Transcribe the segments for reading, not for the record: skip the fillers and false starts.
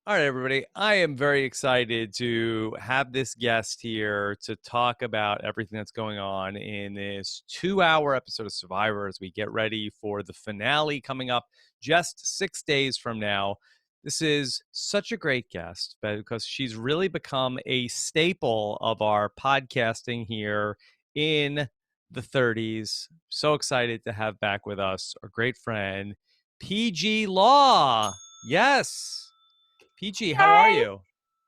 All right, everybody. I am very excited to have this guest here to talk about everything that's going on in this 2 hour episode of Survivor as we get ready for the finale coming up just 6 days from now. This is such a great guest because she's really become a staple of our podcasting here in the 30s. So excited to have back with us our great friend, Peih-Gee Law. Yes. Peih-Gee, how are Hey, you?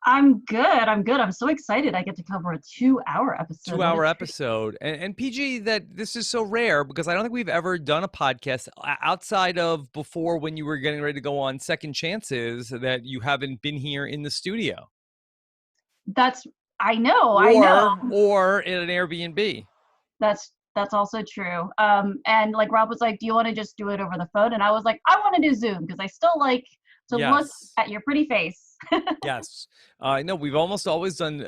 I'm good. I'm good. I'm so excited I get to cover a 2 hour episode. Two What a hour treat. episode. And Peih-Gee, that this is so rare because I don't think we've ever done a podcast outside of before when you were getting ready to go on Second Chances that you haven't been here in the studio That's I know, I know. or in an Airbnb. That's also true. And like Rob was like, "Do you want to just do it over the phone?" And I was like, "I want to do Zoom because I still like to look Yes. at your pretty face." Yes. No, we've almost always done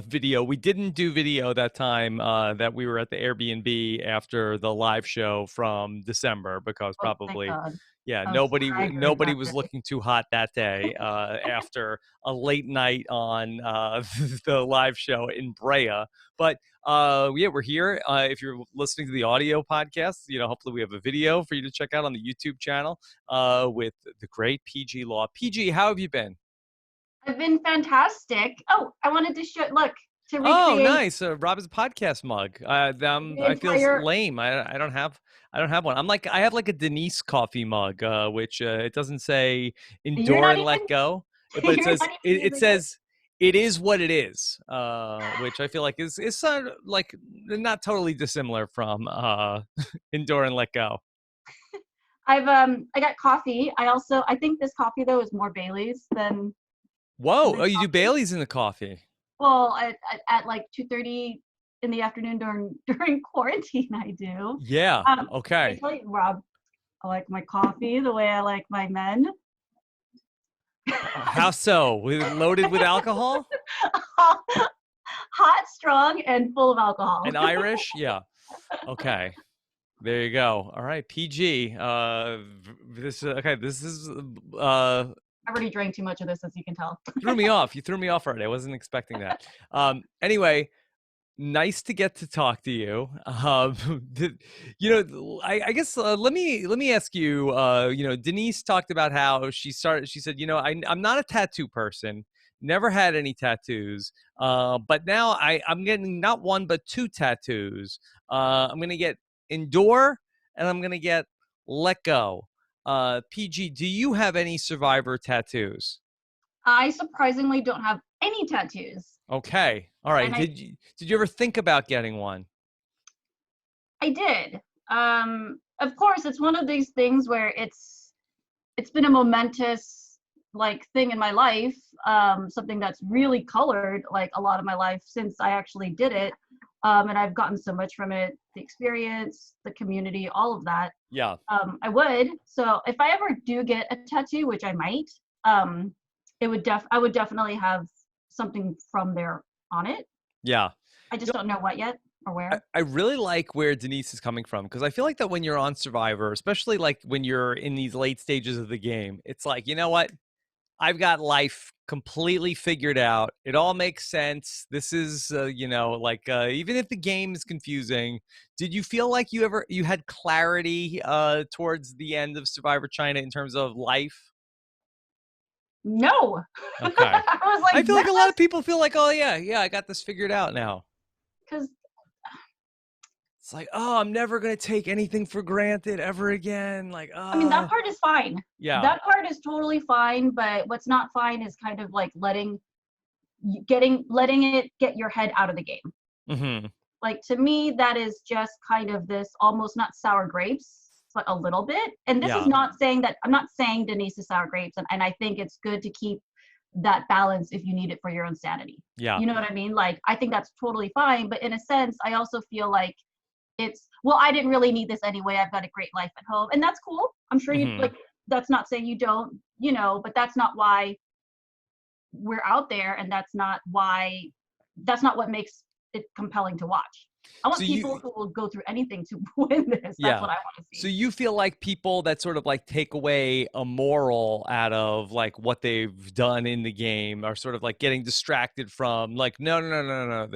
video. We didn't do video that time that we were at the Airbnb after the live show from December because Oh, thank probably, God. yeah, I was haggard nobody that was day. looking too hot that day after a late night on the live show in Brea. But yeah, we're here. If you're listening to the audio podcast, hopefully we have a video for you to check out on the YouTube channel with the great Peih-Gee Law. Peih-Gee, how have you been? I've been fantastic. Oh, I wanted to show look to Oh, recreate nice. Rob's podcast mug. the I feel entire. lame. I don't have one. I have like a Denise coffee mug, which it doesn't say You're endure not and even let go, but it you're says not even it using it. says it is what it is, which I feel like is sort of like not totally dissimilar from endure and let go. I got coffee. I think this coffee though is more Bailey's Whoa! than Oh, you do coffee. Bailey's in the coffee? Well, at like 2:30 in the afternoon during during quarantine, I do. Yeah. Let me Okay. tell you, Rob, I like my coffee the way I like my men. How so? Loaded with alcohol Hot, strong, and full of alcohol. and Irish? Yeah. Okay. There you go. All right, Peih-Gee. This okay. This is I already drank too much of this, as you can tell. threw me off. You threw me off already. I wasn't expecting that. Anyway, nice to get to talk to you. I guess let me ask you. Denise talked about how she started. She said, I'm not a tattoo person. Never had any tattoos. But now I'm getting not one but two tattoos. I'm gonna get endure and I'm gonna get let go. Peih-Gee, do you have any survivor tattoos? I surprisingly don't have any tattoos, Okay. All right. and Did you ever think about getting one? I did. Of course, it's one of these things where it's been a momentous like thing in my life, something that's really colored like a lot of my life since I actually did it. And I've gotten so much from it, the experience, the community, all of that. Yeah. I would. So if I ever do get a tattoo, which I might, um, I would definitely have something from there on it. Yeah. I just don't know what yet or I, where. I really like where Denise is coming from because I feel like that when you're on Survivor, especially like when you're in these late stages of the game, it's like, you know what? I've got life completely figured out. It all makes sense. This is, even if the game is confusing, did you feel like you had clarity towards the end of Survivor China in terms of life? No. Okay. I was I like, feel like a lot of people feel like, oh yeah, I got this figured out now. because It's like, oh, I'm never gonna take anything for granted ever again. Like, I mean, that part is fine. yeah. That part is totally fine, but what's not fine is kind of like letting it get your head out of the game. Hmm. Like to me, that is just kind of this almost not sour grapes, but a little bit. And this is Yeah. not saying that I'm not saying Denise is sour grapes, and I think it's good to keep that balance if you need it for your own sanity. Yeah. You know what I mean? Like I think that's totally fine, but in a sense, I also feel like it's well, I didn't really need this anyway. I've got a great life at home, and that's cool. I'm sure you Hmm. like that's not saying you don't, but that's not why we're out there, and that's not what makes it compelling to watch. I So want you people who will go through anything to win this. That's Yeah. what I want to So see. you feel like people that sort of like take away a moral out of like what they've done in the game are sort of like getting distracted from like no.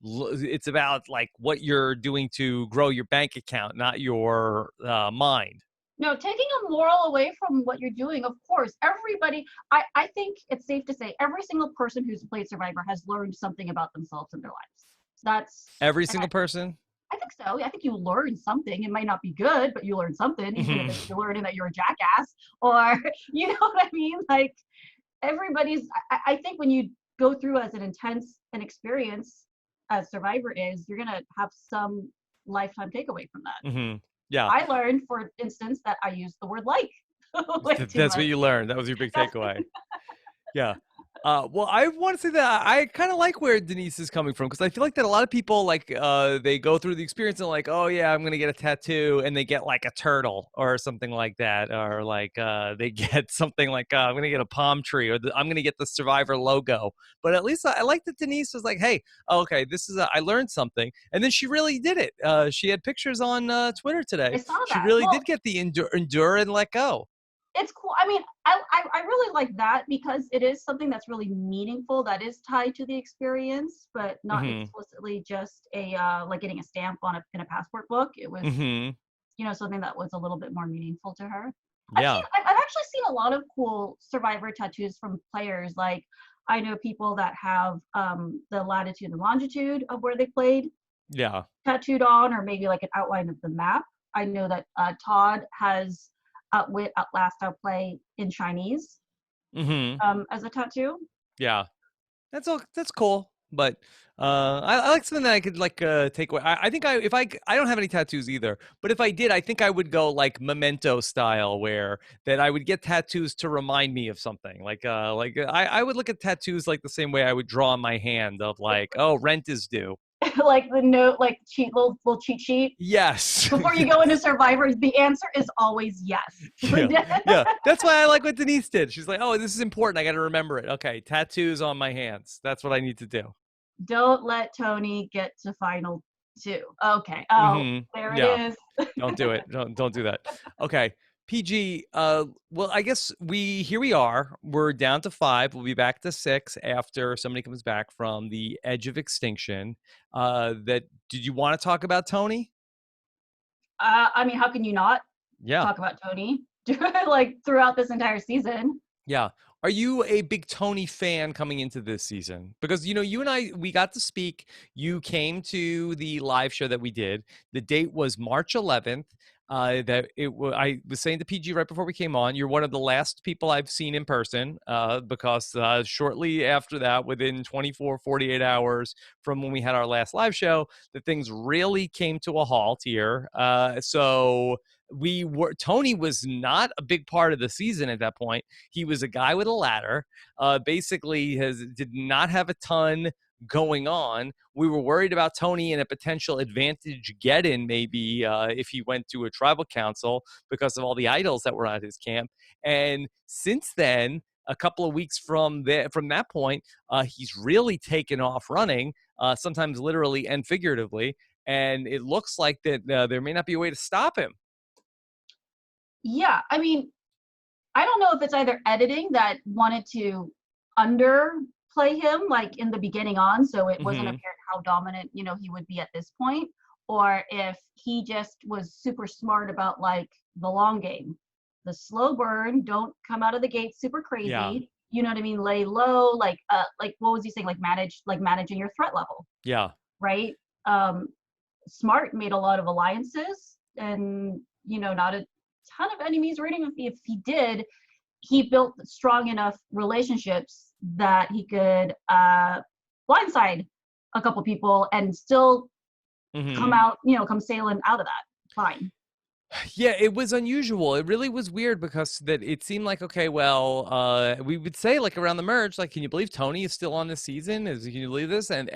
It's about like what you're doing to grow your bank account, not your mind. No, taking a moral away from what you're doing, of course, everybody, I think it's safe to say every single person who's played Survivor has learned something about themselves in their lives. That's, Every and single person. I think so. I think you learn something. It might not be good, but you learn something, even if Hmm. it's you're learning that you're a jackass or, you know what I mean? Like, everybody's, I think when you go through as an intense an experience as Survivor is, you're going to have some lifetime takeaway from that. Hmm. Yeah. I learned, for instance, that I use the word like way too That's what much. you learned. That was your big That's takeaway. Yeah. Well, I want to say that I kind of like where Denise is coming from because I feel like that a lot of people like they go through the experience and like, oh yeah, I'm gonna get a tattoo, and they get like a turtle or something like that, or like they get something like I'm gonna get a palm tree, or I'm gonna get the Survivor logo. But at least I like that Denise was like, hey, okay, this is I learned something, and then she really did it. She had pictures on Twitter I today. saw She that. really Well, did get the endure and let go. it's cool. I mean, I really like that because it is something that's really meaningful that is tied to the experience, but not Hmm. explicitly just a like getting a stamp on a in a passport book. It was, Hmm. something that was a little bit more meaningful to her. Yeah. I've actually seen a lot of cool Survivor tattoos from players. Like, I know people that have the latitude and longitude of where they played Yeah. tattooed on, or maybe like an outline of the map. I know that Todd has Outwit, Outlast, Outplay in Chinese Hmm. as a tattoo. Yeah. That's all. That's cool. But I like something that I could like take away. I think I if I don't have any tattoos either. But if I did, I think I would go like memento style, where that I would get tattoos to remind me of something. I would look at tattoos like the same way I would draw on my hand of like, oh, rent is due. Like the note, like cheat little cheat sheet. Yes. Before you go into Yes. Survivor, the answer is always yes. Yeah. Yeah. That's why I like what Denise did. She's like, oh, this is important. I got to remember it. Okay. Tattoos on my hands. That's what I need to do. Don't let Tony get to final two. Okay. Oh, Hmm. there it Yeah. is. Don't do it. Don't do that. Okay. PG, well, I guess we are. We're down to 5. We'll be back to 6 after somebody comes back from the edge of extinction. That did you want to talk about Tony? I mean, how can you not Yeah. talk about Tony like throughout this entire season? Yeah. Are you a big Tony fan coming into this season? Because you and I we got to speak. You came to the live show that we did. The date was March 11th. I was saying to PG right before we came on, you're one of the last people I've seen in person because shortly after that, within 24, 48 hours from when we had our last live show, the things really came to a halt here. So Tony was not a big part of the season at that point. He was a guy with a ladder. Basically, did not have a ton going on. We were worried about Tony and a potential advantage get-in, maybe if he went to a tribal council because of all the idols that were at his camp. And since then, a couple of weeks from that point, he's really taken off running, sometimes literally and figuratively. And it looks like that there may not be a way to stop him. Yeah, I mean, I don't know if it's either editing that wanted to underplay him like in the beginning on, so it wasn't Hmm. apparent how dominant, he would be at this point, or if he just was super smart about like the long game. The slow burn, don't come out of the gate super Yeah. crazy. You know what I mean? Lay low, like what was he saying? Like managing your threat level, Yeah. right? Um, Smart made a lot of alliances and not a ton of enemies, or even if he did, he built strong enough relationships that he could blindside a couple people and still come Hmm. out, come sailing out of that fine. Yeah, it was unusual. It really was weird because that it seemed like okay, well, we would say like around the merge, like, can you believe Tony is still on the season? Can you believe this? And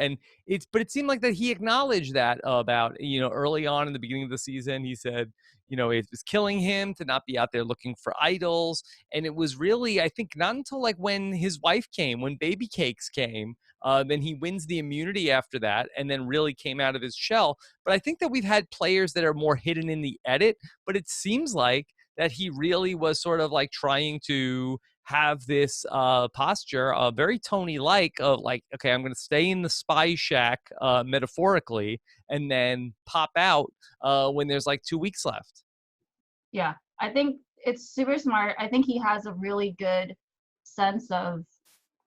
but it seemed like that he acknowledged that about early on in the beginning of the season. He said, it was killing him to not be out there looking for idols. And it was really, I think, not until like when his wife came, when Baby Cakes came, then he wins the immunity after that, and then really came out of his shell. But I think that we've had players that are more hidden in the edit, but it seems like that he really was sort of like trying to have this posture, very Tony like, of like, okay, I'm going to stay in the spy shack, metaphorically, and then pop out when there's like 2 weeks left. Yeah, I think it's super smart. I think he has a really good sense of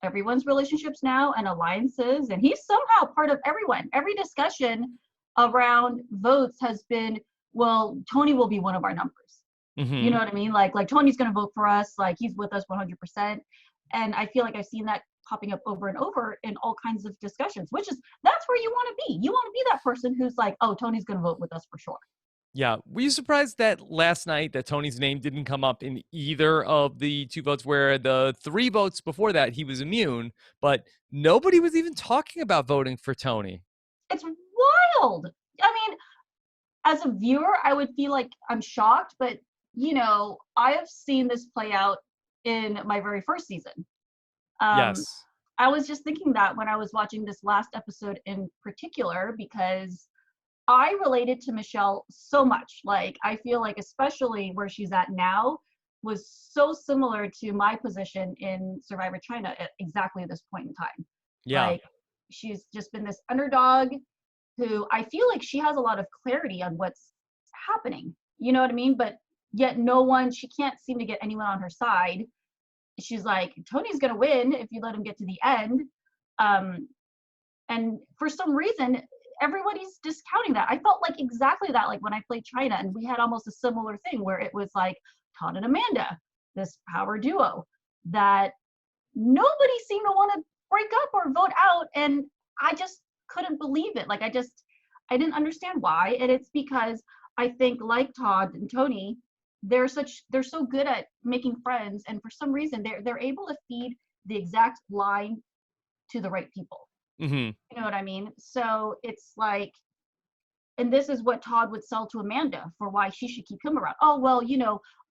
everyone's relationships now and alliances, and he's somehow part of everyone. Every discussion around votes has been, well, Tony will be one of our numbers. You Mm-hmm. know what I mean? Like Tony's going to vote for us. Like he's with us 100%. And I feel like I've seen that popping up over and over in all kinds of discussions, which is that's where you want to be. You want to be that person who's like, oh, Tony's going to vote with us for sure. Yeah. Were you surprised that last night that Tony's name didn't come up in either of the two votes, where the three votes before that he was immune, but nobody was even talking about voting for Tony? It's wild. I mean, as a viewer, I would feel like I'm shocked, but I have seen this play out in my very first season. Um, Yes. I was just thinking that when I was watching this last episode in particular, because I related to Michelle so much. Like, I feel like, especially where she's at now, was so similar to my position in Survivor China at exactly this point in time. Yeah. Like, she's just been this underdog who I feel like she has a lot of clarity on what's happening. You know what I mean? But yet, she can't seem to get anyone on her side. She's like, Tony's going to win if you let him get to the end. Um, and for some reason, everybody's discounting that. I felt like exactly that, like when I played China, and we had almost a similar thing where it was like Todd and Amanda, this power duo that nobody seemed to want to break up or vote out. And I just couldn't believe it. Like, I didn't understand why. And it's because I think, like Todd and Tony, they're so good at making friends, and for some reason they're able to feed the exact line to the right people. Hmm. You know what I mean? So it's like, and this is what Todd would sell to Amanda for why she should keep him around. Oh, well,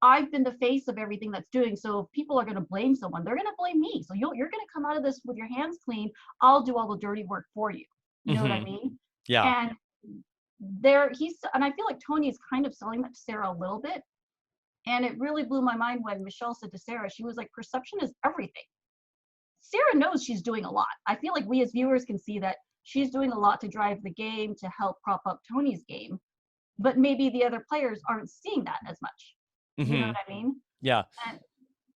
I've been the face of everything that's doing. So if people are going to blame someone, they're going to blame me. So you're going to come out of this with your hands clean. I'll do all the dirty work for you. You know what I Hmm. mean? Yeah. And and I feel like Tony is kind of selling that to Sarah a little bit. And it really blew my mind when Michelle said to Sarah, she was like, perception is everything. Sarah knows she's doing a lot. I feel like we as viewers can see that she's doing a lot to drive the game to help prop up Tony's game, but maybe the other players aren't seeing that as much. You know Hmm. what I mean? Yeah. And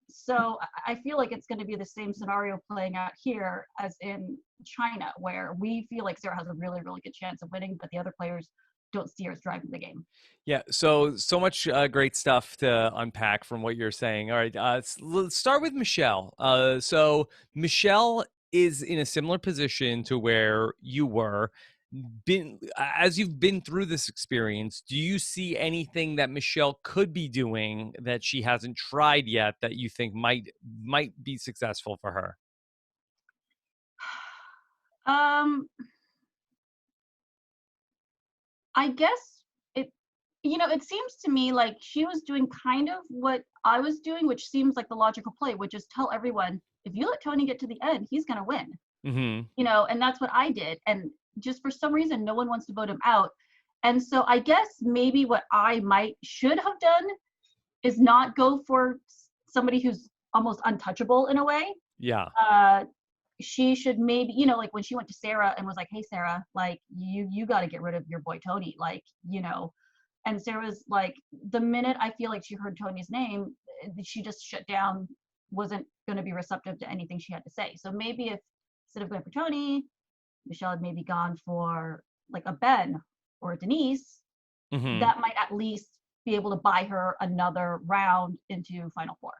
so I feel like it's going to be the same scenario playing out here as in China, where we feel like Sarah has a really, really good chance of winning, but the other players don't see her as driving the game. Yeah, so much great stuff to unpack from what you're saying. All right, let's start with Michelle. So Michelle is in a similar position to where you were. Been as you've been through this experience, do you see anything that Michelle could be doing that she hasn't tried yet that you think might be successful for her? Um, I guess it, it seems to me like she was doing kind of what I was doing, which seems like the logical play, which is tell everyone, if you let Tony get to the end, he's going to win. Hmm. And that's what I did. And just for some reason, no one wants to vote him out. And so I guess maybe what I should have done is not go for somebody who's almost untouchable in a way. Yeah. Uh, she should maybe, like when she went to Sarah and was like, hey, Sarah, like you got to get rid of your boy Tony, like, and Sarah's like, the minute I feel like she heard Tony's name, she just shut down, wasn't going to be receptive to anything she had to say. So maybe if instead of going for Tony, Michelle had maybe gone for like a Ben or a Denise, Hmm. that might at least be able to buy her another round into Final Four.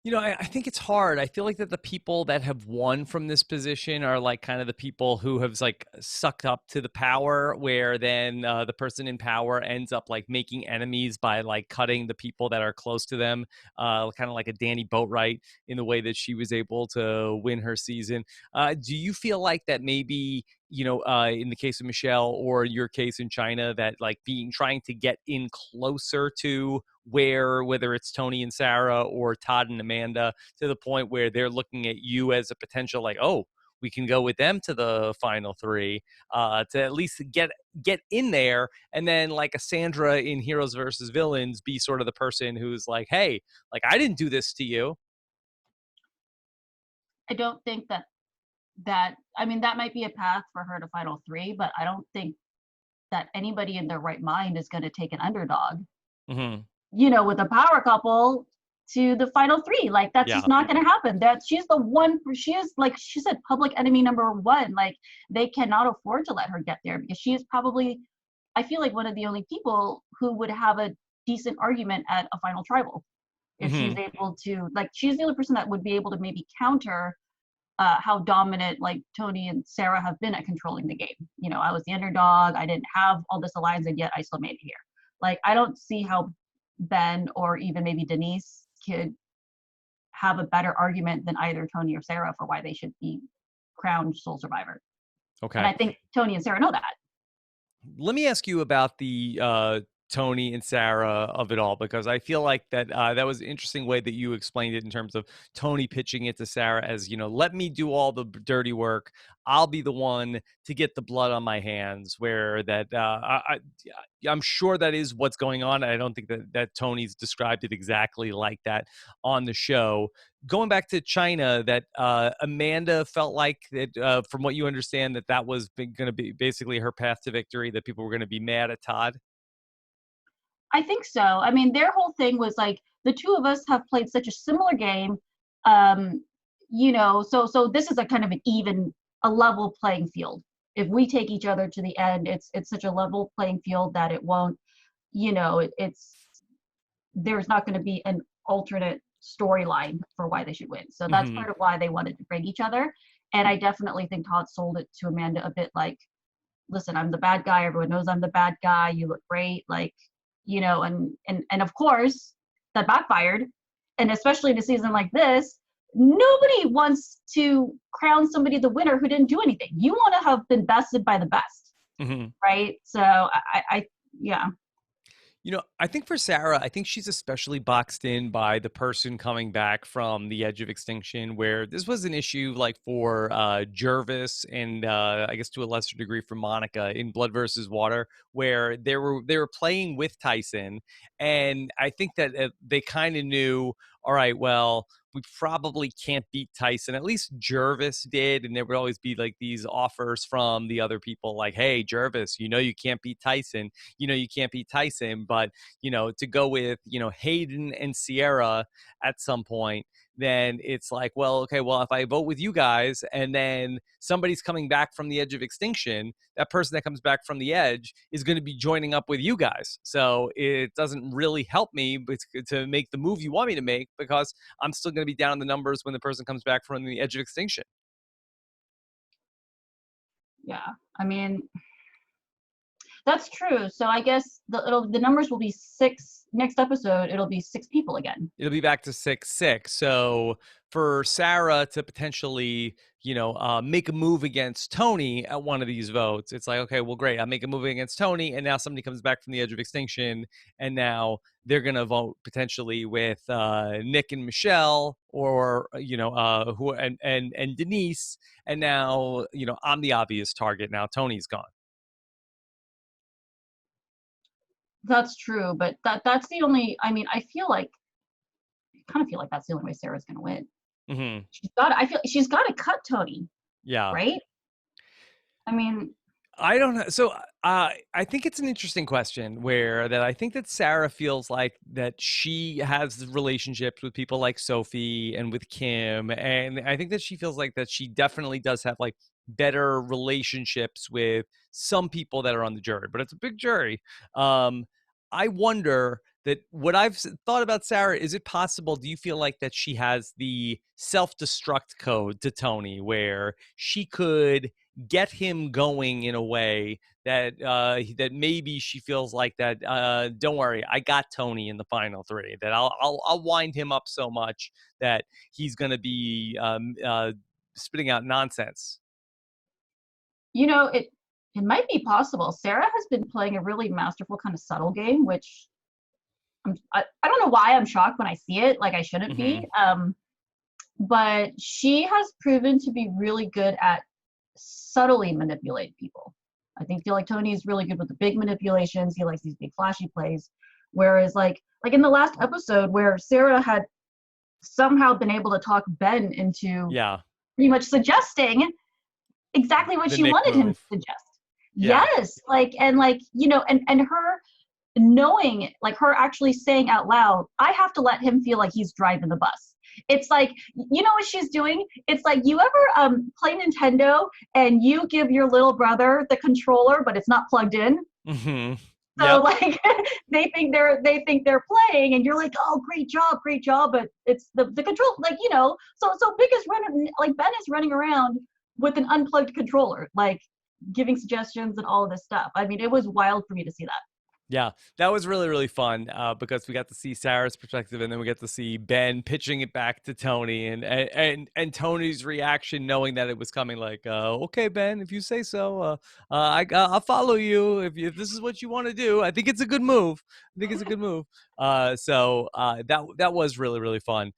I think it's hard. I feel like that the people that have won from this position are like kind of the people who have like sucked up to the power, where then the person in power ends up like making enemies by like cutting the people that are close to them, kind of like a Danny Boatwright in the way that she was able to win her season. Do you feel like that maybe in the case of Michelle or your case in China, that like being trying to get in closer to whether it's Tony and Sarah or Todd and Amanda, to the point where they're looking at you as a potential, like, oh, we can go with them to the final three, to at least get in there, and then like a Sandra in Heroes versus Villains be sort of the person who's like, hey, like I didn't do this to you. I don't think that I mean that might be a path for her to final three, but I don't think that anybody in their right mind is going to take an underdog, Mm-hmm. with a power couple to the final three. Like that's Yeah. just not going to happen. That she's the one. She is, like she said, public enemy number one. Like they cannot afford to let her get there because she is probably, I feel like, one of the only people who would have a decent argument at a final tribal if she's Mm-hmm. able to. Like she's the only person that would be able to maybe counter how dominant like Tony and Sarah have been at controlling the game. I was the underdog. I didn't have all this alliance, and yet I still made it here. Like I don't see how Ben or even maybe Denise could have a better argument than either Tony or Sarah for why they should be crowned sole survivor. And Okay. I think Tony and Sarah know that. Let me ask you about the Tony and Sarah of it all, because I feel like that was an interesting way that you explained it, in terms of Tony pitching it to Sarah as, let me do all the dirty work. I'll be the one to get the blood on my hands. Where that I'm sure that is what's going on. I don't think that Tony's described it exactly like that on the show. Going back to China, that Amanda felt like that, from what you understand, that was going to be basically her path to victory, that people were going to be mad at Todd. I think so. I mean, their whole thing was like the two of us have played such a similar game. Um, so this is a kind of a level playing field. If we take each other to the end, it's such a level playing field that it won't, it's there's not going to be an alternate storyline for why they should win. So that's Hmm. part of why they wanted to bring each other. And I definitely think Todd sold it to Amanda a bit like, listen, I'm the bad guy. Everyone knows I'm the bad guy. You look great. Like, and of course that backfired. And especially in a season like this, nobody wants to crown somebody the winner who didn't do anything. You want to have been bested by the best, Hmm. right? So I yeah. I think for Sarah, I think she's especially boxed in by the person coming back from the edge of extinction, where this was an issue like for Jervis, and I guess to a lesser degree for Monica in Blood versus Water, where they were playing with Tyson, and I think that they kind of knew, all right, well, we probably can't beat Tyson. At least Jervis did, and there would always be like these offers from the other people, like, "Hey, Jervis, you can't beat Tyson. You can't beat Tyson." But to go with Hayden and Sierra at some point, then it's like, well, okay, well, if I vote with you guys and then somebody's coming back from the edge of extinction, that person that comes back from the edge is going to be joining up with you guys. So it doesn't really help me to make the move you want me to make, because I'm still going to be down in the numbers when the person comes back from the edge of extinction. Yeah. I mean, that's true. So I guess the numbers will be six next episode. It'll be six people again. It'll be back to 6-6. So for Sarah to potentially, make a move against Tony at one of these votes, it's like, okay, well, great. I make a move against Tony, and now somebody comes back from the edge of extinction, and now they're gonna vote potentially with Nick and Michelle, or who and Denise, and now I'm the obvious target. Now Tony's gone. That's true, but that's the only. I mean, I kind of feel like that's the only way Sarah's going to win. Hmm. I feel she's got to cut Tony, Yeah. right? I mean, I don't know. So I think it's an interesting question, where that I think that Sarah feels like that she has relationships with people like Sophie and with Kim. And I think that she feels like that she definitely does have like better relationships with some people that are on the jury, but it's a big jury. Um, I wonder that what I've thought about Sarah, is it possible? Do you feel like that she has the self destruct code to Tony, where she could get him going in a way that maybe she feels like that, don't worry, I got Tony in the final three, that I'll wind him up so much that he's going to be spitting out nonsense. it might be possible. Sarah has been playing a really masterful kind of subtle game, which I don't know why I'm shocked when I see it. Like I shouldn't Hmm. be. But she has proven to be really good at subtly manipulating people. I think feel like Tony is really good with the big manipulations. He likes these big flashy plays. Whereas like in the last episode where Sarah had somehow been able to talk Ben into Yeah, pretty much suggesting exactly what the she Nick wanted him to move. suggest. Yeah, Yes, and her knowing, like her actually saying out loud, I have to let him feel like he's driving the bus. It's like, you know what she's doing? It's like, you ever play Nintendo and you give your little brother the controller, but it's not plugged in. hmm, So yep, like they think they're playing, and you're like, oh, great job, but it's the control, like so Big is running, like Ben is running around with an unplugged controller, like giving suggestions and all of this stuff. I mean, it was wild for me to see that. yeah. That was really really fun because we got to see Sarah's perspective, and then we get to see Ben pitching it back to Tony, and Tony's reaction, knowing that it was coming. Like, okay, Ben, if you say so, I'll follow you if this is what you want to do. I think it's a good move. I think it's a good move. That was really really fun.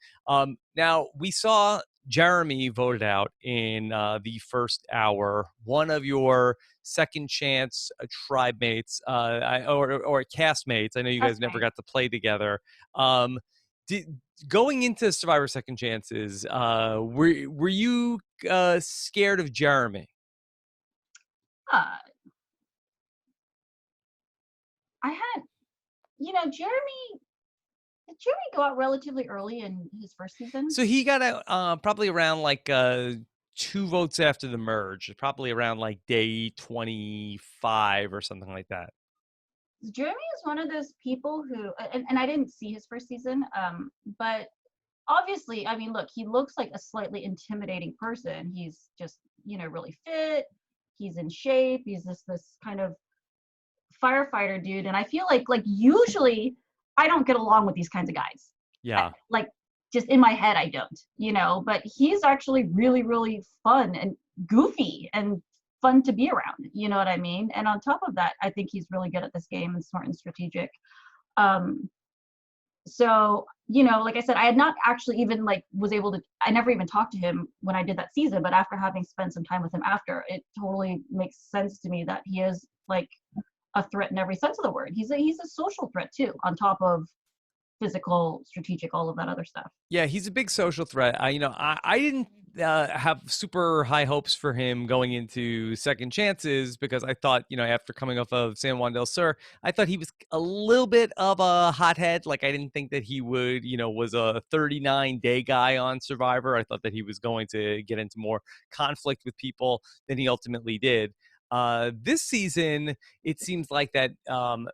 Now we saw Jeremy voted out in the first hour. One of your second chance tribe mates or castmates. I know you guys never Castmate. got to play together. Um, Going into Survivor Second Chances, were you scared of Jeremy? uh I had, Jeremy, did Jeremy go out relatively early in his first season? So he got out probably around like 2 votes after the merge, probably around like day 25 or something like that. Jeremy is one of those people who, and I didn't see his first season, but obviously, I mean, look, he looks like a slightly intimidating person. He's just, really fit. He's in shape. He's this kind of firefighter dude, and I feel like usually I don't get along with these kinds of guys. Yeah. Like just in my head, I don't. But he's actually really, really fun and goofy and fun to be around. You know what I mean? And on top of that, I think he's really good at this game and smart and strategic. Um, so like I said, I had not actually even like was able to, I never even talked to him when I did that season, but after having spent some time with him after, it totally makes sense to me that he is like a threat in every sense of the word. He's a social threat too, on top of physical, strategic, all of that other stuff. Yeah, he's a big social threat. I didn't have super high hopes for him going into second chances because I thought, after coming off of San Juan del Sur, I thought he was a little bit of a hothead. Like, I didn't think that he would, was a 39-day guy on Survivor. I thought that he was going to get into more conflict with people than he ultimately did. This season, it seems like that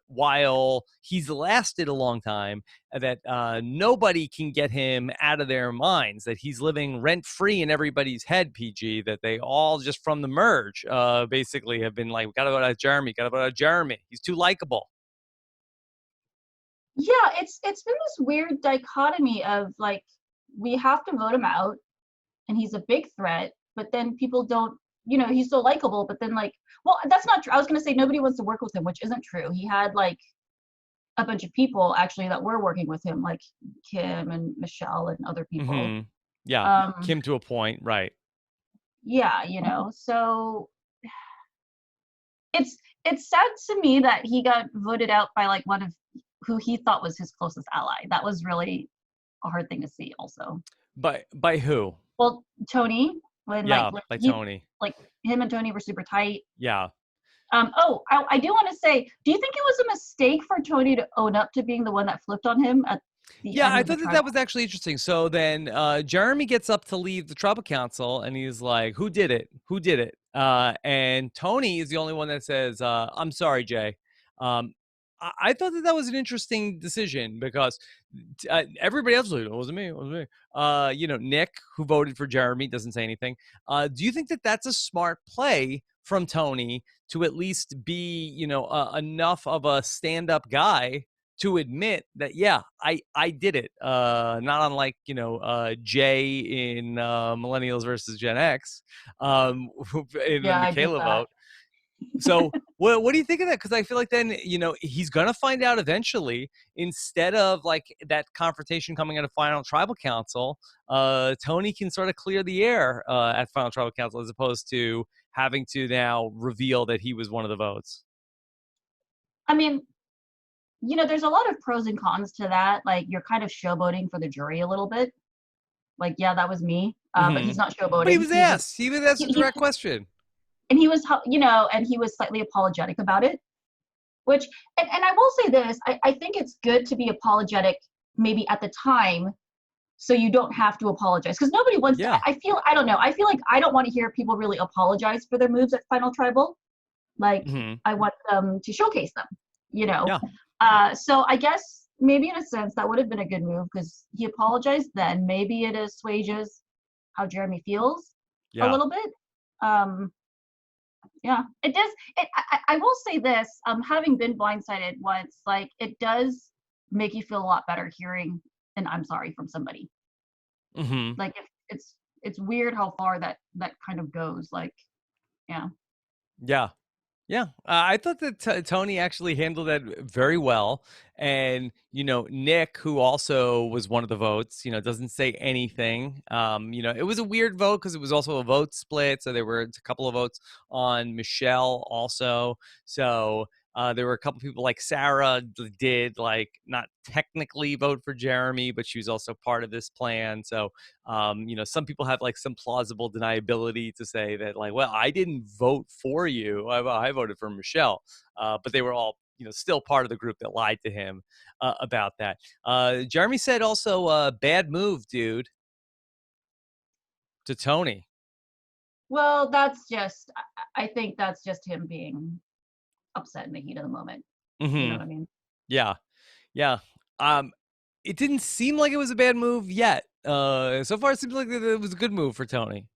while he's lasted a long time, that nobody can get him out of their minds, that he's living rent free in everybody's head, Peih-Gee, that they all just from the merge basically have been like, we got to vote out Jeremy, got to vote out Jeremy. He's too likable. Yeah, it's been this weird dichotomy of like we have to vote him out and he's a big threat, but then people don't, he's so likable, but then like, well, that's not true. I was gonna say nobody wants to work with him, which isn't true. He had like a bunch of people actually that were working with him, like Kim and Michelle and other people. Hmm. Yeah, Um, Kim to a point, right? yeah, so it's it's sad to me that he got voted out by like one of who he thought was his closest ally. That was really a hard thing to see also. By who? Well, Tony, when Yeah, like by he Tony. like him and Tony were super tight. Yeah. Oh, I do want to say, do you think it was a mistake for Tony to own up to being the one that flipped on him at the Yeah, end I of the thought that tribal? that was actually interesting. So then Jeremy gets up to leave the tribal council and he's like, who did it? Who did it? And Tony is the only one that says, I'm sorry, Jay. I thought that that was an interesting decision because everybody else was like, it wasn't me. It wasn't me. Nick, who voted for Jeremy, doesn't say anything. Do you think that that's a smart play from Tony to at least be, enough of a stand up guy to admit that, yeah, I did it. Not unlike, Jay in Millennials versus Gen X, in the Yeah, I did Michaela that. vote. So what do you think of that? Because I feel like then, he's gonna find out eventually. Instead of like that confrontation coming out of final tribal council, Tony can sort of clear the air at final tribal council, as opposed to having to now reveal that he was one of the votes. I mean, there's a lot of pros and cons to that. Like, you're kind of showboating for the jury a little bit. Like, yeah, that was me. But Hmm. he's not But he showboating. was asked. He was asked a He direct question. and he was, and he was slightly apologetic about it. Which, and I will say this, I think it's good to be apologetic maybe at the time, so you don't have to apologize, because nobody wants to. Yeah. I don't know, I feel like I don't want to hear people really apologize for their moves at final tribal. Like, Hmm. I want them to showcase them, you know. Yeah. So I guess maybe in a sense that would have been a good move, because he apologized then. Maybe it assuages how Jeremy feels a Yeah. little bit. um yeah, it does. I will say this, having been blindsided once, like, it does make you feel a lot better hearing an "I'm sorry" from somebody. Hmm. Like, it's weird how far that kind of goes. Like, yeah. Yeah. Yeah, I thought that Tony actually handled that very well. And, Nick, who also was one of the votes, doesn't say anything. It was a weird vote because it was also a vote split. So there were a couple of votes on Michelle also. So there were a couple people like Sarah did like not technically vote for Jeremy, but she was also part of this plan. So some people have like some plausible deniability to say that, like, well, I didn't vote for you. I voted for Michelle. But they were all, still part of the group that lied to him about that. Jeremy said also, bad move, dude, to Tony. Well, that's just, I think that's just him being upset in the heat of the moment. You know Hmm. what I mean? Yeah. Yeah. Um, it didn't seem like it was a bad move yet. So far, it seems like it was a good move for Tony.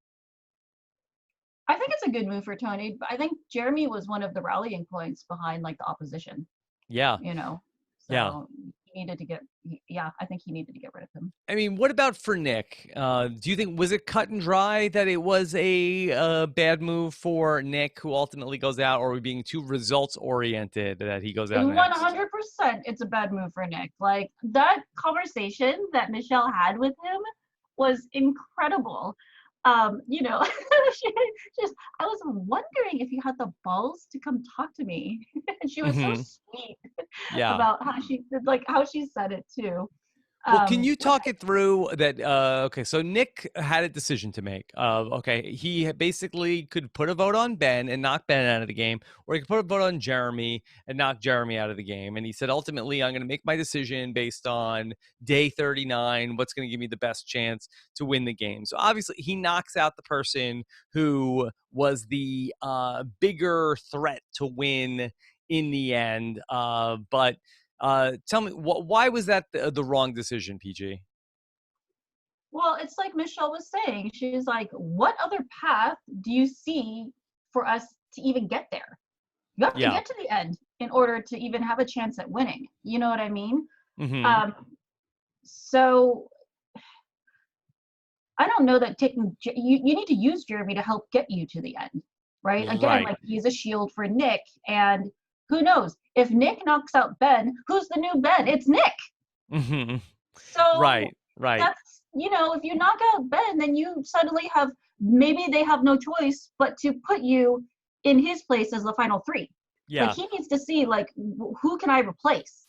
I think it's a good move for Tony. But I think Jeremy was one of the rallying points behind, like, the opposition. Yeah. You know, Yeah. so he needed to get. Yeah, I think he needed to get rid of him. I mean, what about for Nick? Do you think, was it cut and dry that it was a bad move for Nick, who ultimately goes out, or are we being too results oriented that he goes out And next? 100%, it's a bad move for Nick. Like, that conversation that Michelle had with him was incredible. She just, I was wondering if you had the balls to come talk to me. And she was so Hmm. sweet Yeah. about how she said it too. Well, can you Which talk it through that? Okay, so Nick had a decision to make. Okay, he basically could put a vote on Ben and knock Ben out of the game, or he could put a vote on Jeremy and knock Jeremy out of the game. And he said, ultimately, I'm going to make my decision based on day 39, what's going to give me the best chance to win the game. So obviously, he knocks out the person who was the bigger threat to win in the end. But tell me, why was that the wrong decision, PG? Well, it's like Michelle was saying. She's like, what other path do you see for us to even get there? You have to Yeah. get to the end in order to even have a chance at winning. You know what I mean? Hmm. Um, so I don't know that you need to use Jeremy to help get you to the end, right? Again, Right. like, he's a shield for Nick, and who knows if Nick knocks out Ben, who's the new Ben? It's Nick. Hmm. So Right. Right. that's, if you knock out Ben, then you suddenly have, maybe they have no choice but to put you in his place as the final three. Like, Yeah. he needs to see, like, who can I replace,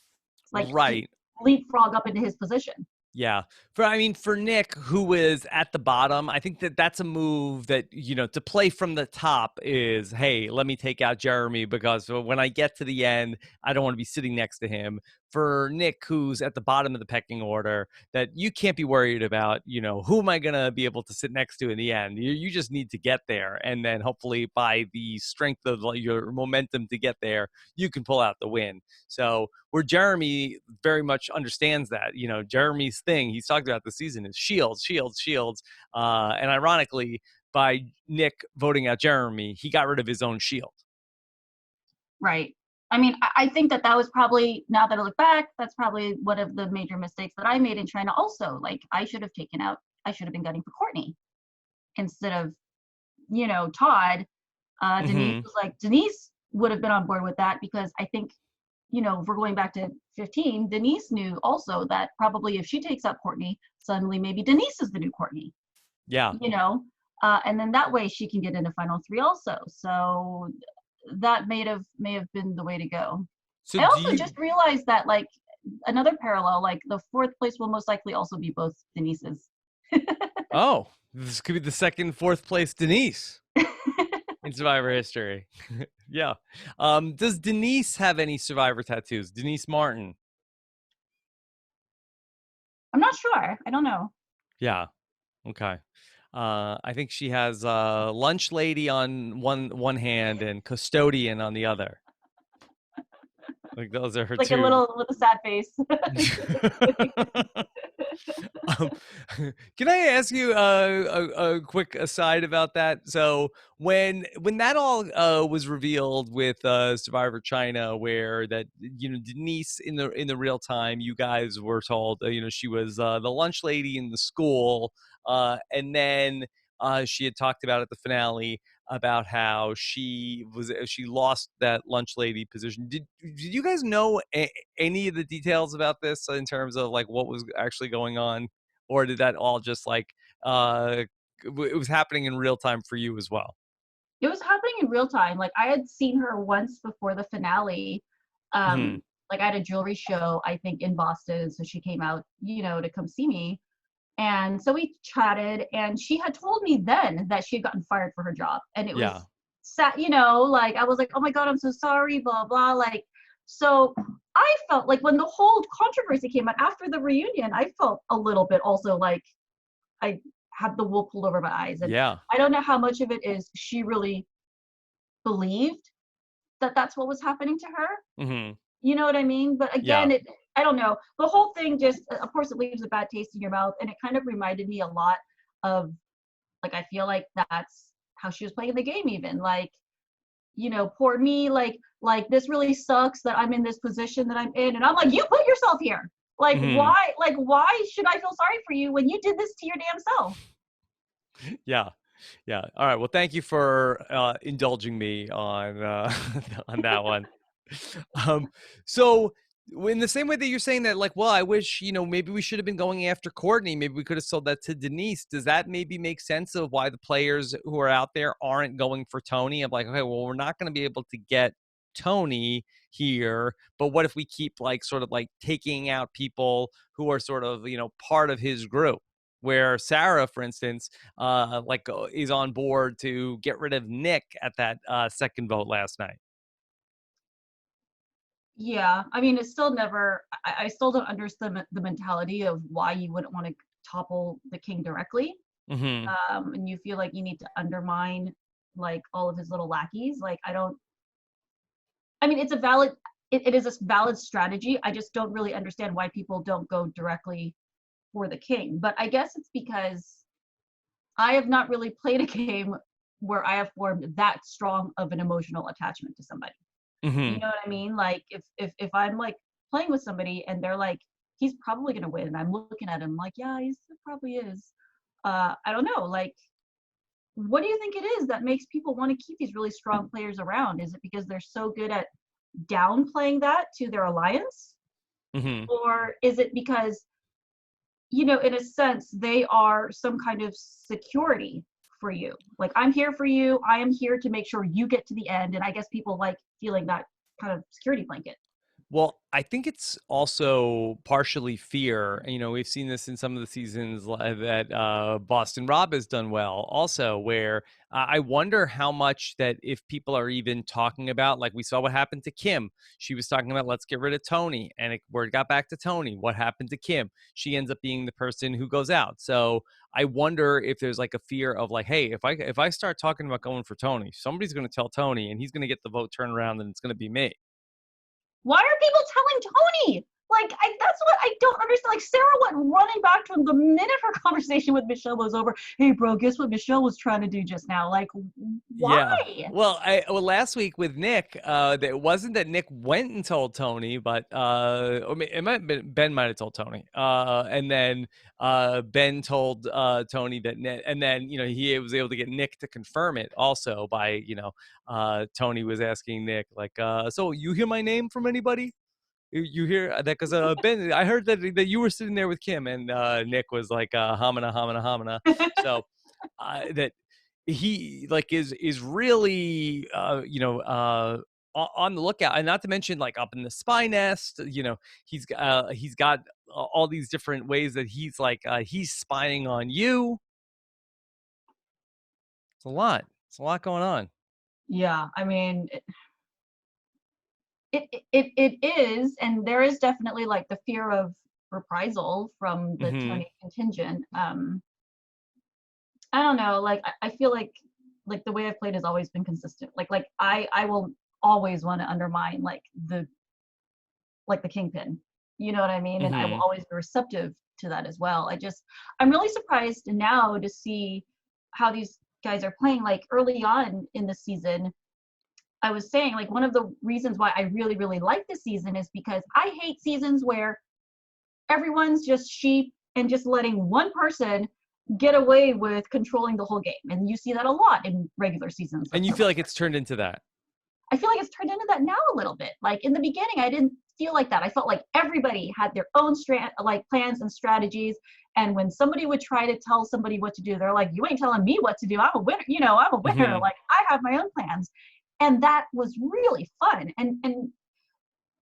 like, to Right. leapfrog up into his position. Yeah. For Nick, who was at the bottom, I think that that's a move that, to play from the top is, hey, let me take out Jeremy because when I get to the end, I don't want to be sitting next to him. For Nick, who's at the bottom of the pecking order, that you can't be worried about, who am I going to be able to sit next to in the end? You just need to get there. And then hopefully by the strength of your momentum to get there, you can pull out the win. So where Jeremy very much understands that, Jeremy's thing he's talked about this season is shields, shields, shields. And ironically, by Nick voting out Jeremy, he got rid of his own shield. Right. I mean, I think that that was probably, now that I look back, that's probably one of the major mistakes that I made in trying to also, like, I should have been gunning for Courtney instead of, Todd. Denise Hmm. was like, Denise would have been on board with that because I think, if we're going back to 15, Denise knew also that probably if she takes up Courtney, suddenly maybe Denise is the new Courtney, Yeah. you know? And then that way she can get into final three also. So that may have been the way to go. So I do also you? just realized that, like, another parallel, like the fourth place will most likely also be both Denise's. Oh, this could be the second, fourth place Denise in Survivor history. Yeah. Does Denise have any Survivor tattoos? Denise Martin. I'm not sure. I don't know. Yeah. Okay. I think she has lunch lady on one hand and custodian on the other. Like those are her Like a two. little with a sad face. um, can I ask you a quick aside about that? So when that all was revealed with Survivor China, where that Denise in the real time, you guys were told she was the lunch lady in the school, and then she had talked about at the finale about how she lost that lunch lady position. Did you guys know any of the details about this in terms of like what was actually going on, or did that all just like uh it was happening in real time for you as well? It was happening in real time. Like, I had seen her once before the finale. Hmm. Like, I had a jewelry show, I think, in Boston. So she came out, to come see me. And so we chatted, and she had told me then that she had gotten fired for her job. And it Yeah. was sad, like, I was like, oh my God, I'm so sorry, blah, blah. Like, so I felt like when the whole controversy came out after the reunion, I felt a little bit also like I had the wool pulled over my eyes. And Yeah. I don't know how much of it is she really believed that that's what was happening to her. Hmm. You know what I mean? But Yeah. again, I don't know. The whole thing just, of course, it leaves a bad taste in your mouth. And it kind of reminded me a lot of, like, I feel like that's how she was playing the game, even. Like, poor me, like this really sucks that I'm in this position that I'm in. And I'm like, you put yourself here. Hmm. Like, why should I feel sorry for you when you did this to your damn self? Yeah. Yeah. All right. Well, thank you for indulging me on on that one. Um, so in the same way that you're saying that, like, well, I wish maybe we should have been going after Courtney. Maybe we could have sold that to Denise. Does that maybe make sense of why the players who are out there aren't going for Tony? I'm like, okay, well, we're not going to be able to get Tony here, but what if we keep like sort of like taking out people who are sort of part of his group? Where Sarah, for instance, is on board to get rid of Nick at that second vote last night. Yeah, I mean, it's still never. I still don't understand the mentality of why you wouldn't want to topple the king directly, Hmm. and you feel like you need to undermine like all of his little lackeys. Like, I don't. I mean, it is a valid strategy. I just don't really understand why people don't go directly for the king. But I guess it's because I have not really played a game where I have formed that strong of an emotional attachment to somebody. You Hmm. know what I mean? Like, if I'm like playing with somebody and they're like, he's probably gonna win, and I'm looking at him like, yeah, he probably is. I don't know. Like, what do you think it is that makes people want to keep these really strong players around? Is it because they're so good at downplaying that to their alliance? Hmm. Or is it because, in a sense, they are some kind of security for you? Like, I'm here for you. I am here to make sure you get to the end. And I guess people like feeling that kind of security blanket. Well, I think it's also partially fear. We've seen this in some of the seasons that Boston Rob has done well, also, where I wonder how much that if people are even talking about, like we saw what happened to Kim. She was talking about, let's get rid of Tony. And word got back to Tony. What happened to Kim? She ends up being the person who goes out. So I wonder if there's like a fear of like, hey, if I start talking about going for Tony, somebody's going to tell Tony and he's going to get the vote turned around and it's going to be me. Why are people telling Tony? that's what I don't understand. Like Sarah went running back to him the minute her conversation with Michelle was over. Hey, bro, guess what Michelle was trying to do just now? Like, Yeah. why? Well, last week with Nick, it wasn't that Nick went and told Tony, but it might have been Ben might have told Tony, and then Ben told Tony that Nick, and then he was able to get Nick to confirm it also by Tony was asking Nick like, so you hear my name from anybody? You hear that because Ben, I heard that you were sitting there with Kim, and Nick was like homina homina homina. So that he like is really on the lookout, and not to mention like up in the spy nest. He's got all these different ways that he's spying on you. It's a lot going on. Yeah, I mean, it is, and there is definitely like the fear of reprisal from the Hmm. Tony contingent. I don't know, like I feel like the way I've played has always been consistent. I will always want to undermine the kingpin. You know what I mean? And I will Hmm. always be receptive to that as well. I'm really surprised now to see how these guys are playing. Like early on in the season, I was saying like one of the reasons why I really, really like this season is because I hate seasons where everyone's just sheep and just letting one person get away with controlling the whole game. And you see that a lot in regular seasons of And you feel like Survivor. it's turned into that. I feel like it's turned into that now a little bit. Like in the beginning, I didn't feel like that. I felt like everybody had their own plans and strategies. And when somebody would try to tell somebody what to do, they're like, "You ain't telling me what to do. I'm a winner. I'm a winner. Hmm. Like I have my own plans." And that was really fun. And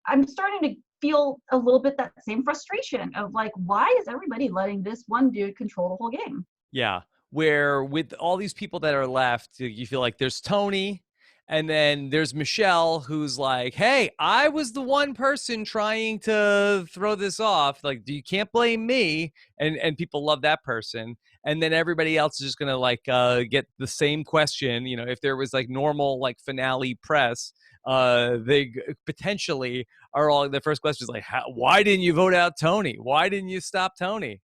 I'm starting to feel a little bit that same frustration of like, why is everybody letting this one dude control the whole game? Yeah, where with all these people that are left, you feel like there's Tony, and then there's Michelle, who's like, "Hey, I was the one person trying to throw this off. Like, you can't blame me." And people love that person. And then everybody else is just gonna like get the same question. If there was like normal like finale press, they potentially are all the first question is like, "Why didn't you vote out Tony? Why didn't you stop Tony?"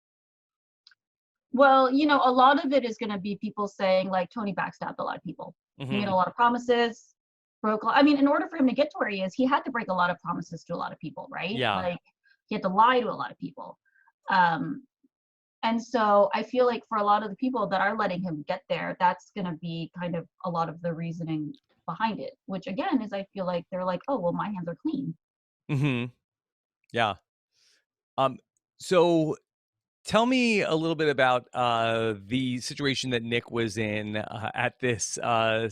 Well, a lot of it is going to be people saying like Tony backstabbed a lot of people. He made a Hmm. lot of promises, I mean, in order for him to get to where he is, he had to break a lot of promises to a lot of people, right? Yeah. Like he had to lie to a lot of people. Um, and so I feel like for a lot of the people that are letting him get there, that's going to be kind of a lot of the reasoning behind it, which again is I feel like they're like, oh, well, my hands are clean. Hmm. Yeah. Um, so tell me a little bit about the situation that Nick was in at this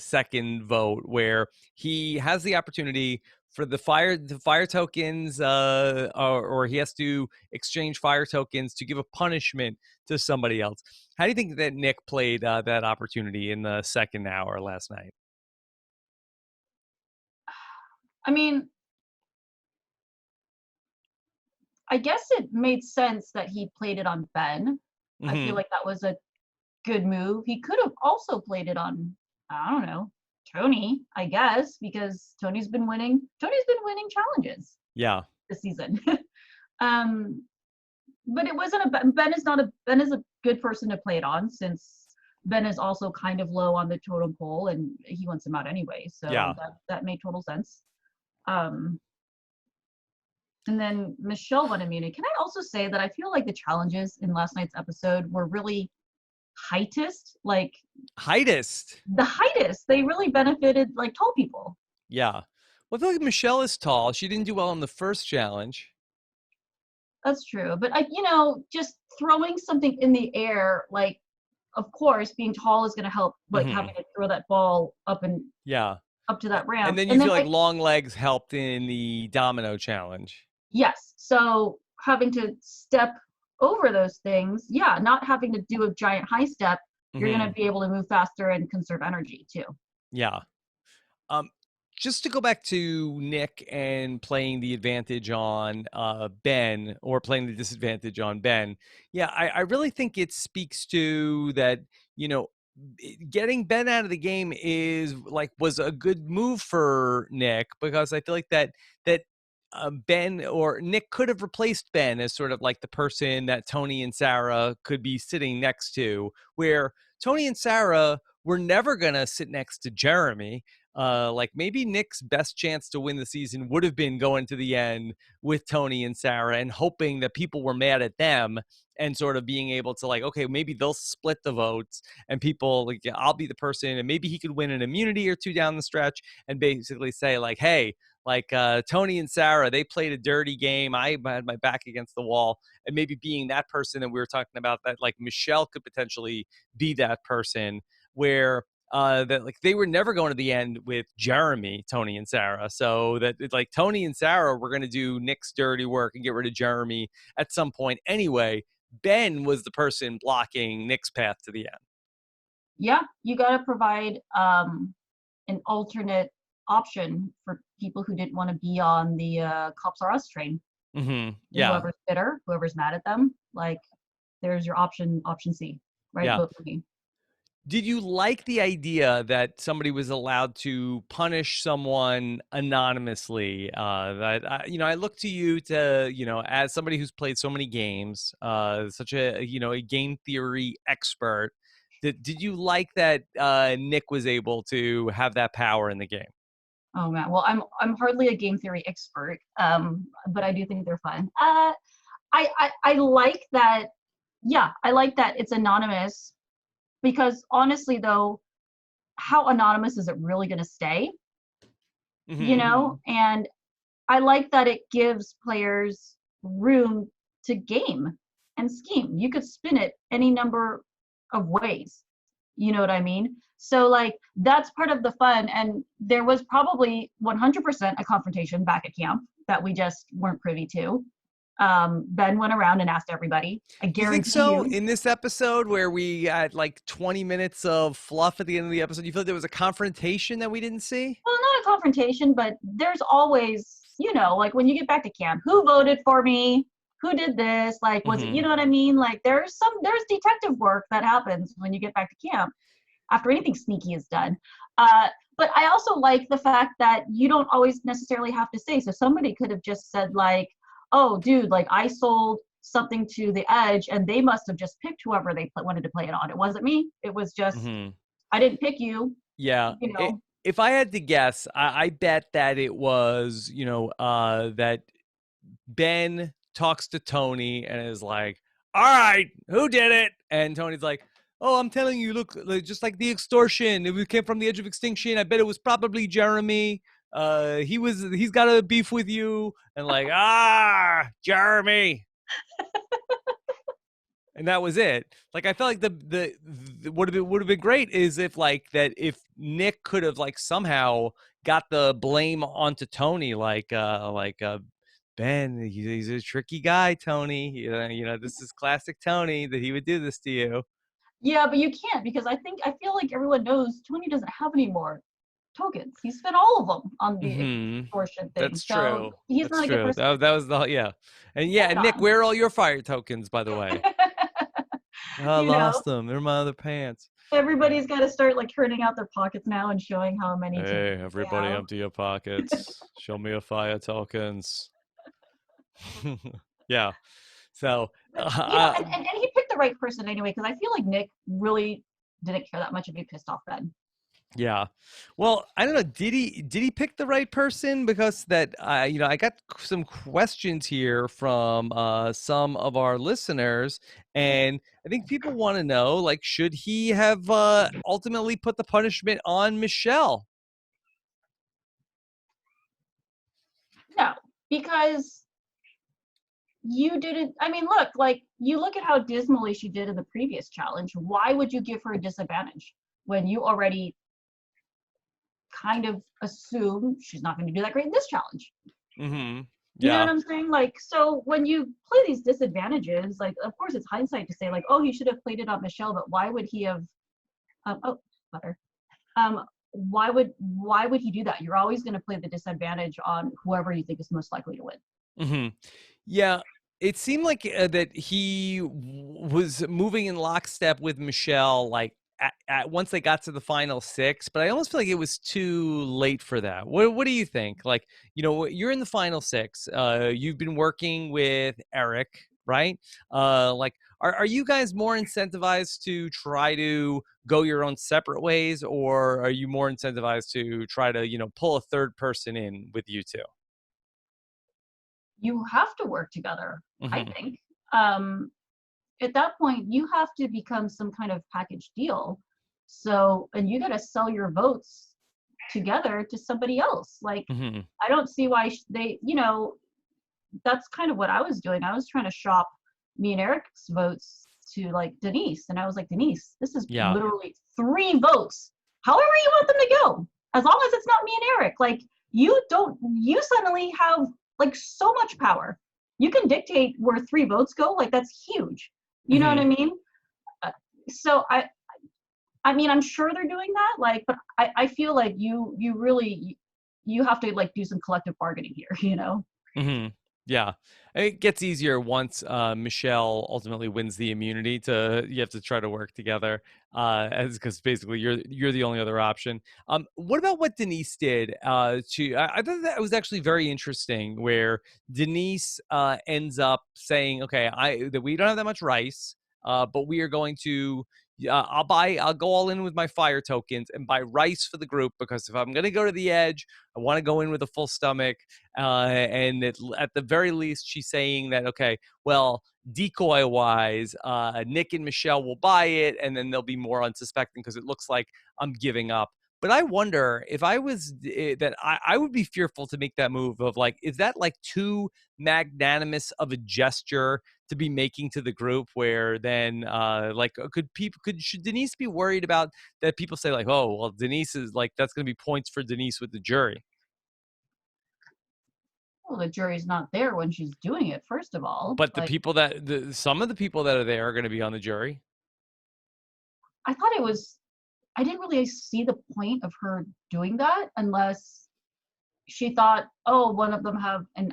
second vote, where he has the opportunity for the fire tokens, or he has to exchange fire tokens to give a punishment to somebody else. How do you think that Nick played that opportunity in the second hour last night? I mean, I guess it made sense that he played it on Ben. I feel Hmm. like that was a good move. He could have also played it on, I don't know, Tony, I guess, because Tony's been winning. Tony's been winning challenges Yeah. this season. um, but it wasn't a Ben is a good person to play it on since Ben is also kind of low on the totem pole and he wants him out anyway. So Yeah. that made total sense. Um, and then Michelle won immunity. Can I also say that I feel like the challenges in last night's episode were really heightest, like Heightest. the heightest. They really benefited like tall people. Yeah. Well, I feel like Michelle is tall. She didn't do well in the first challenge. That's true. But just throwing something in the air, like of course being tall is gonna help, like Hmm. having to throw that ball up and Yeah. up to A- that And ramp. then you And then feel like long legs helped in the domino challenge. yes, so having to step over those things, yeah, not having to do a giant high step, you're gonna Hmm. be able to move faster and conserve energy too. Yeah. Um, just to go back to Nick and playing the advantage on Ben, or playing the disadvantage on Ben. Yeah, I really think it speaks to that, you know, getting Ben out of the game was a good move for Nick, because I feel like that Ben or Nick could have replaced Ben as sort of like the person that Tony and Sarah could be sitting next to, where Tony and Sarah were never going to sit next to Jeremy. Like maybe Nick's best chance to win the season would have been going to the end with Tony and Sarah and hoping that people were mad at them and sort of being able to like, okay, maybe they'll split the votes and people like, I'll be the person and maybe he could win an immunity or two down the stretch and basically say like, hey, like Tony and Sarah, they played a dirty game. I had my back against the wall, and maybe being that person that we were talking about, that like Michelle could potentially be that person where that like they were never going to the end with Jeremy, Tony and Sarah. So that like Tony and Sarah were going to do Nick's dirty work and get rid of Jeremy at some point anyway. Ben was the person blocking Nick's path to the end. Yeah, you got to provide an alternate option for people who didn't want to be on the Cops Are Us train. Yeah. Whoever's bitter, whoever's mad at them, like there's your option C, right? Yeah. Vote for me. Did you like the idea that somebody was allowed to punish someone anonymously? I look to you to, as somebody who's played so many games, such a game theory expert. Did you like that Nick was able to have that power in the game? Oh man, well I'm hardly a game theory expert, but I do think they're fun. I like that. Yeah, I like that it's anonymous. Because honestly, though, how anonymous is it really going to stay? And I like that it gives players room to game and scheme. You could spin it any number of ways. You know what I mean? So, like, that's part of the fun. And there was probably 100% a confrontation back at camp that we just weren't privy to. Ben went around and asked everybody. I guarantee you think so? In this episode where we had like 20 minutes of fluff at the end of the episode, you feel like there was a confrontation that we didn't see? Well, not a confrontation, but there's always, like when you get back to camp, who voted for me? Who did this? Like, was it, you know what I mean? Like there's detective work that happens when you get back to camp after anything sneaky is done. But I also like the fact that you don't always necessarily have to say. So somebody could have just said like, oh, dude, like I sold something to the Edge and they must have just picked whoever they wanted to play it on. It wasn't me. It was just, I didn't pick you. Yeah. If I had to guess, I bet that it was, that Ben talks to Tony and is like, all right, who did it? And Tony's like, oh, I'm telling you, look, just like the extortion. It came from the edge of extinction. I bet it was probably Jeremy. He's got a beef with you, and like, Jeremy. And that was it. Like I felt like the would have been great is if like that if Nick could have like somehow got the blame onto Tony, like Ben, he's a tricky guy, Tony. This is classic Tony that he would do this to you. Yeah, but you can't because I feel like everyone knows Tony doesn't have any more tokens. He spent all of them on the extortion thing. That's true. He's not a good person. That was and Nick, where are all your fire tokens, by the way? I lost them. They're my other pants. Everybody's got to start like turning out their pockets now and showing how many. Hey, everybody, empty your pockets. Show me your fire tokens. Yeah. So. And he picked the right person anyway because I feel like Nick really didn't care that much if he pissed off Ben. Yeah. Well, I don't know. Did he pick the right person? Because that I got some questions here from some of our listeners, and I think people want to know, like, should he have ultimately put the punishment on Michelle? No, because you didn't. I mean, look, like you look at how dismally she did in the previous challenge. Why would you give her a disadvantage when you already kind of assume she's not going to do that great in this challenge? Yeah. You know what I'm saying? Like, so when you play these disadvantages, like, of course it's hindsight to say like, oh, he should have played it on Michelle, but why would he have, why would he do that? You're always going to play the disadvantage on whoever you think is most likely to win. Yeah. It seemed like that he was moving in lockstep with Michelle, like once they got to the final six, but I almost feel like it was too late for that. What do you think? Like, you're in the final six. You've been working with Eric, right? Like, are you guys more incentivized to try to go your own separate ways, or are you more incentivized to try to, pull a third person in with you two? You have to work together, I Hmm. think. Um, at that point, you have to become some kind of package deal. So, and you got to sell your votes together to somebody else. Like, Hmm. I don't see why they, that's kind of what I was doing. I was trying to shop me and Eric's votes to like Denise. And I was like, Denise, this is Yeah. literally 3 votes. However you want them to go, as long as it's not me and Eric. Like, you suddenly have like so much power. You can dictate where 3 votes go. Like, that's huge. You know what I Hmm. mean? Uh, So I mean, I'm sure they're doing that. Like, but I feel like you really, you have to like do some collective bargaining here, you know? Hmm. Yeah, it gets easier once Michelle ultimately wins the immunity. To You have to try to work together, as because basically you're the only other option. What about what Denise did? I thought that was actually very interesting, where Denise ends up saying, "Okay, that we don't have that much rice, but we are going to." I'll go all in with my fire tokens and buy rice for the group, because if I'm going to go to the edge, I want to go in with a full stomach. At the very least, she's saying that, okay, well, decoy wise, Nick and Michelle will buy it, and then they'll be more unsuspecting because it looks like I'm giving up. But I wonder if I was that I would be fearful to make that move of, like, is that like too magnanimous of a gesture to be making to the group, where then should Denise be worried about that people say, like, oh, well, Denise is like, that's going to be points for Denise with the jury? Well, the jury's not there when she's doing it, first of all. But Like, some of the people that are there are going to be on the jury. I thought it was, I didn't really see the point of her doing that unless she thought, oh, one of them have an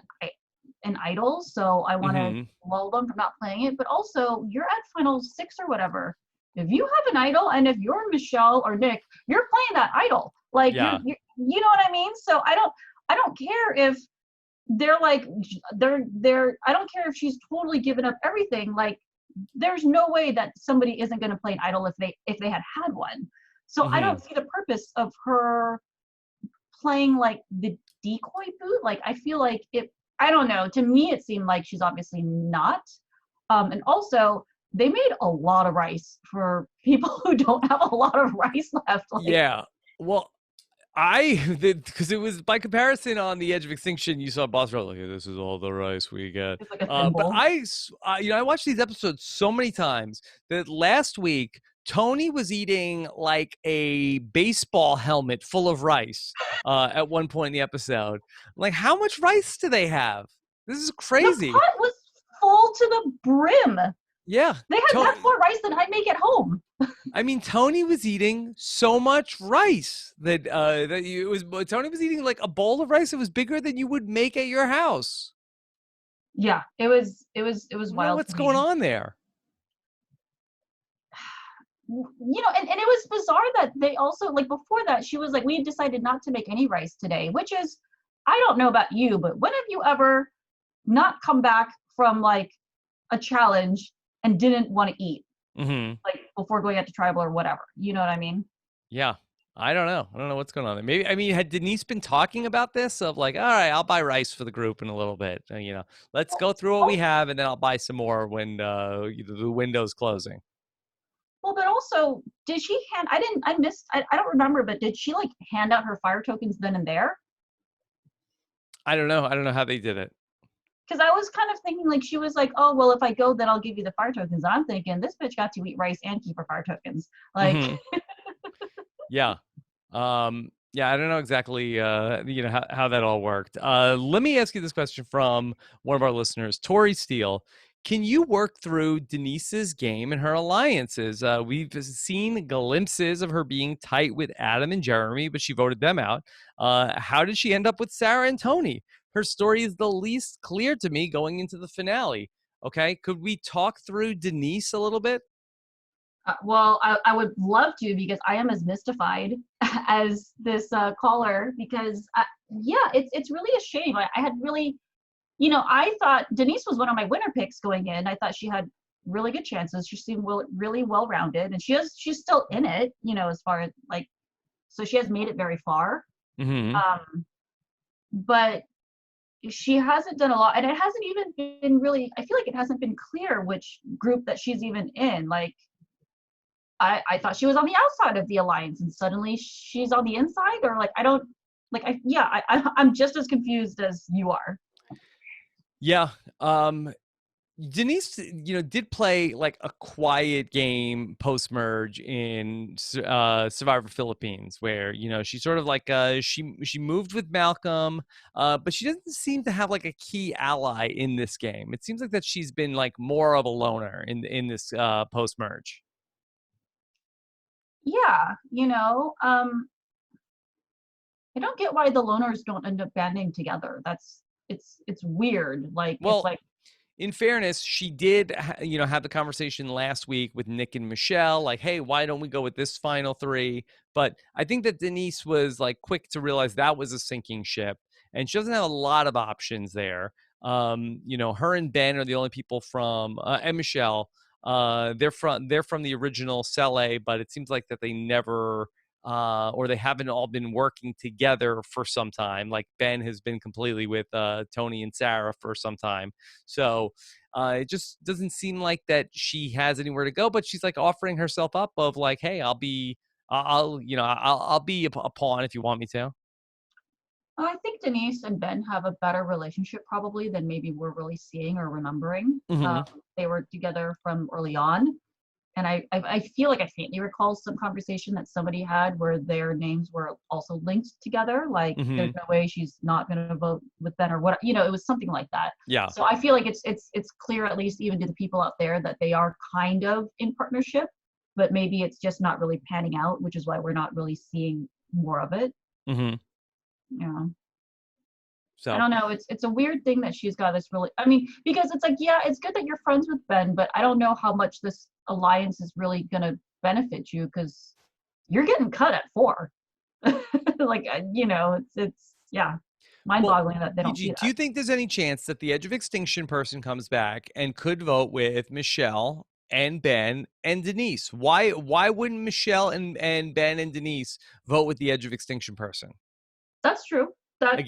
idol, so I want to Hmm. lull them from not playing it. But also, you're at final six or whatever. If you have an idol, and if you're Michelle or Nick, you're playing that idol. Like, Yeah. you know what I mean? So I don't care if they're like they're I don't care if she's totally given up everything. Like, there's no way that somebody isn't going to play an idol if they had one. So I Hmm. don't see the purpose of her playing like the decoy boot. Like, I feel like it, I don't know, to me it seemed like she's obviously not. And also, they made a lot of rice for people who don't have a lot of rice left. Like, Yeah. Well, because it was by comparison on the edge of extinction, you saw Boss Roll like, "Hey, this is all the rice we get." it's like a But thimble. I watched these episodes so many times that last week Tony was eating like a baseball helmet full of rice at one point in the episode. Like, how much rice do they have? This is The crazy. pot was full to the brim. Yeah. They had more rice than I make at home. I mean, Tony was eating so much rice Tony was eating like a bowl of rice that was bigger than you would make at your house. Yeah, it was I don't know wild what's to going me. on there. And it was bizarre that they also, like, before that, she was like, we decided not to make any rice today, which is, I don't know about you, but when have you ever not come back from like a challenge and didn't want to eat, Hmm. like before going out to tribal or whatever? You know what I mean? Yeah. I don't know. I don't know what's going on there. Maybe, I mean, had Denise been talking about this of like, all right, I'll buy rice for the group in a little bit. Let's Well, go through what we also, have, and then I'll buy some more when the window's closing. well, but also, did she hand? I didn't. I missed. I don't remember, but did she like hand out her fire tokens then and there? I don't know. I don't know how they did it. Because I was kind of thinking like she was like, oh well, if I go, then I'll give you the fire tokens. And I'm thinking this bitch got to eat rice and keep her fire tokens. Like, Hmm. Yeah. Yeah, I don't know exactly how that all worked. Let me ask you this question from one of our listeners, Tori Steele. Can you work through Denise's game and her alliances? We've seen glimpses of her being tight with Adam and Jeremy, but she voted them out. How did she end up with Sarah and Tony? Her story is the least clear to me going into the finale. Okay, could we talk through Denise a little bit? Well, I would love to, because I am as mystified as this caller, because yeah, it's really a shame. I had really, I thought Denise was one of my winner picks going in. I thought she had really good chances. She seemed really well rounded, and she's still in it, as far as like, so she has made it very far. Hmm. Um, but she hasn't done a lot, and it hasn't even been really. I feel like it hasn't been clear which group that she's even in. Like, I thought she was on the outside of the alliance, and suddenly she's on the inside, or like I don't like I yeah I'm just as confused as you are. Yeah. Denise, did play like a quiet game post merge in Survivor Philippines, where she sort of like she moved with Malcolm, but she doesn't seem to have like a key ally in this game. It seems like that she's been like more of a loner in this post merge. Yeah, I don't get why the loners don't end up banding together. It's weird. Like it's Well, like in fairness, she did, have the conversation last week with Nick and Michelle, like, hey, why don't we go with this final three? But I think that Denise was like quick to realize that was a sinking ship, and she doesn't have a lot of options there. Her and Ben are the only people from, and Michelle. They're from the original Cele, but it seems like that they never. Or they haven't all been working together for some time. Like Ben has been completely with Tony and Sarah for some time. So it just doesn't seem like that she has anywhere to go, but she's like offering herself up of like, hey, I'll be a pawn if you want me to. I think Denise and Ben have a better relationship probably than maybe we're really seeing or remembering. Hmm. They were together from early on, and I feel like I faintly recall some conversation that somebody had where their names were also linked together. Like, there's Hmm. no way she's not going to vote with Ben, or what, it was something like that. Yeah. So I feel like it's clear, at least even to the people out there, that they are kind of in partnership, but maybe it's just not really panning out, which is why we're not really seeing more of it. Hmm. Yeah. I So don't know. It's a weird thing that she's got this really. I mean, because it's like, yeah, it's good that you're friends with Ben, but I don't know how much this alliance is really gonna benefit you, because you're getting cut at four. Like, it's yeah, well, mind-boggling that they don't PG, see do that. you think there's any chance that the Edge of Extinction person comes back and could vote with Michelle and Ben and Denise? Why wouldn't Michelle and Ben and Denise vote with the Edge of Extinction person? That's true. That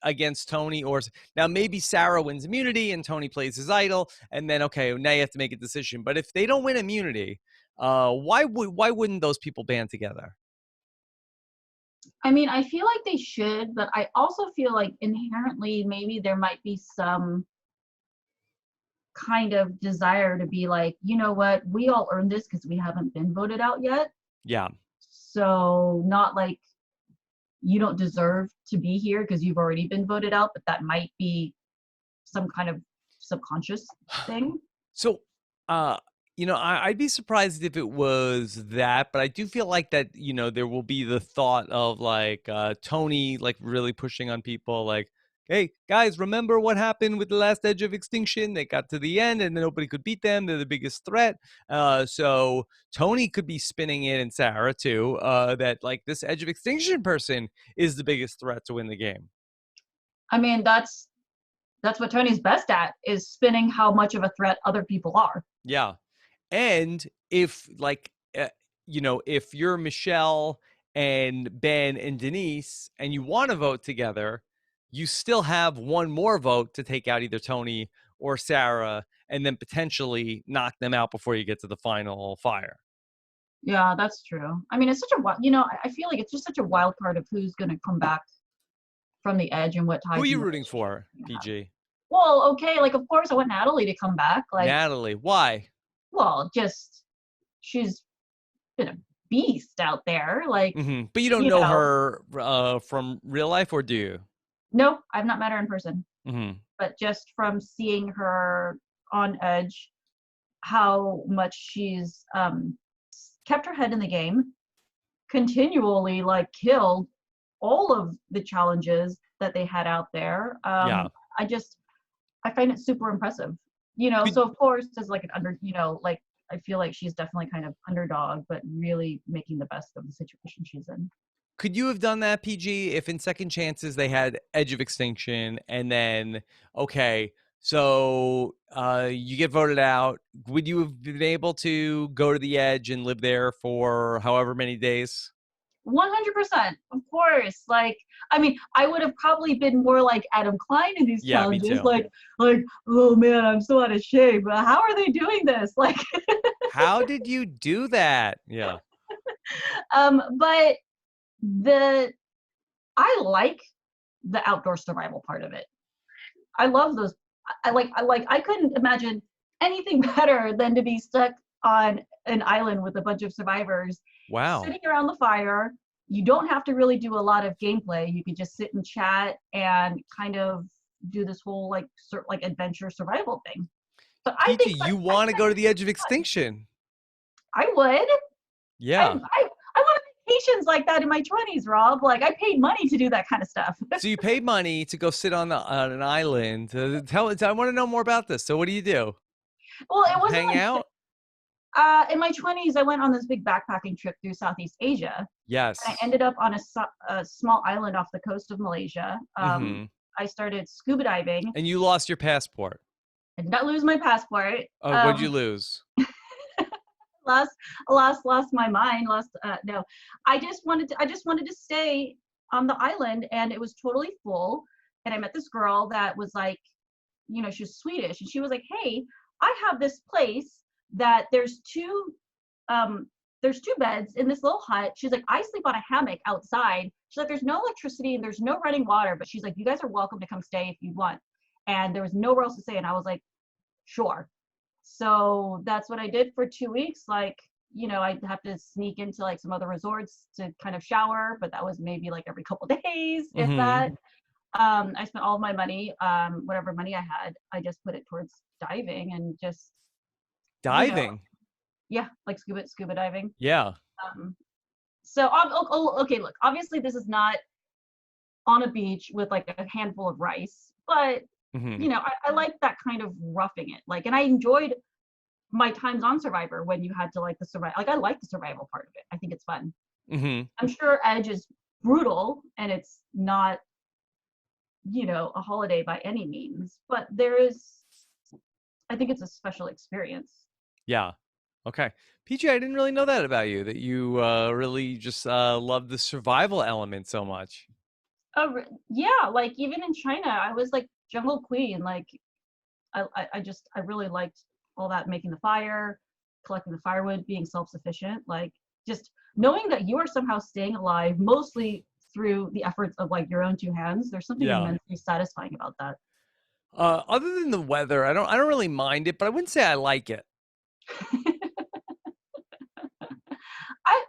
Against Tony, or now maybe Sarah wins immunity and Tony plays his idol, and then okay, now you have to make a decision. But if they don't win immunity, why wouldn't those people band together? I mean, I feel like they should, but I also feel like inherently maybe there might be some kind of desire to be like, you know what, we all earned this because we haven't been voted out yet. Yeah. So not like you don't deserve to be here because you've already been voted out, but that might be some kind of subconscious thing. So, I'd be surprised if it was that, but I do feel like that, there will be the thought of like Tony like really pushing on people like, hey, guys, remember what happened with the last Edge of Extinction? They got to the end and then nobody could beat them. They're the biggest threat. So Tony could be spinning it, and Sarah too, that like this Edge of Extinction person is the biggest threat to win the game. I mean, that's what Tony's best at, is spinning how much of a threat other people are. Yeah. And if like if you're Michelle and Ben and Denise and you want to vote together, you still have one more vote to take out either Tony or Sarah, and then potentially knock them out before you get to the final fire. Yeah, that's true. I mean, it's such a wild, I feel like it's just such a wild card of who's going to come back from the edge and what Who are ties you and rooting relationships for, they're going to have. PG? Well, okay, like of course I want Natalie to come back. Like, Natalie. Why? well, just she's been a beast out there. Like, But you don't you know know, her from real life, or do you? no, I've not met her in person, Hmm. but just from seeing her on Edge, how much she's kept her head in the game, continually like killed all of the challenges that they had out there. Yeah. I just I find it super impressive. So of course, as like an under, like I feel like she's definitely kind of underdog, but really making the best of the situation she's in. Could you have done that, PG, if in second chances they had Edge of Extinction and then, okay, so you get voted out? Would you have been able to go to the Edge and live there for however many days? 100%, of course. Like, I mean, I would have probably been more like Adam Klein in these Yeah, me challenges, too. like, oh man, I'm so out of shape. How are they doing this? Like, How did you do that? Yeah. but the I like the outdoor survival part of it. I love those. I couldn't imagine anything better than to be stuck on an island with a bunch of survivors Wow. sitting around the fire. You don't have to really do a lot of gameplay. You could just sit and chat and kind of do this whole like adventure survival thing. But I PG, think you want to go to the Edge of fun. Extinction? I would. Yeah. I wanted vacations like that in my 20s, Rob. Like, I paid money to do that kind of stuff. So you paid money to go sit on an island. I want to know more about this. So what do you do? Well, it wasn't Hang like out? in my 20s, I went on this big backpacking trip through Southeast Asia. And I Yes. ended up on a small island off the coast of Malaysia. Mm-hmm. I started scuba diving. And you lost your passport. I did not lose my passport. What'd you lose? lost, lost my mind. Lost. No, I just wanted to stay on the island, and it was totally full. And I met this girl that was like, she was Swedish, and she was like, "Hey, I have this place that there's two beds in this little hut." She's like, "I sleep on a hammock outside." She's like, "There's no electricity and there's no running water, but she's like, you guys are welcome to come stay if you want." And there was nowhere else to stay, and I was like, sure. So that's what I did for 2 weeks. Like, I'd have to sneak into like some other resorts to kind of shower, but that was maybe like every couple days, if Mm-hmm. that. I spent all of my money, whatever money I had, I just put it towards diving and just, you know, Diving. yeah, like scuba diving. Yeah. Um, okay, look, obviously this is not on a beach with like a handful of rice, but Mm-hmm. I like that kind of roughing it. Like, and I enjoyed my times on Survivor when you had to like the survive. Like, I like the survival part of it. I think it's fun. Mm-hmm. I'm sure Edge is brutal and it's not, a holiday by any means, but I think it's a special experience. Yeah. Okay. PG, I didn't really know that about you, that you really just love the survival element so much. Yeah, like even in China, I was like jungle queen. Like, I really liked all that, making the fire, collecting the firewood, being self-sufficient, like just knowing that you are somehow staying alive mostly through the efforts of like your own two hands. There's something Yeah. immensely satisfying about that. Other than the weather, I don't really mind it, but I wouldn't say I like it. I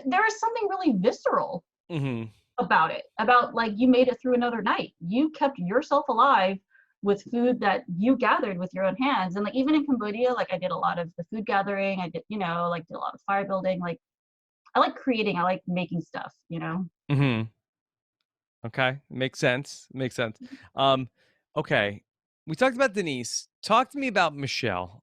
there is something really visceral Mm-hmm. about it, about like you made it through another night. You kept yourself alive with food that you gathered with your own hands. And like even in Cambodia, like I did a lot of the food gathering. I did, like did a lot of fire building. Like I like creating, I like making stuff. Mm-hmm. Okay, makes sense. Makes sense. Um, okay, we talked about Denise. Talk to me about Michelle.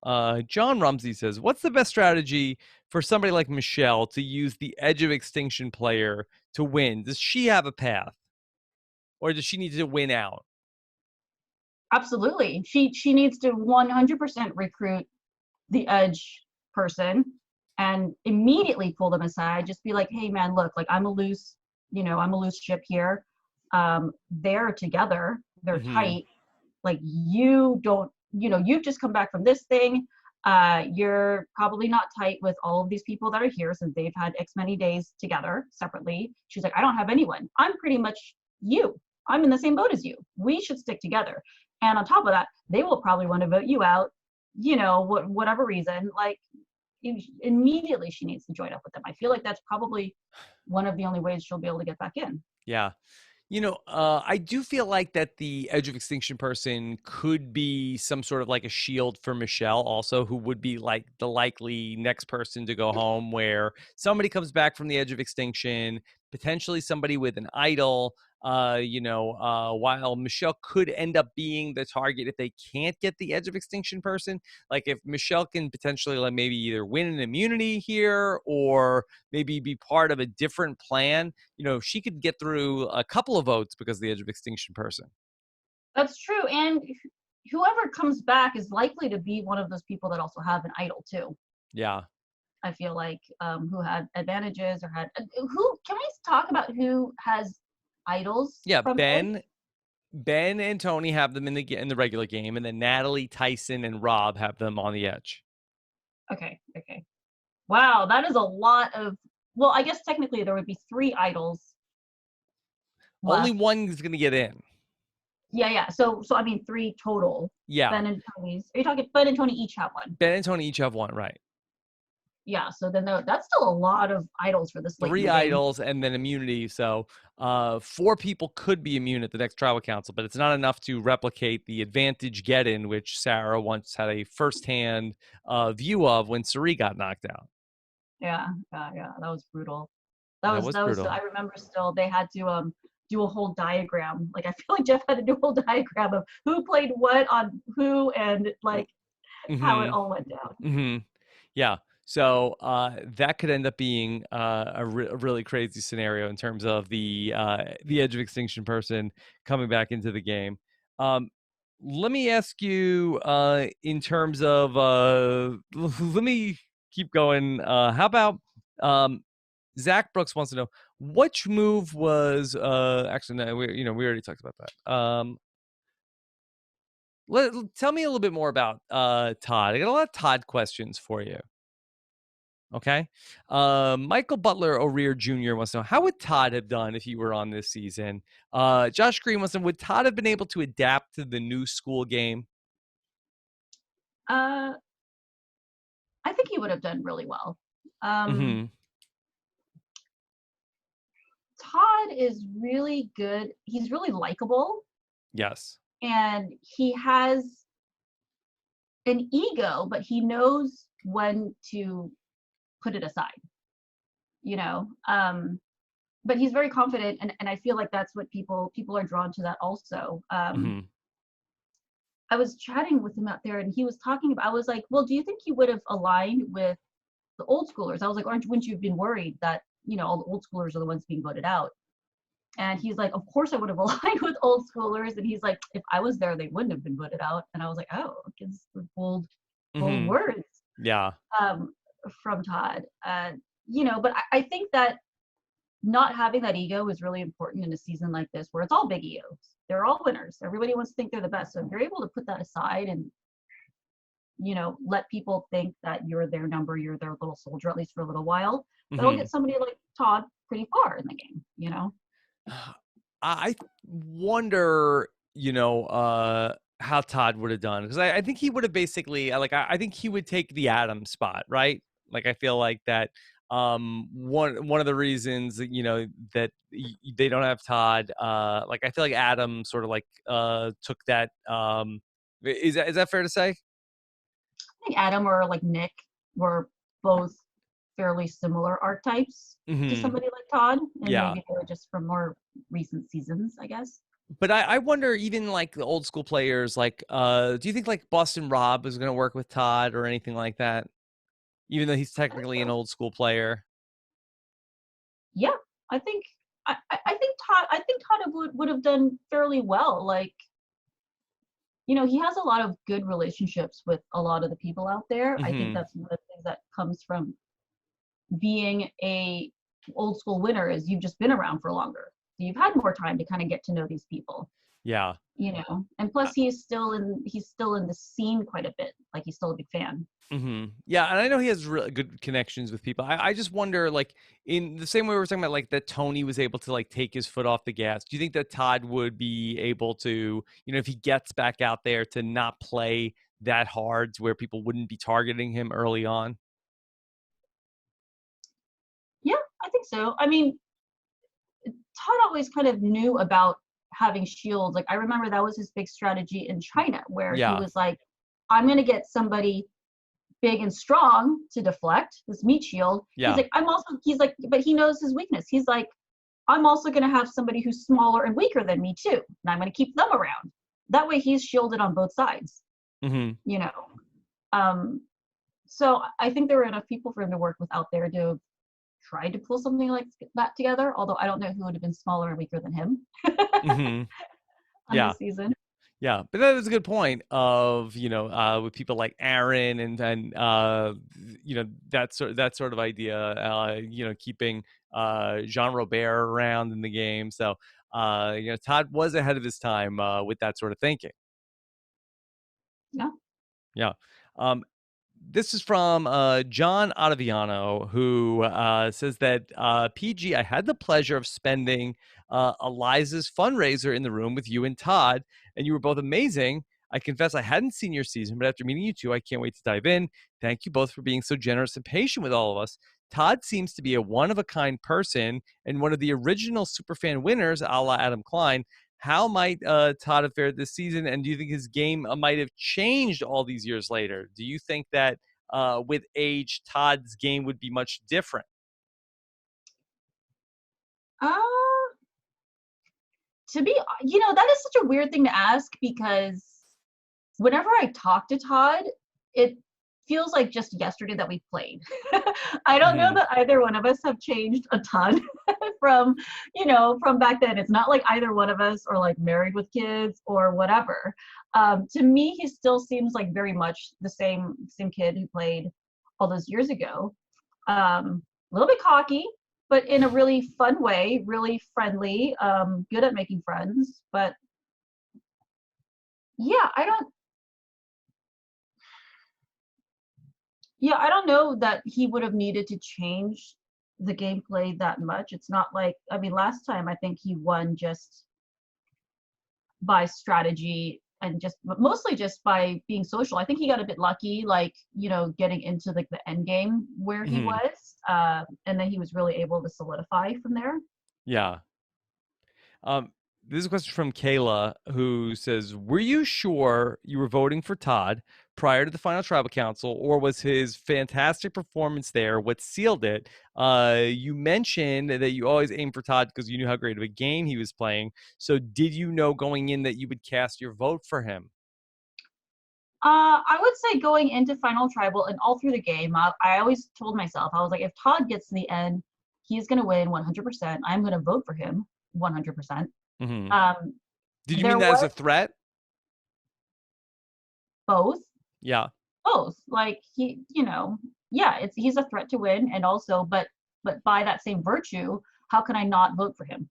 John Rumsey says, "What's the best strategy for somebody like Michelle to use the Edge of Extinction player to win? Does she have a path, or does she need to win out?" Absolutely. She needs to 100% recruit the edge person and immediately pull them aside. Just be like, hey man, look, like I'm a loose ship here. They're together, they're Mm-hmm. tight. Like you don't, you've just come back from this thing. You're probably not tight with all of these people that are here since they've had X many days together separately. She's like, I don't have anyone. I'm pretty much you. I'm in the same boat as you. We should stick together. And on top of that, they will probably want to vote you out, whatever reason. Like, immediately she needs to join up with them. I feel like that's probably one of the only ways she'll be able to get back in. Yeah. I do feel like that the Edge of Extinction person could be some sort of like a shield for Michelle, also, who would be like the likely next person to go home, where somebody comes back from the Edge of Extinction, potentially somebody with an idol. While Michelle could end up being the target if they can't get the Edge of Extinction person, like if Michelle can potentially like maybe either win an immunity here or maybe be part of a different plan, she could get through a couple of votes because of the Edge of Extinction person. That's true. And whoever comes back is likely to be one of those people that also have an idol too. Yeah. I feel like who had advantages or had who can we talk about who has idols Yeah, from Edge? Ben and Tony have them in the regular game, and then Natalie, Tyson, and Rob have them on the Edge. Okay, okay. Wow, that is a lot of, well, I guess technically there would be 3 idols Only left. one is going to get in. Yeah, yeah. So I mean 3 total. Yeah. Ben and Tony's. Are you talking Ben and Tony each have one? Ben and Tony each have one, right? Yeah, so then that's still a lot of idols for this late in 3 the game. idols and then immunity. So 4 people could be immune at the next tribal council, but it's not enough to replicate the advantage get-in, which Sarah once had a firsthand view of when Suri got knocked out. Yeah, yeah, yeah. That was brutal. That was brutal. I remember still they had to do a whole diagram. Like I feel like Jeff had to do a whole diagram of who played what on who and like how it all went down. Mm-hmm. Yeah. So that could end up being a really crazy scenario in terms of the Edge of Extinction person coming back into the game. Let me ask you in terms of let me keep going. How about Zach Brooks wants to know which move was actually no, we already talked about that. Tell me a little bit more about Todd. I got a lot of Todd questions for you. Okay. Michael Butler O'Rear Jr. wants to know how would Todd have done if he were on this season? Josh Green wants to know, would Todd have been able to adapt to the new school game? I think he would have done really well. Mm-hmm. Todd is really good. He's really likable. Yes. And he has an ego, but he knows when to put it aside, you know. But he's very confident, and I feel like that's what people are drawn to that also. Mm-hmm. I was chatting with him out there, and he was talking about. I was like, "Well, do you think you would have aligned with the old schoolers?" I was like, "Wouldn't you have been worried that all the old schoolers are the ones being voted out?" And he's like, "Of course I would have aligned with old schoolers." And he's like, "If I was there, they wouldn't have been voted out." And I was like, "Oh, it's bold Mm-hmm. words." Yeah. From Todd. But I think that not having that ego is really important in a season like this where it's all big egos. They're all winners. Everybody wants to think they're the best. So if you're able to put that aside and let people think that you're their number, you're their little soldier, at least for a little while, that'll get somebody like Todd pretty far in the game. I wonder, how Todd would have done, because I think he would have basically I think he would take the Adam spot, right? Like I feel like that one of the reasons that they don't have Todd, like I feel like Adam sort of like took that. Is that fair to say? I think Adam or like Nick were both fairly similar archetypes to Mm-hmm. somebody like Todd, and Yeah. maybe they were just from more recent seasons, I guess. But I wonder, even like the old school players, like do you think like Boston Rob is going to work with Todd or anything like that? Even though he's I think technically an so. old school player. Yeah, I think Todd would have done fairly well. Like, he has a lot of good relationships with a lot of the people out there. I think Mm-hmm. that's one of the things that comes from being a old school winner is you've just been around for longer. So you've had more time to kind of get to know these people. Yeah. And plus he's still in the scene quite a bit. Like he's still a big fan. Mm-hmm. Yeah, and I know he has really good connections with people. I just wonder, like, in the same way we were talking about, like, that Tony was able to, like, take his foot off the gas. Do you think that Todd would be able to, if he gets back out there, to not play that hard to where people wouldn't be targeting him early on? Yeah, I think so. I mean, Todd always kind of knew about having shields. Like I remember that was his big strategy in China, where he Yeah. was like, I'm gonna get somebody big and strong to deflect this meat shield. Yeah. He's like, but he knows his weakness. He's like, I'm also going to have somebody who's smaller and weaker than me too, and I'm going to keep them around. That way he's shielded on both sides, Hmm. you know. Um, so I think there were enough people for him to work with out there to try to pull something like that together, although I don't know who would have been smaller and weaker than him Hmm. on Yeah. this season. Yeah, but that is a good point of, with people like Aaron and that sort of idea, keeping Jean Robert around in the game. So Todd was ahead of his time with that sort of thinking. Yeah. Yeah. Um, this is from John Ottaviano, who says that PG, I had the pleasure of spending Eliza's fundraiser in the room with you and Todd, and you were both amazing. I confess I hadn't seen your season, but after meeting you two, I can't wait to dive in. Thank you both for being so generous and patient with all of us. Todd seems to be a one of a kind person and one of the original superfan winners, a la Adam Klein. How might Todd have fared this season? And do you think his game might have changed all these years later? Do you think that with age, Todd's game would be much different? Uh, to be, that is such a weird thing to ask because whenever I talk to Todd, it feels like just yesterday that we played. I don't know Hmm. that either one of us have changed a ton from, from back then. It's not like either one of us are like married with kids or whatever. To me, he still seems like very much the same kid who played all those years ago. A little bit cocky, but in a really fun way, really friendly, good at making friends. But yeah, I don't know that he would have needed to change the gameplay that much. It's not like, I mean, last time I think he won just by strategy and just but mostly just by being social. I think he got a bit lucky, like, getting into like the end game where he Hmm. was, and then he was really able to solidify from there. Yeah. Um, this is a question from Kayla who says, were you sure you were voting for Todd prior to the final tribal council, or was his fantastic performance there what sealed it? You mentioned that you always aim for Todd because you knew how great of a game he was playing. So did you know going in that you would cast your vote for him? I would say going into final tribal and all through the game, I always told myself, I was like, if Todd gets to the end, he's going to win 100%. I'm going to vote for him 100%. Hmm. Um, Did you mean there that as was a threat? both, Yeah. both. Like yeah, he's a threat to win, and also, but by that same virtue, how can I not vote for him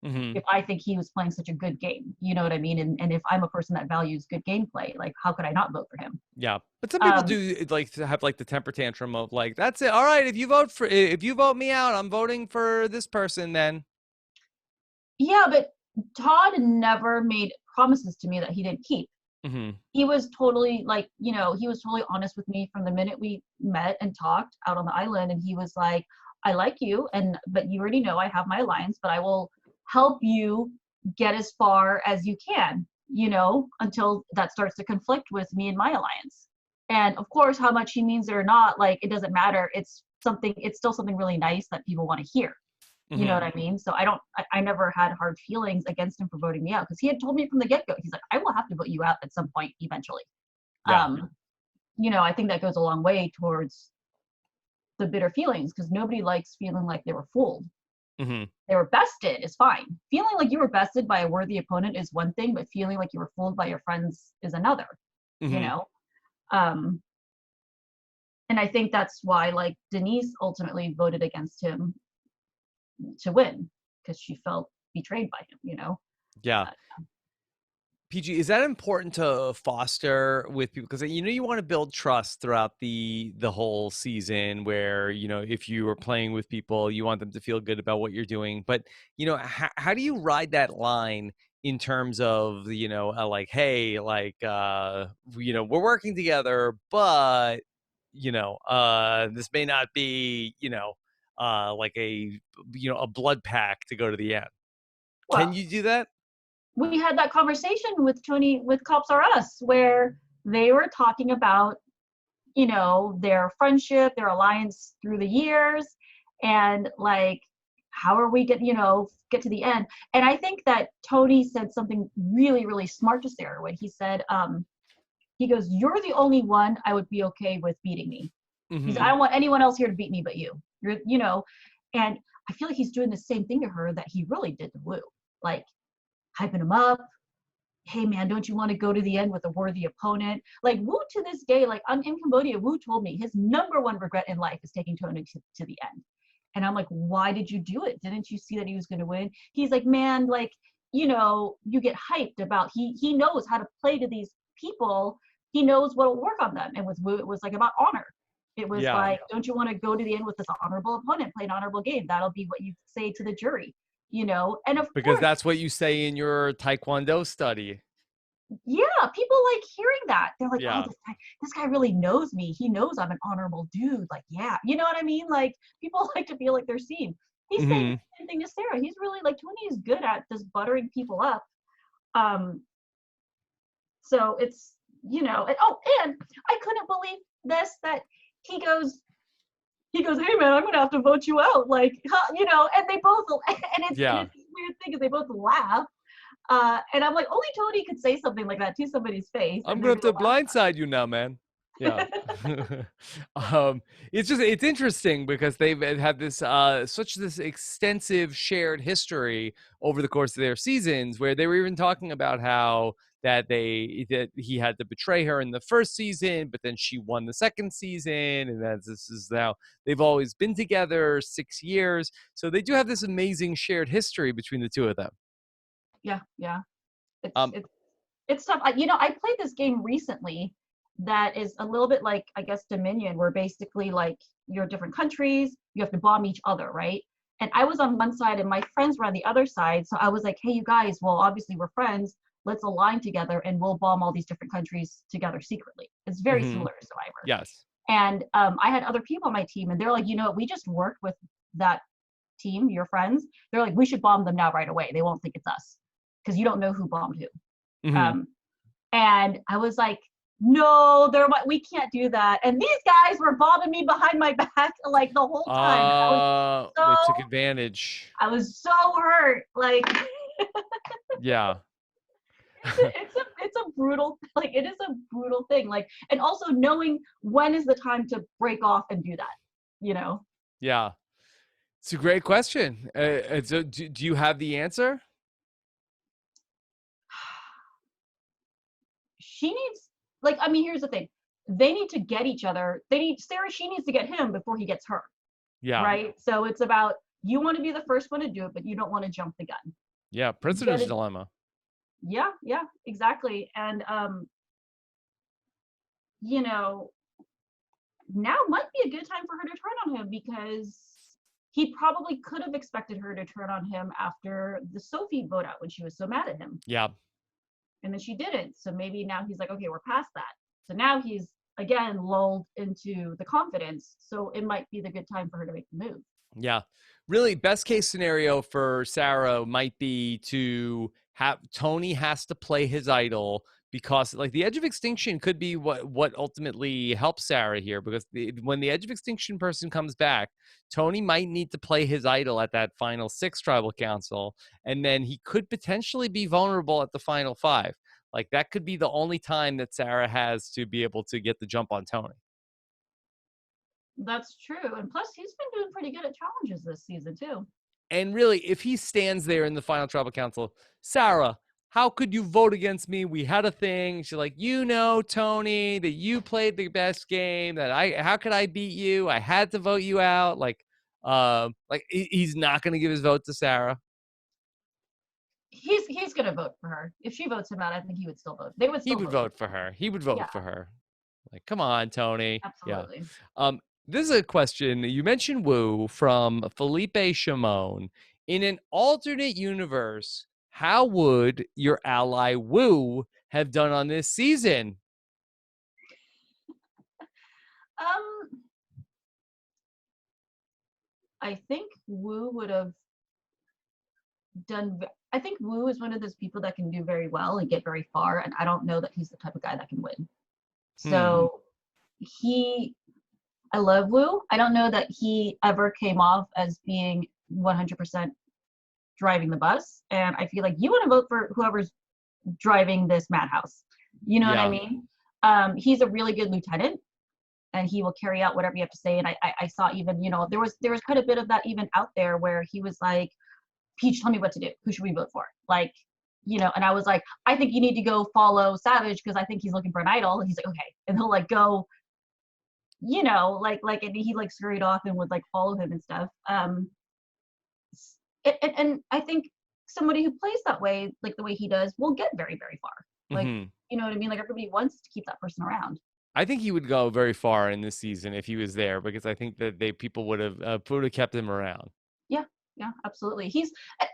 Hmm. if I think he was playing such a good game? You know what I mean? And if I'm a person that values good gameplay, like how could I not vote for him? Yeah. But some people Um, do like to have like the temper tantrum of like, that's it. All right, if you vote me out, I'm voting for this person then. yeah, but Todd never made promises to me that he didn't keep. Hmm. He was totally like, he was totally honest with me from the minute we met and talked out on the island. And he was like, I like you, but you already know I have my alliance, but I will help you get as far as you can, until that starts to conflict with me and my alliance. And of course, how much he means it or not, like, it doesn't matter. It's still something really nice that people want to hear. You know Hmm. what I mean? So I never had hard feelings against him for voting me out because he had told me from the get go. He's like, I will have to vote you out at some point eventually. Yeah. Um, I think that goes a long way towards the bitter feelings because nobody likes feeling like they were fooled. Hmm. They were bested is fine. Feeling like you were bested by a worthy opponent is one thing, but feeling like you were fooled by your friends is another, you Hmm. know? Um, and I think that's why, like, Denise ultimately voted against him to win because she felt betrayed by him. Yeah. Uh, PG, is that important to foster with people? Because you want to build trust throughout the whole season. Where if you are playing with people, you want them to feel good about what you're doing. But how do you ride that line in terms of like, hey, like we're working together, but this may not be like a blood pack to go to the end. Can well, you do that? we had that conversation with Tony with Cops R Us where they were talking about, their friendship, their alliance through the years. And like, how are we get to the end? And I think that Tony said something really, really smart to Sarah when he said, he goes, "You're the only one I would be okay with beating me." He said, "I Hmm. don't want anyone else here to beat me but you." And I feel like he's doing the same thing to her that he really did to Wu, like hyping him up. Hey man, don't you want to go to the end with a worthy opponent? Like Wu to this day, like I'm in Cambodia, Wu told me his number one regret in life is taking Tony to the end. And I'm like, why did you do it? Didn't you see that he was going to win? He's like, man, like, you get hyped about, he knows how to play to these people. He knows what'll work on them. And with Wu, it was like about honor. It was Yeah, like, don't you want to go to the end with this honorable opponent, play an honorable game? That'll be what you say to the jury, And of because course, that's what you say in your Taekwondo study. yeah, people like hearing that. They're like, oh, Yeah. this guy really knows me. He knows I'm an honorable dude. Like, yeah, you know what I mean? Like, people like to feel like they're seen. He's saying Hmm. the same thing to Sarah. He's really like Tony is good at just buttering people up. Um, so it's and I couldn't believe this that he goes he goes, hey man, I'm gonna have to vote you out. Like, and they both and Yeah. it's this weird thing is they both laugh. And I'm like, only Tony could say something like that to somebody's face, I'm and gonna they're have to gonna blindside you now, man. Yeah. laugh. It's interesting because they've had this such this extensive shared history over the course of their seasons where they were even talking about how that he had to betray her in the first season, but then she won the second season, and that this is now they've always been together 6 years. So they do have this amazing shared history between the two of them. Yeah, yeah. It's Um, it's it's tough. I played this game recently that is a little bit like I guess Dominion, where basically like you're different countries, you have to bomb each other, right? And I was on one side and my friends were on the other side. So I was like, hey, you guys, well, obviously we're friends. Let's align together and we'll bomb all these different countries together secretly. It's very mhm, similar to Survivor. yes. And I had other people on my team, and they're like, we just worked with that team, your friends. They're like, we should bomb them now right away. They won't think it's us because you don't know who bombed who. Mhm. Um, and I was like, no, we can't do that. And these guys were bombing me behind my back like the whole time. And so They took advantage. I was so hurt. Like Yeah. it's a brutal like it is a brutal thing. Like and also knowing when is the time to break off and do that, you know. Yeah. It's a great question. Do you have the answer? She needs like I mean here's the thing. They need to get each other. She needs to get him before he gets her. Yeah. Right? So it's about you want to be the first one to do it, but you don't want to jump the gun. Yeah. Get Prisoner's it. dilemma. Yeah, yeah, exactly. And you know, now might be a good time for her to turn on him because he probably could have expected her to turn on him after the Sophie vote out when she was so mad at him. Yeah. And then she didn't. So maybe now he's like, okay, we're past that. So now he's again lulled into the confidence. So it might be the good time for her to make the move. Yeah. Really, best case scenario for Sarah might be to have Tony has to play his idol because like the edge of extinction could be what ultimately helps Sarah here because when the edge of extinction person comes back, Tony might need to play his idol at that final 6 tribal council, and then he could potentially be vulnerable at the final 5. Like that could be the only time that Sarah has to be able to get the jump on Tony. That's true. And plus, he's been doing pretty good at challenges this season, too. And really, if he stands there in the final tribal council, Sarah, how could you vote against me? We had a thing. She's like, Tony, that you played the best game. How could I beat you? I had to vote you out. Like he's not going to give his vote to Sarah. He's going to vote for her. If she votes him out, I think he would still vote. They would He still would vote for vote her. for her. He would Yeah, vote for her. Like, come on, Tony. Yeah. absolutely. This is a question. You mentioned Wu from Felipe Shimon. In an alternate universe, how would your ally Wu have done on this season? Um, I think Wu would have done. I think Wu is one of those people that can do very well and get very far, and I don't know that he's the type of guy that can win. Hmm. So I love Wu. I don't know that he ever came off as being 100% driving the bus. And I feel like you want to vote for whoever's driving this madhouse. You know what I Yeah. mean? He's a really good lieutenant, and he will carry out whatever you have to say. And I saw even, there was quite a bit of that even out there where he was like, Peach, tell me what to do. Who should we vote for? Like, and I was like, I think you need to go follow Savage because I think he's looking for an idol. And he's like, okay. And he'll like go, and he like scurried off and would like follow him and stuff. And I think somebody who plays that way, like the way he does, will get very, very far. Like, Hmm. you know what I mean? Like everybody wants to keep that person around. I think he would go very far in this season if he was there because I think that people would have kept him around. Yeah, yeah, absolutely.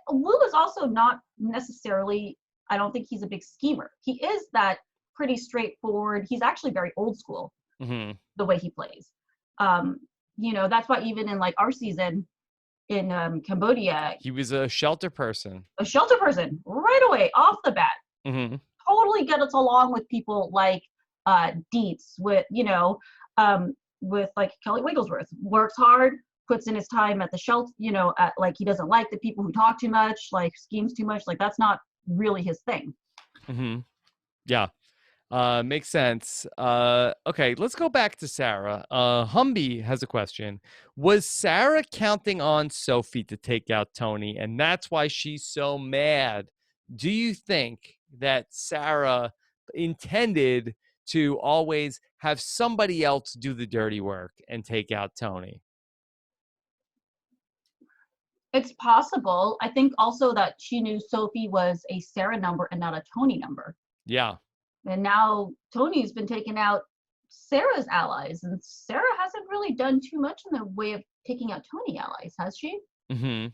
Wu is also not necessarily. I don't think he's a big schemer. He is that pretty straightforward. He's actually very old school Hmm. the way he plays. That's why even in like our season in Cambodia, He was a shelter person. a shelter person right away off the bat Hmm. totally gets along with people like Dietz, with like Kelly Wigglesworth, works hard, puts in his time at the shelter, like he doesn't like the people who talk too much, like schemes too much, like that's not really his thing. Hmm. Yeah. Makes sense. Okay, let's go back to Sarah. Humby has a question. Was Sarah counting on Sophie to take out Tony, and that's why she's so mad? Do you think that Sarah intended to always have somebody else do the dirty work and take out Tony? It's possible. I think also that she knew Sophie was a Sarah number and not a Tony number. Yeah. And now Tony's been taking out Sarah's allies, and Sarah hasn't really done too much in the way of taking out Tony allies, has she? Mm-hmm.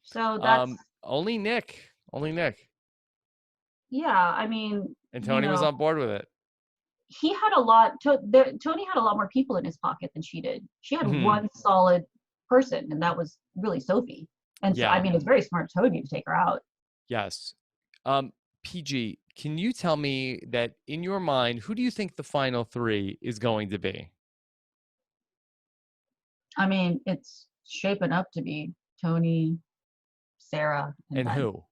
So that's, Only Nick. Only Nick. yeah, I mean, And Tony was on board with it. he had a lot, Tony had a lot more people in his pocket than she did. She had Mm-hmm. one solid person, and that was really Sophie. And so, I Yeah. mean, it's very smart of Tony to take her out. Yes. Peih-Gee, can you tell me that in your mind, who do you think the final three is going to be? I mean, it's shaping up to be Tony, Sarah, and And Ben. who?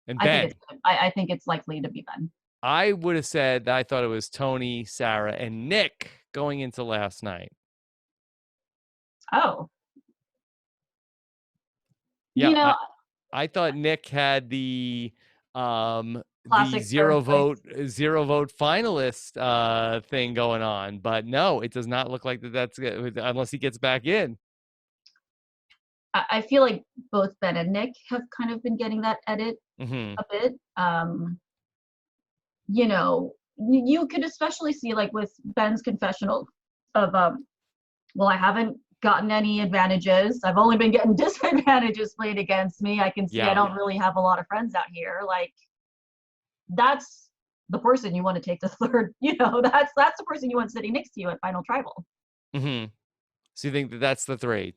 And I think Ben. it's, I think it's likely to be Ben. I would have said that I thought it was Tony, Sarah, and Nick going into last night. Oh, Yeah, you know, I thought Nick had the classic third place. zero vote finalist thing going on, but no, it does not look like that's good unless he gets back in. I feel like both Ben and Nick have kind of been getting that edit Hmm. a bit. You could especially see like with Ben's confessional of well, I haven't gotten any advantages. I've only been getting disadvantages played against me. I can see I Yeah. don't really have a lot of friends out here. Like that's the person you want to take to third, that's the person you want sitting next to you at Final Tribal. Hmm. So you think that that's the three: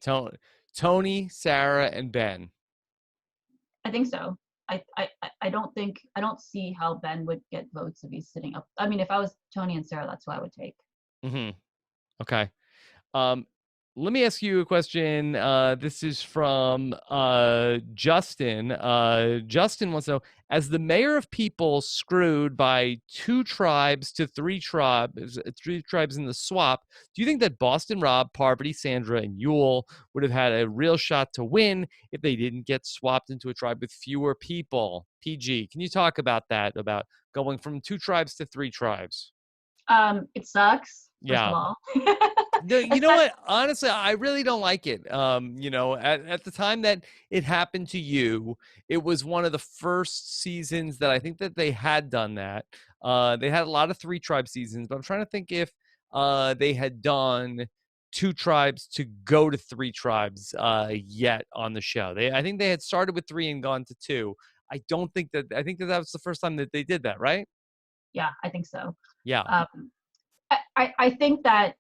Tony, Sarah, and Ben? I think so. I don't see how Ben would get votes if he's sitting up. I mean, if I was Tony and Sarah, that's who I would take. Hmm. Okay. Um, Let me ask you a question. This is from Justin. Justin wants to know, as the mayor of People screwed by three tribes in the swap, do you think that Boston Rob, Parvati, Sandra, and Yule would have had a real shot to win if they didn't get swapped into a tribe with fewer people? PG, can you talk about that, about going from 2 tribes to 3 tribes? It sucks, first of Yeah. all. No, you know Especially, what? Honestly, I really don't like it. At the time that it happened to you, it was one of the first seasons that I think that they had done that. They had a lot of 3 tribe seasons, but I'm trying to think if they had done 2 tribes to go to 3 tribes yet on the show. I think they had started with 3 and gone to 2. I think that was the first time that they did that, right? yeah, I think so. Yeah. Um, I think that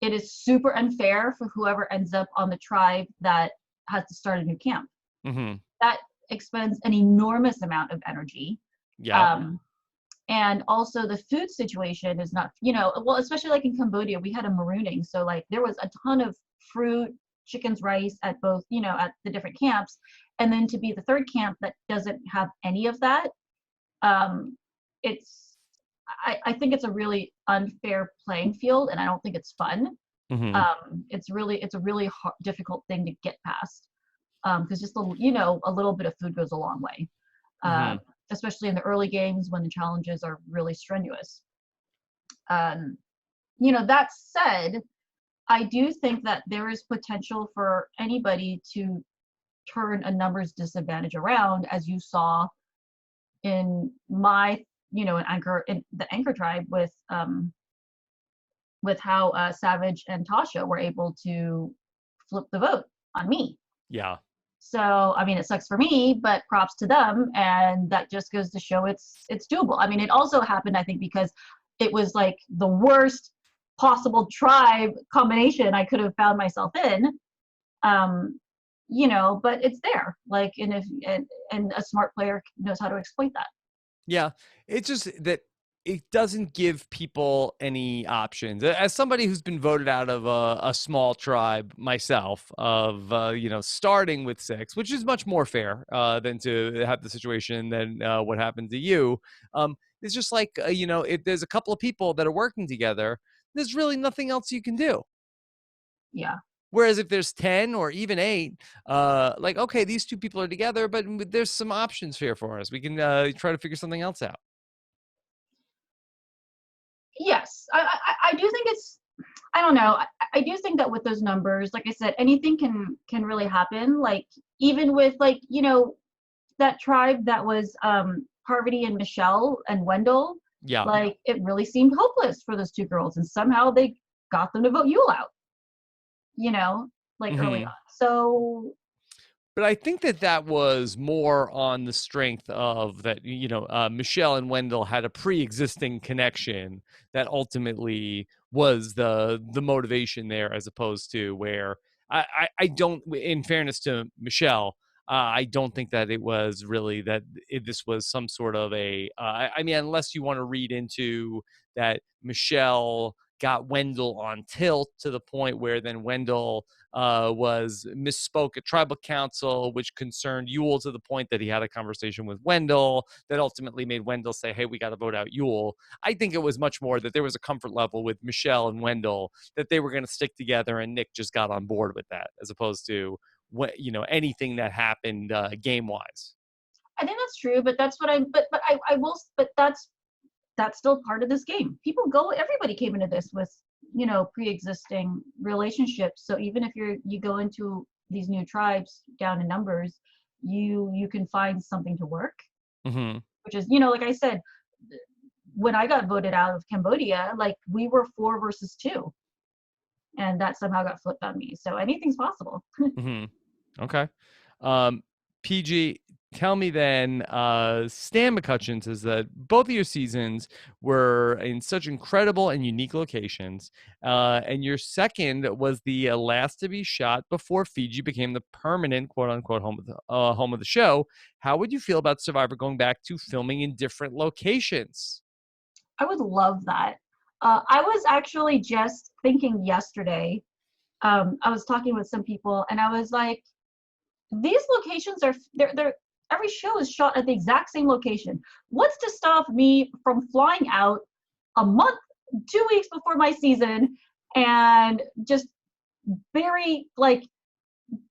it is super unfair for whoever ends up on the tribe that has to start a new camp. Mm-hmm. That expends an enormous amount of energy. Yeah. And also the food situation is not, well, especially like in Cambodia, we had a marooning. So like there was a ton of fruit chickens rice at both, at the different camps, and then to be the third camp that doesn't have any of that. um, it's I think it's a really unfair playing field, and I don't think it's fun. Hmm. It's a really difficult thing to get past, because just a little bit of food goes a long way, um, Hmm. especially in the early games when the challenges are really strenuous. That said, I do think that there is potential for anybody to turn a numbers disadvantage around, as you saw in my, in the Anchor tribe with how Savage and Tasha were able to flip the vote on me. Yeah. So, I mean, it sucks for me, but props to them, and that just goes to show it's doable. I mean, it also happened, I think, because it was like the worst possible tribe combination I could have found myself in. Um, but it's there. Like, and a smart player knows how to exploit that. Yeah, it's just that it doesn't give people any options. As somebody who's been voted out of a small tribe myself, of starting with six, which is much more fair than to have the situation than what happened to you. It's just like if there's a couple of people that are working together, there's really nothing else you can do. Yeah. Whereas if there's 10 or even 8, like, okay, these two people are together, but there's some options here for us. We can try to figure something else out. Yes, I do think it's. I don't know. I do think that with those numbers, like I said, anything can really happen. Like, even with, like, that tribe that was Parvati and Michelle and Wendell, Yeah. like, it really seemed hopeless for those two girls, and somehow they got them to vote Yule out. You know, like, early Hmm. on. So But I think that was more on the strength of that, Michelle and Wendell had a pre-existing connection that ultimately was the motivation there, as opposed to where I don't, in fairness to Michelle, I don't think that it was really that this was some sort of I mean, unless you want to read into that Michelle got Wendell on tilt to the point where then Wendell was misspoke at tribal council, which concerned Yule to the point that he had a conversation with Wendell that ultimately made Wendell say, "Hey, we got to vote out Yule." I think it was much more that there was a comfort level with Michelle and Wendell that they were going to stick together, and Nick just got on board with that, as opposed to anything that happened game wise. I think that's true, but that's what I will, but that's still part of this game. Everybody came into this with, pre-existing relationships. So even if you go into these new tribes down in numbers, you can find something to work, Mm-hmm. which is, like I said, when I got voted out of Cambodia, like, we were 4 versus 2, and that somehow got flipped on me. So anything's possible. Mm-hmm. Okay. Um, PG, tell me then, Stan McCutcheon says that both of your seasons were in such incredible and unique locations. And your second was the last to be shot before Fiji became the permanent quote unquote home of the show. How would you feel about Survivor going back to filming in different locations? I would love that. I was actually just thinking yesterday. I was talking with some people, and I was like, these locations are they're every show is shot at the exact same location. What's to stop me from flying out a month, 2 weeks before my season, and just bury, like,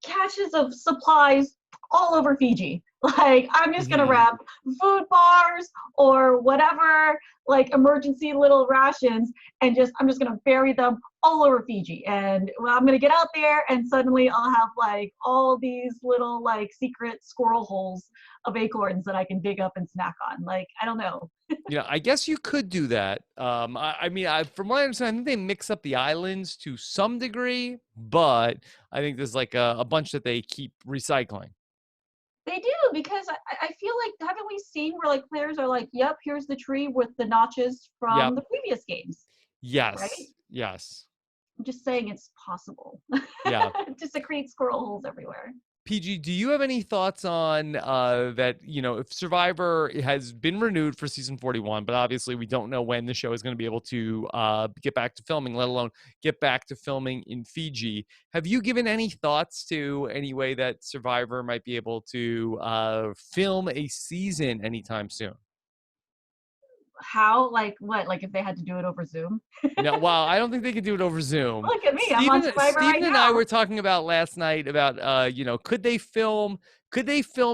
caches of supplies all over Fiji? Like, I'm just gonna Mm-hmm. wrap food bars or whatever, like, emergency little rations, and I'm just gonna bury them all over Fiji. And, well, I'm gonna get out there, and suddenly I'll have, like, all these little, like, secret squirrel holes of acorns that I can dig up and snack on. Like, I don't know. I guess you could do that. I mean, from what I understand, I think they mix up the islands to some degree, but I think there's like a bunch that they keep recycling. They do, because I feel like, haven't we seen where, like, players are like, yep, here's the tree with the notches from Yep. the previous games, right? Yes. Yes. I'm just saying it's possible Yeah. to secrete squirrel holes everywhere. PG, do you have any thoughts on that? If Survivor has been renewed for season 41, but obviously we don't know when the show is going to be able to get back to filming, let alone get back to filming in Fiji. Have you given any thoughts to any way that Survivor might be able to film a season anytime soon? How? Like what? Like if they had to do it over Zoom? No, well, I don't think they could do it over Zoom. Look at me, I'm on Steven, Survivor Steven right and I now. were talking about last night about could they film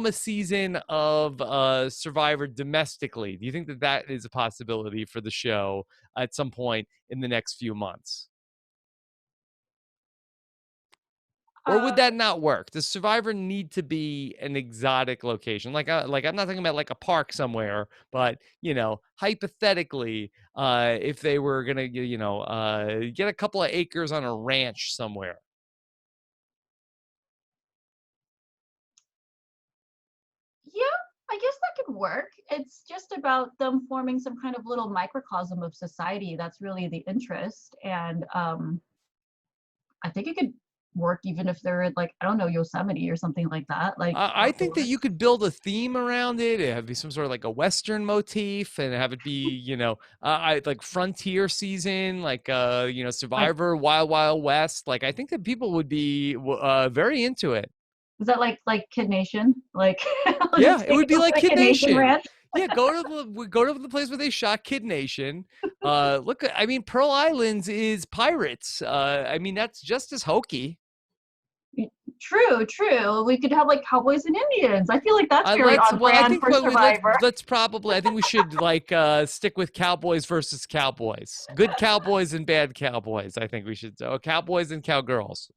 a season of Survivor domestically? Do you think that that is a possibility for the show at some point in the next few months? Or Uh, would that not work? Does Survivor need to be an exotic location? Like I'm not talking about like a park somewhere, but hypothetically, if they were gonna, get a couple of acres on a ranch somewhere. yeah, I guess that could work. It's just about them forming some kind of little microcosm of society. That's really the interest, and I think it could work even if they're at, like, I don't know, Yosemite or something like that, like I think that you outdoors. could build a theme around it. It have be some sort of like a Western motif, and have it be, like frontier season, like Like, Survivor, Wild Wild West. Like I think that people would be very into it. is that like Kid Nation? Like, I'll Yeah, just it take would it be over like to Kid Kid Nation Nation. Ranch. Yeah, go to the place where they shot Kid Nation. Look, I mean, Pearl Islands is pirates. I mean, that's just as hokey. True, true. We could have like cowboys and Indians. I feel like that's very Let's on well, I brand think for what we let's Survivor. let's probably I think we should like stick with cowboys versus cowboys. Good cowboys and bad cowboys. I think we should cowboys and cowgirls.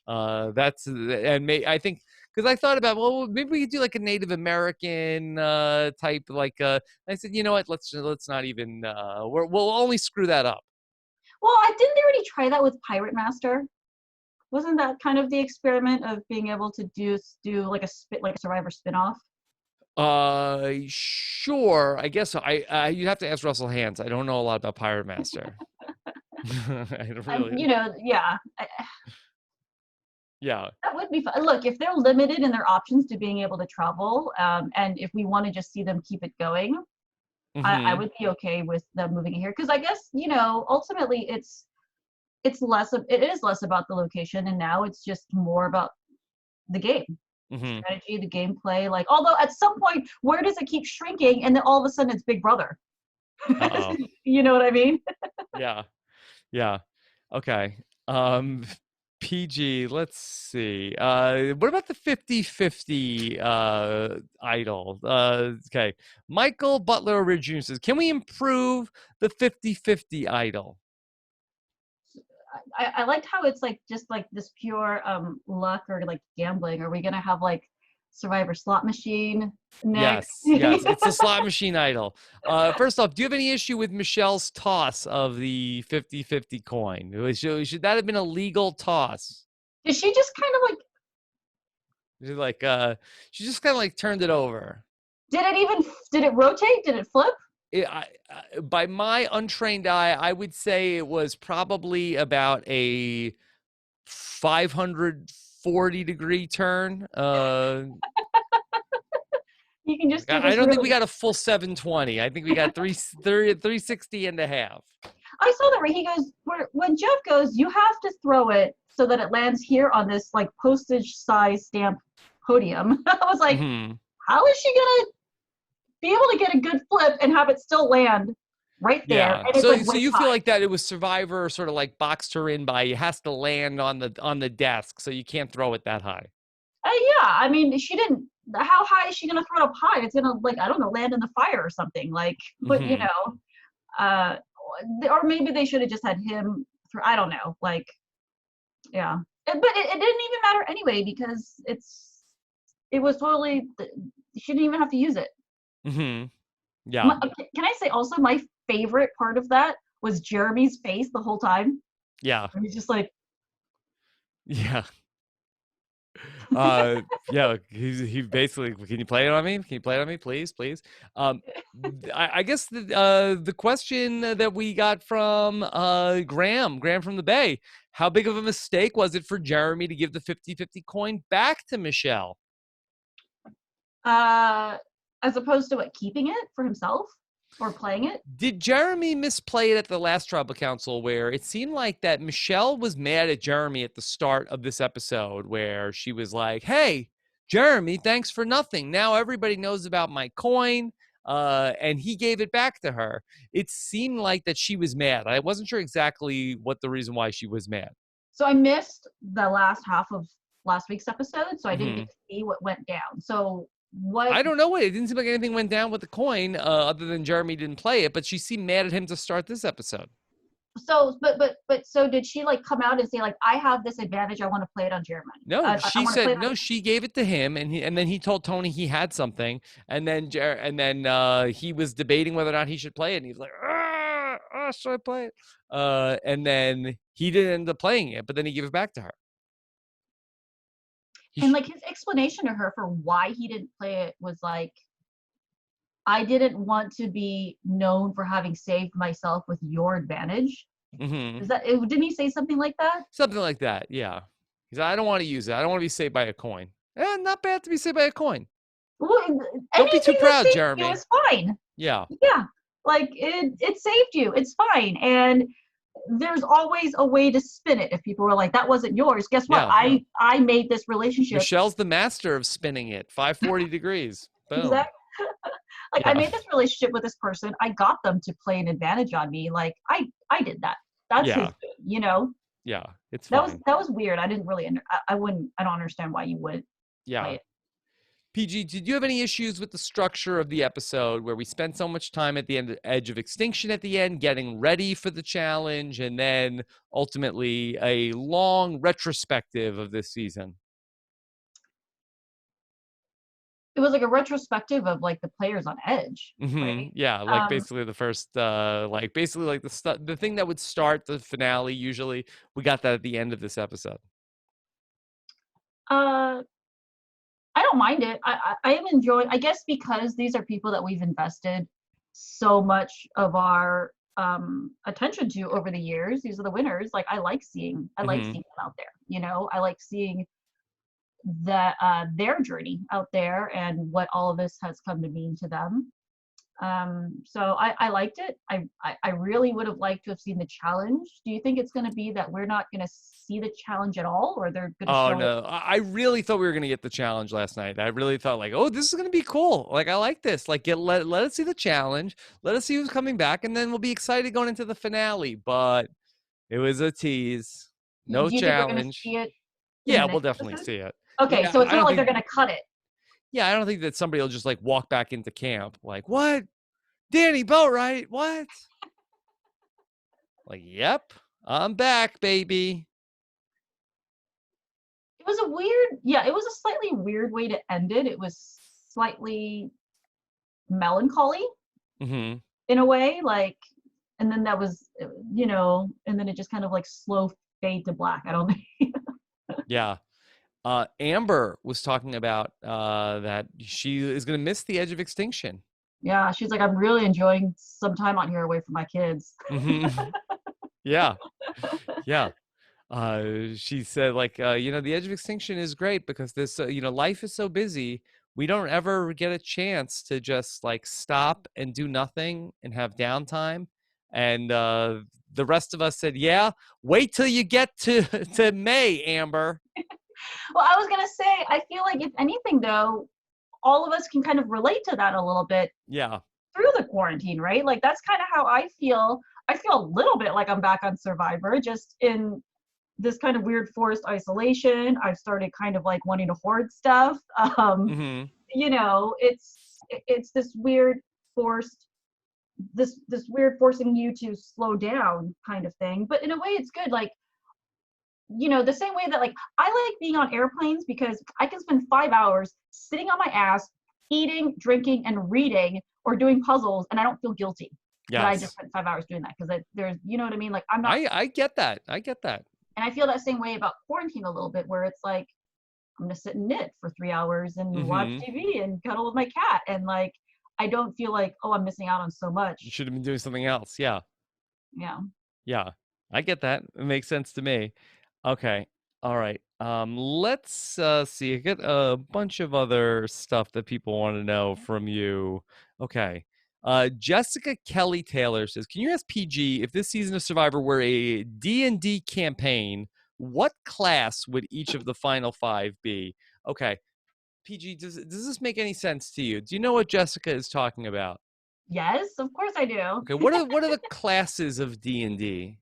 That's and I think because I thought about, well, maybe we could do like a Native American type, like I said, you know what, let's not even we'll only screw that up. Well, I didn't they already try that with Pirate Master? Wasn't that kind of the experiment of being able to do like a Survivor spinoff? Sure, I guess so. You'd have to ask Russell Hands. I don't know a lot about Pirate Master. I don't really. Yeah, Yeah. that would be fun. Look, if they're limited in their options to being able to travel, and if we want to just see them keep it going, I Hmm. would be okay with them moving it here because I guess ultimately it is less about the location, and now it's just more about the game, the Hmm. strategy, the gameplay. Like, although at some point, where does it keep shrinking, and then all of a sudden it's Big Brother? Uh-oh. You know what I mean? Yeah. Yeah. Okay. Um PG, let's see. What about the 50-50 idol? Okay. Michael Butler Ridge says, "Can we improve the 50-50 idol?" I liked how it's like just like this pure luck or like gambling. Are we gonna have like Survivor slot machine next? Yes, yes. It's a slot machine idol. First off, do you have any issue with Michelle's toss of the 50-50 coin? Should that have been a legal toss? Did she just kind of like She's like she just kind of like turned it over. did it rotate? Did it flip? By my untrained eye, I would say it was probably about a 540-degree turn. You can just do I this don't think we really. got a full 720. I think we got 360 and a half. I saw that where he goes when Jeff goes, you have to throw it so that it lands here on this like postage size stamp podium. I was like, Hmm. how is she gonna be able to get a good flip and have it still land right there? Yeah. And it's like So waist you feel high. like that it was Survivor sort of like boxed her in by it has to land on the desk, so you can't throw it that high. Yeah, I mean, she didn't. How high is she gonna throw it up high? It's gonna like I don't know, land in the fire or something. Like, but Hmm. uh, or maybe they should have just had him. I don't know. Like, yeah, but it didn't even matter anyway because it was totally. She didn't even have to use it. Hmm. Yeah. Can I say also my favorite part of that was Jeremy's face the whole time. Yeah. He's just like, Yeah. Yeah, he basically, can you play it on me? Can you play it on me, please, please? Um, I guess the question that we got from Graham from the Bay, how big of a mistake was it for Jeremy to give the 50-50 coin back to Michelle? As opposed to what, keeping it for himself or playing it? Did Jeremy misplay it at the last tribal council, where it seemed like that Michelle was mad at Jeremy at the start of this episode, where she was like, hey, Jeremy, thanks for nothing. Now everybody knows about my coin. And he gave it back to her. It seemed like that she was mad. I wasn't sure exactly what the reason why she was mad. So I missed the last half of last week's episode, so I didn't Mm-hmm. get to see what went down. So what? I don't know what. It didn't seem like anything went down with the coin, other than Jeremy didn't play it, but she seemed mad at him to start this episode. So but so did she like come out and say like, I have this advantage, I want to play it on Jeremy? No, I she want to play said it no. on. She gave it to him, and then he told Tony he had something, and then he was debating whether or not he should play it, and he's like, should I play it? And then he didn't end up playing it, but then he gave it back to her. And like his explanation to her for why he didn't play it was like, I didn't want to be known for having saved myself with your advantage. Mm-hmm. Is that, didn't he say something like that? Something like that, yeah. He's like, I don't want to use it. I don't want to be saved by a coin. Not bad to be saved by a coin. Well, Don't be too anything that proud, saved you Jeremy. is fine. Yeah. Yeah, like it saved you. It's fine. And there's always a way to spin it. If people were like, that wasn't yours, guess what? Yeah. I made this relationship. Michelle's the master of spinning it. 540 degrees. Boom. Exactly. Like, Yeah. I made this relationship with this person. I got them to play an advantage on me. Like I did that. That's Yeah. his thing, you know? Yeah. It's That fine. was weird. I didn't really I don't understand why you would Yeah. play it. PG, did you have any issues with the structure of the episode where we spent so much time at the end, edge of extinction at the end, getting ready for the challenge, and then ultimately a long retrospective of this season? It was like a retrospective of like the players on Edge, Mm-hmm. right? Yeah, like basically the first, basically like the thing that would start the finale. Usually, we got that at the end of this episode. Uh, I don't mind it. I am enjoying. I guess because these are people that we've invested so much of our attention to over the years. These are the winners. Like I like seeing Mm-hmm. them out there. You know, I like seeing that their journey out there and what all of this has come to mean to them. So I liked it. I really would have liked to have seen the challenge. Do you think it's going to be that we're not going to see the challenge at all, or they're going to Oh show it? no, I really thought we were gonna get the challenge last night. I really thought like, oh, this is gonna be cool. Like I like this. Like let us see the challenge. Let us see who's coming back, and then we'll be excited going into the finale. But it was a tease. No Do you think we're going to challenge. see it in the Yeah, we'll next definitely episode? see it. Okay, Yeah, so it's I not don't like think. they're going to cut it. Yeah, I don't think that somebody will just like walk back into camp like, what? Danny Boatwright? What? Like, yep, I'm back, baby. It was a weird, yeah, it was a slightly weird way to end it. It was slightly melancholy Mm-hmm. in a way, like, and then that was, you know, and then it just kind of like slow fade to black. I don't think. Yeah. Amber was talking about that she is going to miss the edge of extinction. Yeah, she's like, I'm really enjoying some time out here away from my kids. Mm-hmm. Yeah, yeah. She said, like, the edge of extinction is great because this, life is so busy. We don't ever get a chance to just like stop and do nothing and have downtime. And the rest of us said, yeah, wait till you get to to May, Amber. Well, I was gonna say, I feel like if anything though, all of us can kind of relate to that a little bit Yeah. through the quarantine, right? Like that's kind of how I feel. I feel a little bit like I'm back on Survivor, just in this kind of weird forced isolation. I've started kind of like wanting to hoard stuff. Mm-hmm. You know, it's this weird forced this weird forcing you to slow down kind of thing. But in a way it's good. Like, you know, the same way that like I like being on airplanes because I can spend 5 hours sitting on my ass, eating, drinking, and reading or doing puzzles, and I don't feel guilty that I just Yes. spent 5 hours doing that because there's, you know what I mean? Like I'm not, I get that. I get that. and I feel that same way about quarantine a little bit, where it's like I'm gonna sit and knit for 3 hours and watch Mm-hmm. TV and cuddle with my cat. And like, I don't feel like, oh, I'm missing out on so You much. should have been doing something else. Yeah. Yeah. Yeah, I get that. It makes sense to me. Okay. All right. Let's see. I get a bunch of other stuff that people want to know from you. Okay. Jessica Kelly Taylor says, "Can you ask PG if this season of Survivor were a D&D campaign, what class would each of the final 5 be?" Okay. PG, does this make any sense to you? Do you know what Jessica is talking about? Yes, of course I do. Okay, what are the classes of D&D?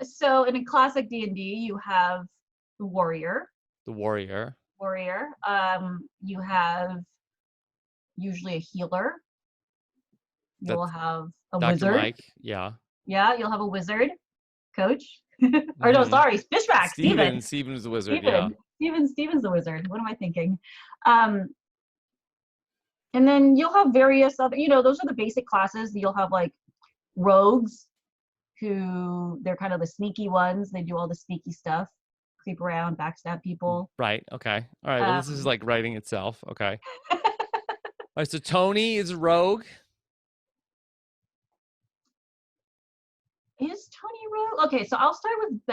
So in a classic D&D, you have the warrior, The warrior. warrior. You have usually a healer. You'll That's have a Dr. wizard. Mike. Yeah. Yeah, you'll have a wizard coach. Or no, Hmm. sorry, Fishback, Steven. Steven is the wizard. Yeah. Steven's the wizard. What am I thinking? Um, and then you'll have various other, those are the basic classes. You'll have like rogues, who they're kind of the sneaky ones. They do all the sneaky stuff, creep around, backstab people. Right. Okay. All right. Well, this is Um, like writing itself. Okay. All right. So Tony is rogue. is Tony rogue? Okay, so I'll start with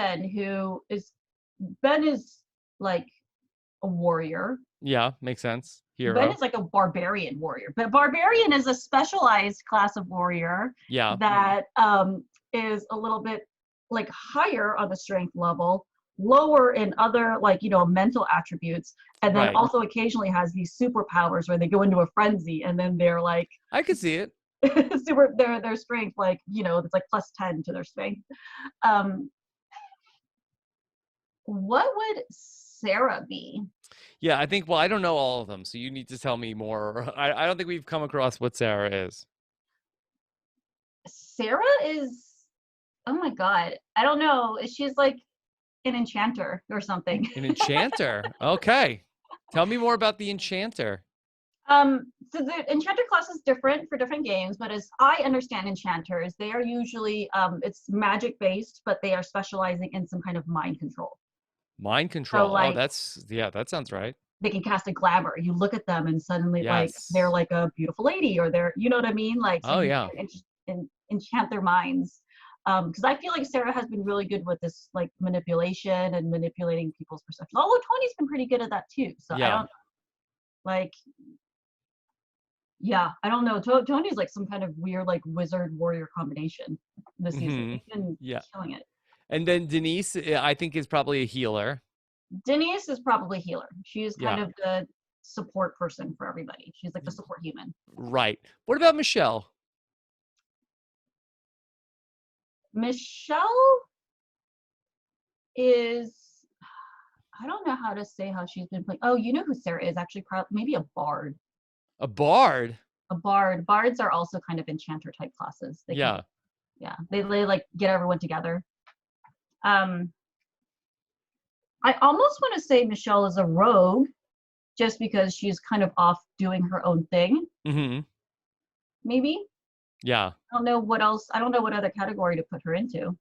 Ben is like a warrior. Yeah. Makes sense. Ben Hero. is like a barbarian warrior, but barbarian is a specialized class of warrior Yeah. that is a little bit like higher on the strength level, lower in other like mental attributes, and then Right. also occasionally has these superpowers where they go into a frenzy and then they're like I could see it. super their strength like it's like +10 to their strength. Um, what would Sarah be? Yeah. I think. Well, I don't know all of them, so you need to tell me more. I don't think we've come across what Sarah is. Sarah is, oh my god, I don't know. She's like an enchanter or something. An enchanter. Okay. Tell me more about the enchanter. So the enchanter class is different for different games, but as I understand enchanters, they are usually it's magic based, but they are specializing in some kind of mind control. Mind So control. Oh, like that's yeah. That sounds right. they can cast a glamour. You look at them and suddenly like they're Yes. like a beautiful lady or they're you know what I mean? Like so Oh you yeah. can enchant their minds. Because I feel like Sarah has been really good with this like manipulation and manipulating people's perception. Although Tony's been pretty good at that too. So I Yeah. don't like yeah, I don't know. Tony's like some kind of weird like wizard warrior combination this season. Hmm. He's been Yeah. killing it. And then Denise, I think, is probably a healer. Denise is probably healer. She's kind Yeah. of the support person for everybody. She's like the support human. Right. What about Michelle? Michelle is I don't know how to say how she's been playing. Oh, you know who Sarah is actually? Probably maybe a bard. A bard. A bard. Bards are also kind of enchanter type classes. They can Yeah. be, yeah. They like get everyone together. Um, I almost want to say Michelle is a rogue, just because she's kind of off doing her own thing. Hmm. Maybe Yeah. I don't know what else. I don't know what other category to put her into.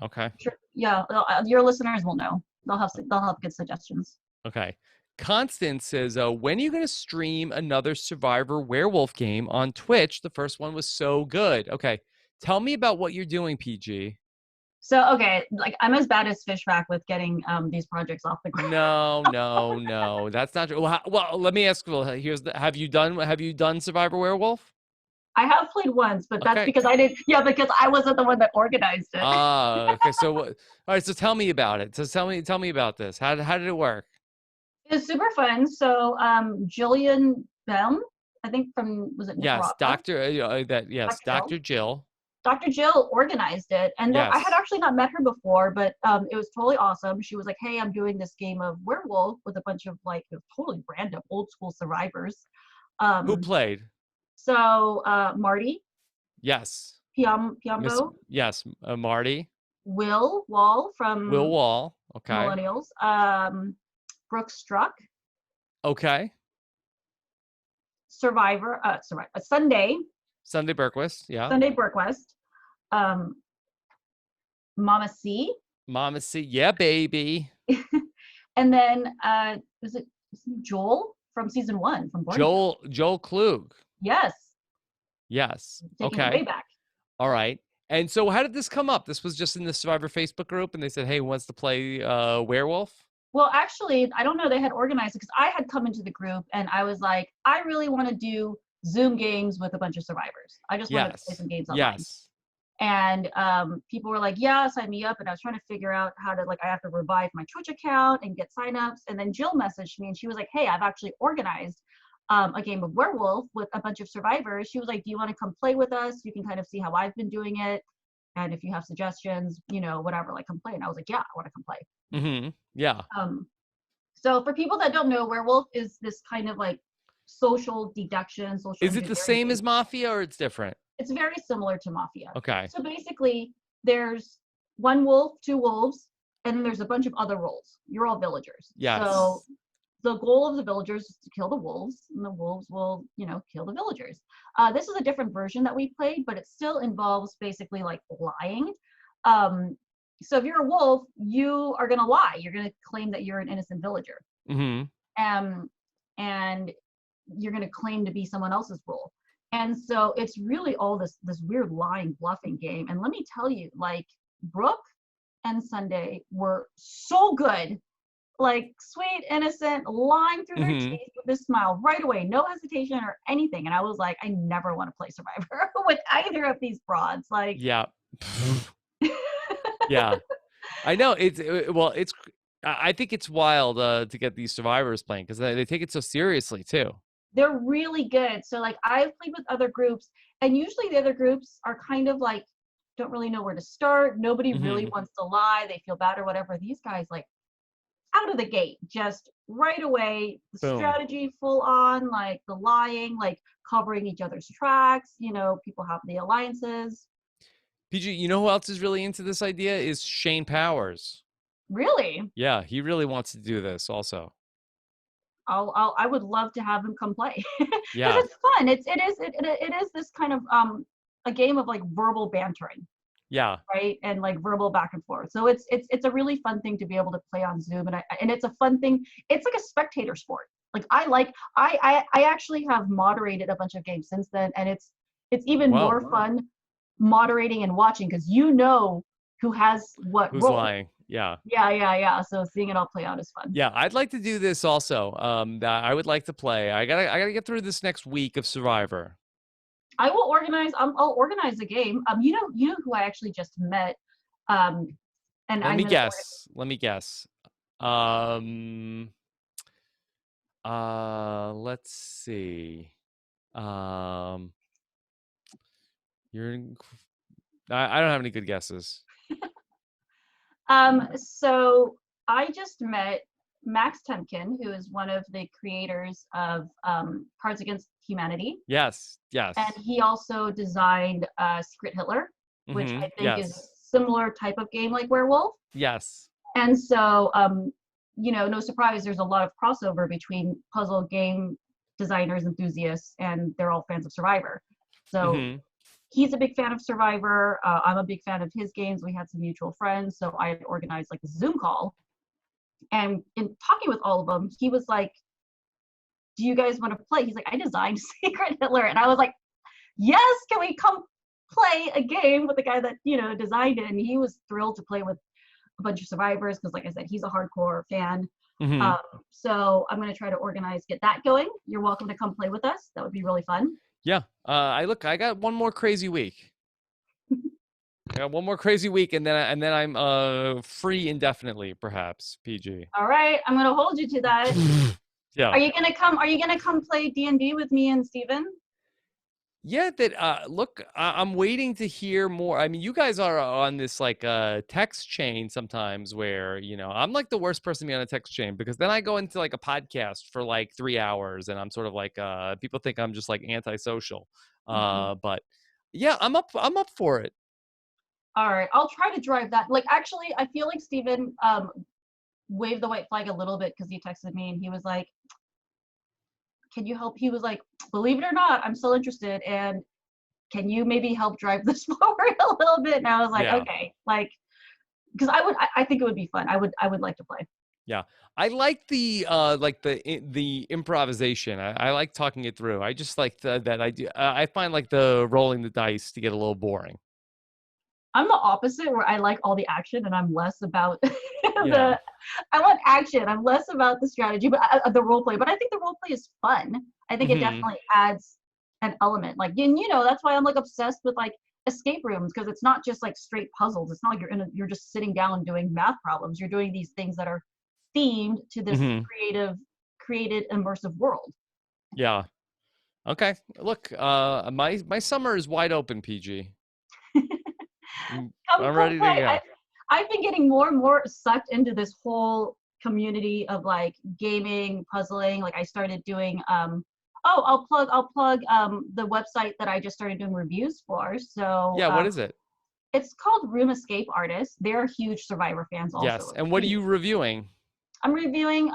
Okay. Sure. Yeah, your listeners will know. They'll have good suggestions. Okay. Constance says, when are you going to stream another Survivor Werewolf game on Twitch? The first one was so good. Okay. Tell me about what you're doing, PG. So okay, like I'm as bad as Fishback with getting these projects off the ground. No, no, no. That's not true. Well, let me ask. Well, have you done Survivor Werewolf? I have played once, but that's Okay. because I didn't. Yeah, because I wasn't the one that organized it. Okay. So, all right. So, tell me about it. So, tell me about this. How did it work? It was super fun. So Jillian Bem, I think from was it Yes, Nicaragua? yes, Dr. Jill. Dr. Jill. Dr. Jill organized it, and I had Yes. actually not met her before, but it was totally awesome. She was like, "Hey, I'm doing this game of werewolf with a bunch of like totally random old school survivors." Who Um, played? so Marty Yes. Miss Piambo, Yes, Marty. Will Wall Will from Wall. Okay. Millennials, Brooke Struck, Okay. Sunday, Sunday Berquist. Yeah. Sunday Burquest, um, Mama C, Mama C. Yeah, baby. and then isn't Joel from season 1 from Borneo? Joel Klug. Yes, Yes. taking it way Okay. back. All right. And so how did this come up? This was just in the Survivor Facebook group, and they said, "Hey, who wants to play werewolf?" Well, actually, I don't know. They had organized it because I had come into the group and I was like, I really want to do Zoom games with a bunch of survivors. I just wanted to play Yes. some games online. Yes. And people were like, yeah, sign me up. And I was trying to figure out how to, like, I have to revive my Twitch account and get signups. And then Jill messaged me and she was like, hey, I've actually organized a game of werewolf with a bunch of survivors. She was like, do you want to come play with us? You can kind of see how I've been doing it. And if you have suggestions, whatever, like, come play. And I was like, yeah, I want to come play. Mm-hmm. Yeah. So for people that don't know, werewolf is this kind of like social deduction, social Is it the engineering same game. as Mafia or it's different? It's very similar to Mafia. Okay. So basically, there's one wolf, two wolves, and then there's a bunch of other roles. You're all villagers. Yes. So the goal of the villagers is to kill the wolves, and the wolves will, kill the villagers. This is a different version that we played, but it still involves basically like lying. So if you're a wolf, you are gonna lie. You're gonna claim that you're an innocent villager. Mm-hmm. And you're gonna claim to be someone else's role. And so it's really all this weird lying, bluffing game. And let me tell you, like, Brooke and Sunday were so good, like sweet, innocent, lying through their Mm-hmm. teeth with a smile right away, no hesitation or anything. And I was like, I never want to play Survivor with either of these broads. Like, Yeah. Yeah. I know well, I think it's wild to get these survivors playing because they take it so seriously too. they're really good. So like I've played with other groups, and usually the other groups are kind of like don't really know where to start. Nobody really Mm-hmm. wants to lie. They feel bad or whatever. These guys, like, out of the gate, just right away, the Boom. strategy full on, like the lying, like covering each other's tracks. People have the alliances. Peih-Gee, you know who else is really into this idea is Shane Powers. Really, Yeah, he really wants to do this also. I would love to have him come play because Yeah. it's fun. It is this kind of a game of like verbal bantering, Yeah. right? And like verbal back and forth. So it's a really fun thing to be able to play on Zoom, and it's a fun thing. It's like a spectator sport. Like I actually have moderated a bunch of games since then, and it's even Whoa. more fun moderating and watching because who has what Who's role. lying? Yeah. Yeah. So seeing it all play out is fun. Yeah, I'd like to do this also. I would like to play. I gotta get through this next week of Survivor. I will organize. I'll organize a game. You know who I actually just met. And Let I'm me gonna. guess. Let me guess. Um. Let's see. Um. You're. I don't have any good guesses. So I just met Max Temkin, who is one of the creators of Cards Against Humanity, Yes. Yes. and he also designed Secret Hitler, which Mm-hmm. I think is a Yes. similar type of game like Werewolf. Yes. And so, no surprise, there's a lot of crossover between puzzle game designers, enthusiasts, and they're all fans of Survivor. So Mm-hmm. he's a big fan of Survivor. I'm a big fan of his games. We had some mutual friends, so I had organized like a Zoom call. And in talking with all of them, he was like, "Do you guys want to play?" He's like, "I designed Secret Hitler," and I was like, "Yes, can we come play a game with the guy that designed it?" And he was thrilled to play with a bunch of survivors because, like I said, he's a hardcore fan. Mm-hmm. So I'm going to try to get that going. You're welcome to come play with us. That would be really fun. Yeah. I got one more crazy week. I got one more crazy week, and then I'm free indefinitely, perhaps. Peih-Gee. All right, I'm going to hold you to that. Yeah. Are you gonna come play D&D with me and Steven? Yeah, look, I'm waiting to hear more. I mean, you guys are on this like text chain sometimes where, I'm like the worst person to be on a text chain because then I go into like a podcast for like 3 hours and I'm sort of like people think I'm just like antisocial. But yeah, I'm up for it. All right, I'll try to drive that. Like, actually, I feel like Steven waved the white flag a little bit because he texted me and he was like, can you help? He was like, believe it or not, I'm still interested, and can you maybe help drive this forward a little bit? And I was like, Yeah. okay, like, because I think it would be fun. I would like to play. Yeah. I like the improvisation. I like talking it through. I just like that idea. I find like the rolling the dice to get a little boring. I'm the opposite where I like all the action and I'm less about Yeah. the I want action. I'm less about the strategy, but the role play. But I think the role play is fun. I think it Hmm. definitely adds an element. Like, and that's why I'm like obsessed with like escape rooms because it's not just like straight puzzles. It's not like you're just sitting down doing math problems. You're doing these things that are themed to this Hmm. created immersive world. Yeah. Okay. Look, my summer is wide open, PG. I'm Come ready to play. go. I've been getting more and more sucked into this whole community of like gaming, puzzling. Like I started doing I'll plug the website that I just started doing reviews for. So Yeah, what is it? it's called Room Escape Artists. They're huge Survivor fans also. Yes. And what are you reviewing? I'm reviewing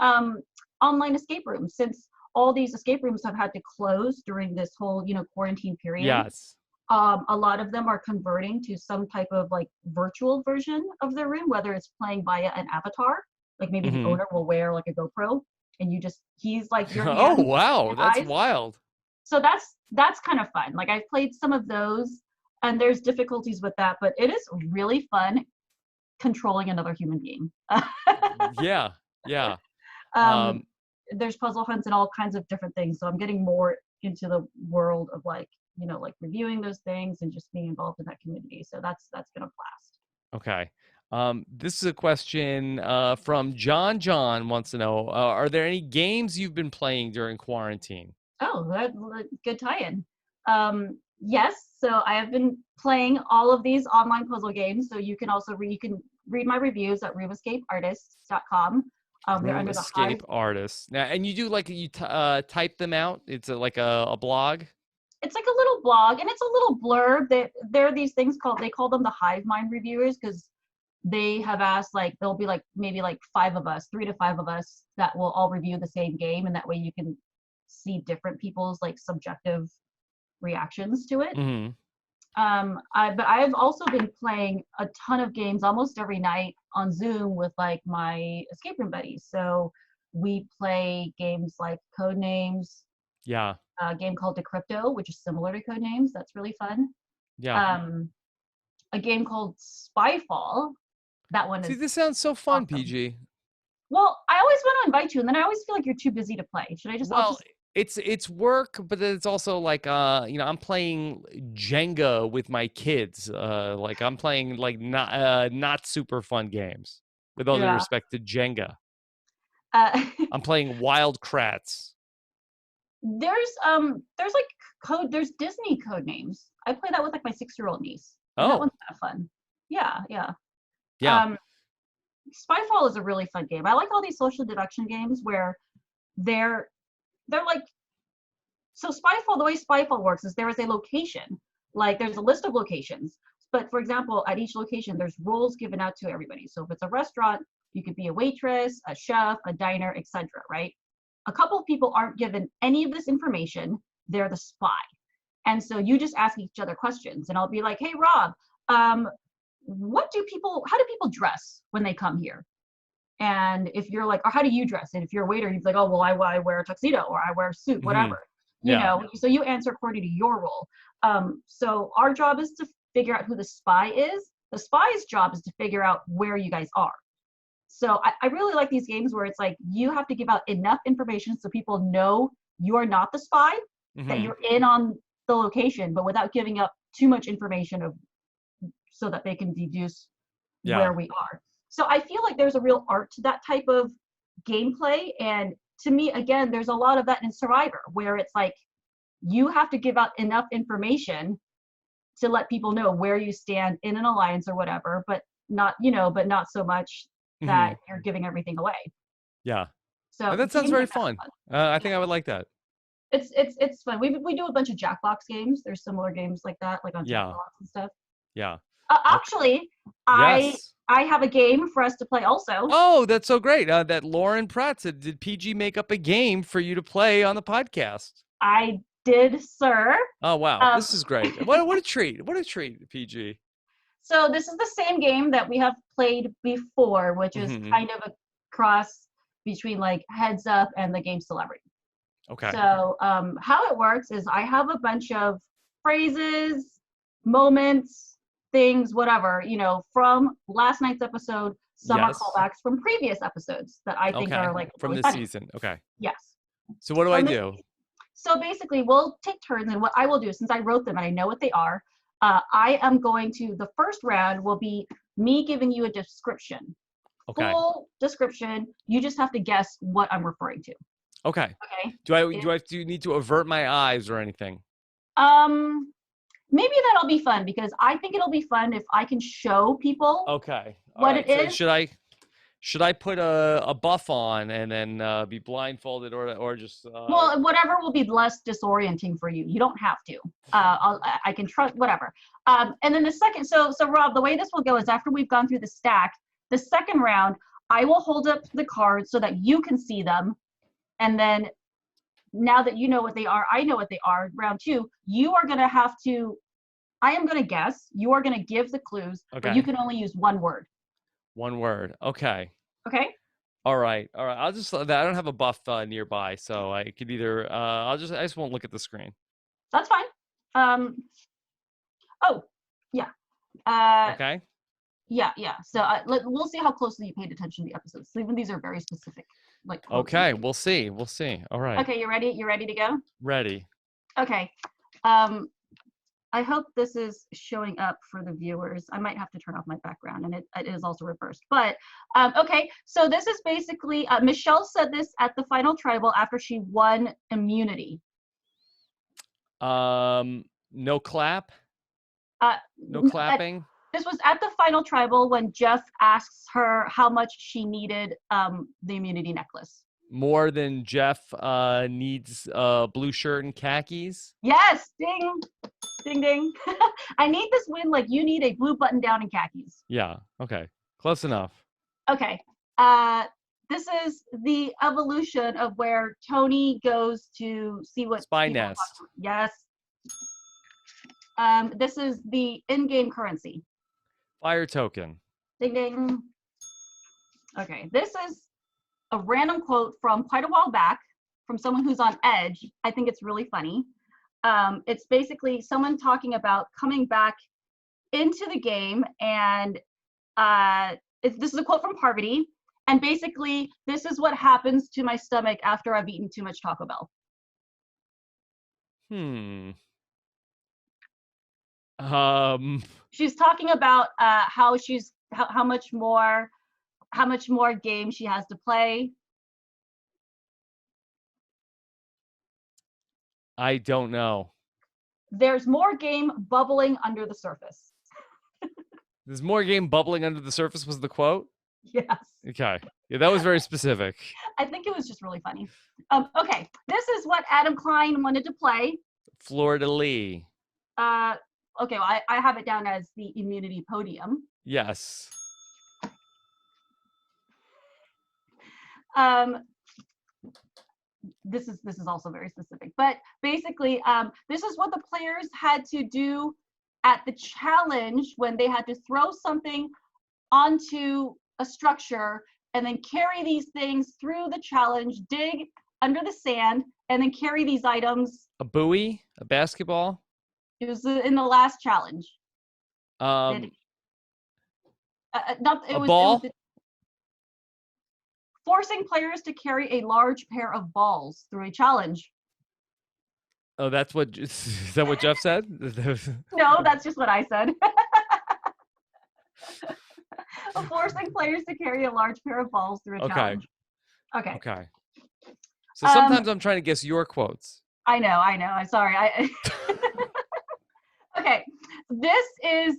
online escape rooms since all these escape rooms have had to close during this whole, quarantine period. Yes. A lot of them are converting to some type of like virtual version of their room, whether it's playing via an avatar, like maybe the Hmm. owner will wear like a GoPro and he's like your Oh, hands wow. and That's eyes. wild. So that's kind of fun. Like I've played some of those and there's difficulties with that, but it is really fun controlling another human being. Yeah. Yeah. um, Um, there's puzzle hunts and all kinds of different things. So I'm getting more into the world of like, like reviewing those things and just being involved in that community. So that's been a blast. okay. This is a question from John. John wants to know, are there any games you've been playing during quarantine? Oh, good tie-in. Yes, so I have been playing all of these online puzzle games. So you can read my reviews at roomescapeartists.com. They're Room under the Hive. Escape Artists. Now, and you do like type them out. It's like a blog. It's like a little blog and it's a little blurb. There are these things called they call them the Hive Mind reviewers because they have asked like there'll be like maybe like five of us, 3 to 5 of us that will all review the same game, and that way you can see different people's like subjective reactions to it. Hmm. But I've also been playing a ton of games almost every night on Zoom with like my escape room buddies. So we play games like Codenames, Yeah. a game called Decrypto, which is similar to Codenames. That's really fun. Yeah. Um, a game called Spyfall. That one See, is this sounds so fun, awesome. PG. Well, I always want to invite you, and then I always feel like you're too busy to play. Should I just? I'll Well, just. it's work, but then it's also like I'm playing Jenga with my kids. Like I'm playing like not super fun games. With all due Yeah. respect to Jenga, Uh, I'm playing Wild Kratts. there's like there's Disney code names. I play that with like my 6-year-old niece, and that Oh, one's kind of fun. Yeah, yeah. yeah. Um, Spyfall is a really fun game. I like all these social deduction games where they're they're like so Spyfall. The way Spyfall works is there is a location, like there's a list of locations. But for example, at each location, there's roles given out to everybody. So if it's a restaurant, you could be a waitress, a chef, a diner, etc. Right? A couple of people aren't given any of this information. They're the spy. And so you just ask each other questions. And I'll be like, hey, Rob, how do people dress when they come here? And if you're like, or how do you dress? And if you're a waiter, you'd be like, oh, well, I wear a tuxedo or I wear a suit, Hmm. whatever. Yeah. So you answer according to your role. So our job is to figure out who the spy is. The spy's job is to figure out where you guys are. So I really like these games where it's like you have to give out enough information so people know you are not the spy, that Hmm. you're in on the location, but without giving up too much information of so that they can deduce Yeah. where we are. So I feel like there's a real art to that type of gameplay. And to me, again, there's a lot of that in Survivor, where it's like you have to give out enough information to let people know where you stand in an alliance or whatever, but not so much that Hmm. you're giving everything away. Yeah. So That sounds games very like that fun. are fun. I Yeah. think I would like that. It's fun. We do a bunch of Jackbox games. There's similar games like that, like on Yeah. Jackbox and stuff. Yeah. Okay. Actually, I Yes. I have a game for us to play also. Oh, that's so great. That Lauren Pratt said, did PG make up a game for you to play on the podcast? I did, sir. Oh, wow. Um, This is great. What a treat. What a treat, PG. so this is the same game that we have played before, which is Hmm. kind of a crisscross between like Heads Up and the game Celebrity. Okay. So how it works is I have a bunch of phrases, moments, things, whatever, from last night's episode. Some are Yes. callbacks from previous episodes that I think are like from really this funny. season. Okay. Yes. So what do I do? So basically, we'll take turns, and what I will do, since I wrote them and I know what they are, I am going to, the first round will be me giving you a description. Okay. Full description. You just have to guess what I'm referring to. Okay. Okay. Do you need to avert my eyes or anything? Maybe that'll be fun because I think it'll be fun if I can show people Okay. what it is. Should I put a buff on and then be blindfolded or just Well, whatever will be less disorienting for you. You don't have to. I can trust whatever. And then the second, so Rob, the way this will go is after we've gone through the stack, the second round, I will hold up the cards so that you can see them. And then now that you know what they are, I know what they are. Round two, you are going to have to, I am going to guess. You are going to give the clues, but you can only use one word. One word. Okay. Okay. All right. I'll just, I don't have a buff nearby, so I could either, I just won't look at the screen. That's fine. Oh, yeah. Okay. Yeah. So we'll see how closely you paid attention to the episodes. So even these are very specific. Okay, we'll see. All right. Okay, you ready? You ready to go? Ready. Okay. I hope this is showing up for the viewers. I might have to turn off my background, and it is also reversed. But okay, so this is basically Michelle said this at the final tribal after she won immunity. No clap. No clapping. This was at the final tribal when Jeff asks her how much she needed the immunity necklace. More than Jeff needs blue shirt and khakis. Yes, ding, ding, ding. I need this win like you need a blue button down and khakis. Yeah. Okay. Close enough. Okay. This is the evolution of where Tony goes to see what Spy nest. Yes. This is the in-game currency. Fire token. Ding ding. Okay, this is a random quote from quite a while back from someone who's on edge. I think it's really funny. It's basically someone talking about coming back into the game, and this is a quote from Parvati. And basically, this is what happens to my stomach after I've eaten too much Taco Bell. She's talking about how much more game she has to play. I don't know. There's more game bubbling under the surface. There's more game bubbling under the surface was the quote? Yes. Okay. Yeah, that was very specific. I think it was just really funny. Okay, this is what Adam Klein wanted to play. Fleur-de-lis. Okay, well, I have it down as the immunity podium. Yes. This is also very specific, but basically, this is what the players had to do at the challenge when they had to throw something onto a structure and then carry these things through the challenge, dig under the sand, and then carry these items. A buoy? A basketball? It was in the last challenge. A ball? It was forcing players to carry a large pair of balls through a challenge. Oh, is that what Jeff said? No, that's just what I said. Forcing players to carry a large pair of balls through a challenge. Okay. So sometimes I'm trying to guess your quotes. I know. I'm sorry. Okay. This is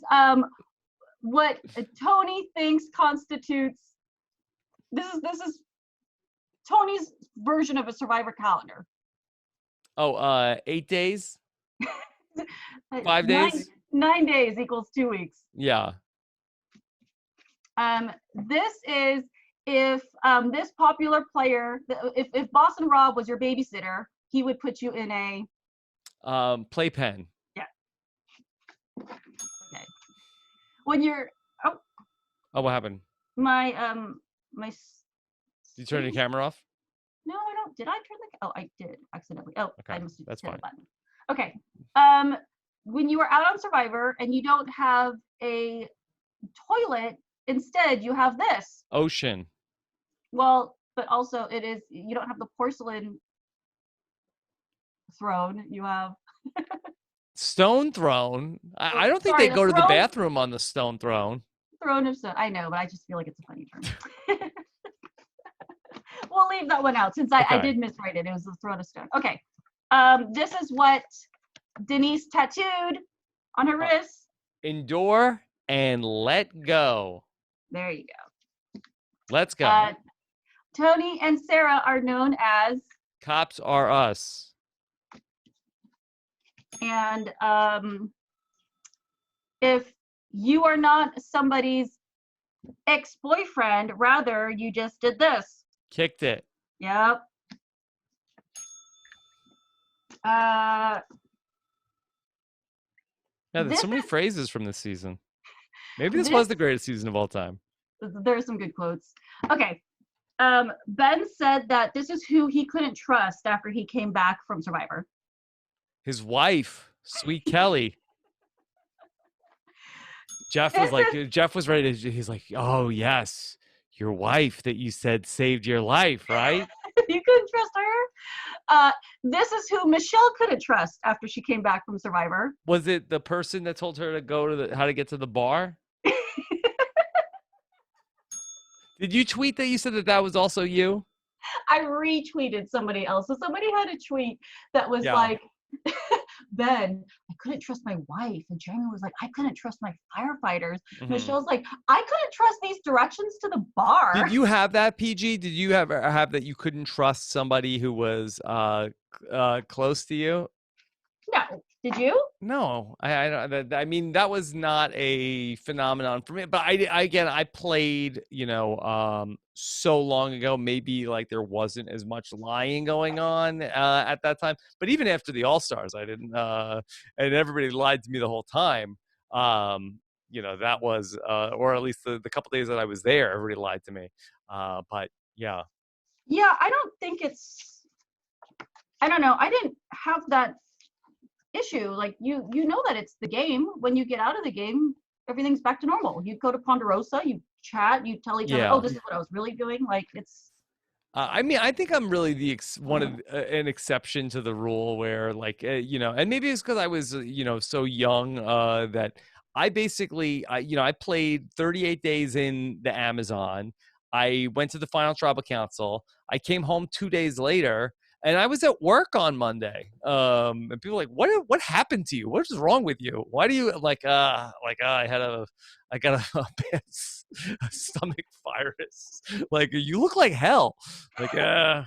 what Tony thinks constitutes. This is Tony's version of a Survivor calendar. Oh, 8 days? 5 days? 9 days equals 2 weeks. Yeah. This is if this popular player, if Boston Rob was your babysitter, he would put you in a playpen. Yeah. Okay. When you're Oh, what happened? my You turn your camera off? No, I don't. Did I turn the? Oh, I did accidentally. Oh, I Okay, must have that's hit a fine. button. Okay. Um, when you are out on Survivor and you don't have a toilet, instead you have this. Ocean. Well, but also it is. You don't have the porcelain throne. You have. Stone throne. I don't think they Sorry, the go to the throne. bathroom on the stone throne. Throne of stone. I know, but I just feel like it's a funny term. We'll leave that one out since I Okay. did miswrite it. It was the throne of stone. Okay. This is what Denise tattooed on her wrist. Endure and let go. There you Let's go. go. Tony and Sarah are known as. Cops are us. And if you are not somebody's ex-boyfriend, rather you just did this. Kicked it. Yep. Yeah, there's so many phrases from this season. Maybe this was the greatest season of all time. There's some good quotes. Okay. Ben said that this is who he couldn't trust after he came back from Survivor. His wife, Sweet Kelly. Jeff was ready to, he's like, oh, yes, your wife that you said saved your life, right? You couldn't trust her. This is who Michelle couldn't trust after she came back from Survivor. Was it the person that told her to go to how to get to the bar? Did you tweet that you said that was also you? I retweeted somebody else. So somebody had a tweet that was like, Ben, I couldn't trust my wife. And Jeremy was like, I couldn't trust my firefighters. Mm-hmm. Michelle's like, I couldn't trust these directions to the bar. Did you have that, Peih-Gee? Did you have that you couldn't trust somebody who was close to you? No. Did you? No, I mean, that was not a phenomenon for me. But I played, so long ago. Maybe like there wasn't as much lying going on at that time. But even after the All Stars, I didn't, and everybody lied to me the whole time. That was, or at least the couple days that I was there, everybody lied to me. But yeah. Yeah, I don't think it's. I don't know. I didn't have that issue. Like you know that it's the game. When you get out of the game, everything's back to normal. You go to Ponderosa, you chat, you tell each other, oh, this is what I was really doing. Like it's. I mean, I think I'm really an exception to the rule where, like, and maybe it's because I was, so young that I basically, I played 38 days in the Amazon. I went to the final tribal council. I came home 2 days later. And I was at work on Monday. And people were like, what happened to you? What is wrong with you? Why do you I got a bad stomach virus. Like, you look like hell. Like, yeah,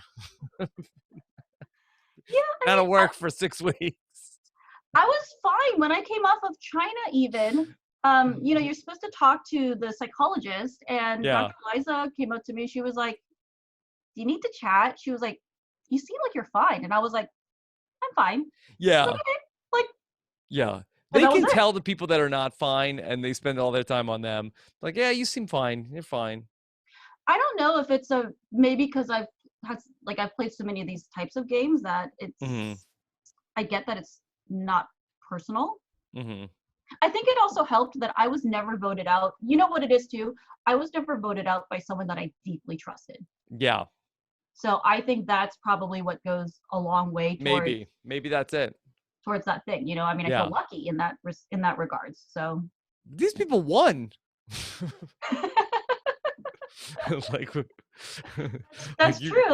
out of work for 6 weeks. I was fine when I came off of China even. You're supposed to talk to the psychologist, and Dr. Liza came up to me. She was like, do you need to chat? She was like, you seem like you're fine. And I was like, I'm fine. Yeah. Like, okay. Like, yeah. They can tell the people that are not fine, and they spend all their time on them. Like, yeah, you seem fine. You're fine. I don't know if it's maybe because I've played so many of these types of games that it's, I get that it's not personal. Mm-hmm. I think it also helped that I was never voted out. You know what it is too? I was never voted out by someone that I deeply trusted. Yeah. So I think that's probably what goes a long way towards. Maybe that's it. Towards that thing, I mean, I feel lucky in that regards. So these people won. That's true.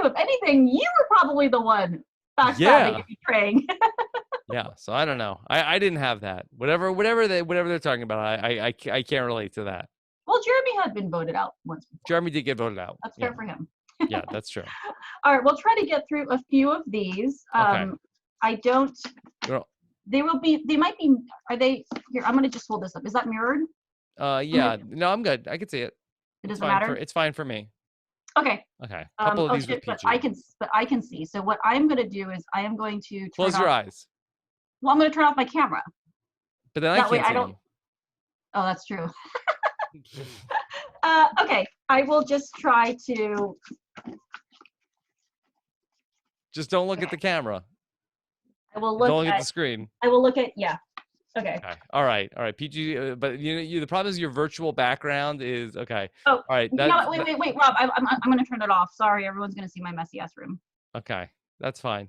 If anything, you were probably the one backstabbing and betraying. Yeah. So I don't know. I didn't have that. Whatever they're talking about, I can't relate to that. Well, Jeremy had been voted out once before. Jeremy did get voted out. That's fair for him. Yeah, that's true. All right, we'll try to get through a few of these. Okay. I don't. They might be. Are they here? I'm gonna just hold this up. Is that mirrored? Yeah. No, I'm good. I can see it. It doesn't matter. It's fine for me. Okay. Okay. A couple of these with Peih-Gee. But I can see. So what I'm gonna do is I am going to close your eyes. Well, I'm gonna turn off my camera. But then I can't see you. Oh, that's true. Okay, I will just try to Just don't look at Okay. the camera. I will Don't look look at at. the screen. I will look at. Yeah. Okay. Okay. All right. All right. Peih-Gee, but the problem is your virtual background is okay. Oh, All right. you know what? Wait, Rob. I'm gonna turn it off. Sorry, everyone's gonna see my messy ass room. Okay. That's fine.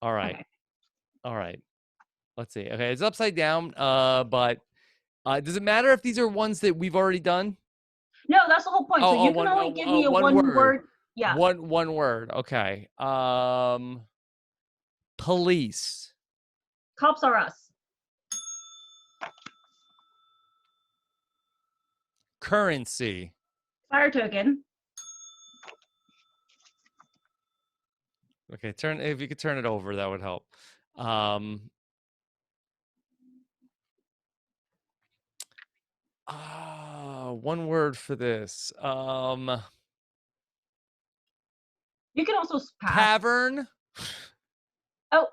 All right. Okay. All right. Let's see. Okay, it's upside down. But does it matter if these are ones that we've already done? No, that's the whole point. So you can only give me a One one word. word. Yeah. One word. Okay. Police. Cops are us. Currency. Fire token. Okay, if you could turn it over, that would help. One word for this. You can also pass. Tavern. Oh,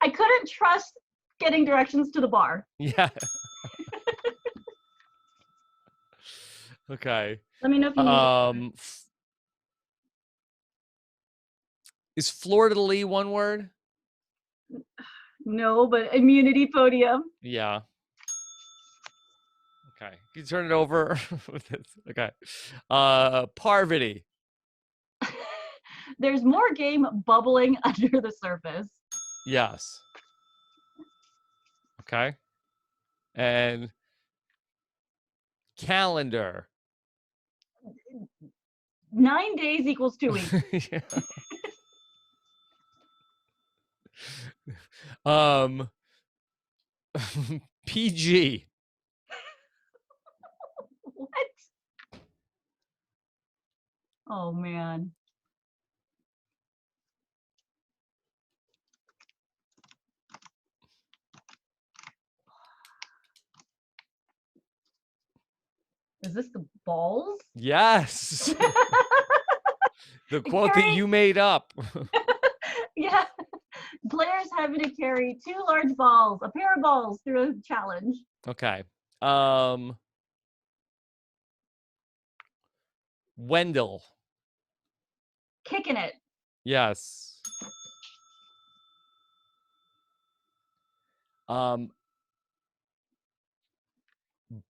I couldn't trust getting directions to the bar. Yeah. Okay. Let me know if you need. Is Fleur de Lis one word? No, but immunity podium. Yeah. Okay. Can you turn it over with this? Okay. Parvati. There's more game bubbling under the surface. Yes. Okay. And calendar. 9 days equals 2 weeks. Yeah. um Peih-Gee. What? Oh man. Is this the balls? Yes. The quote that you made up. Yeah. Players having to carry 2 large balls, a pair of balls through a challenge. Okay. Wendell. Kicking it. Yes.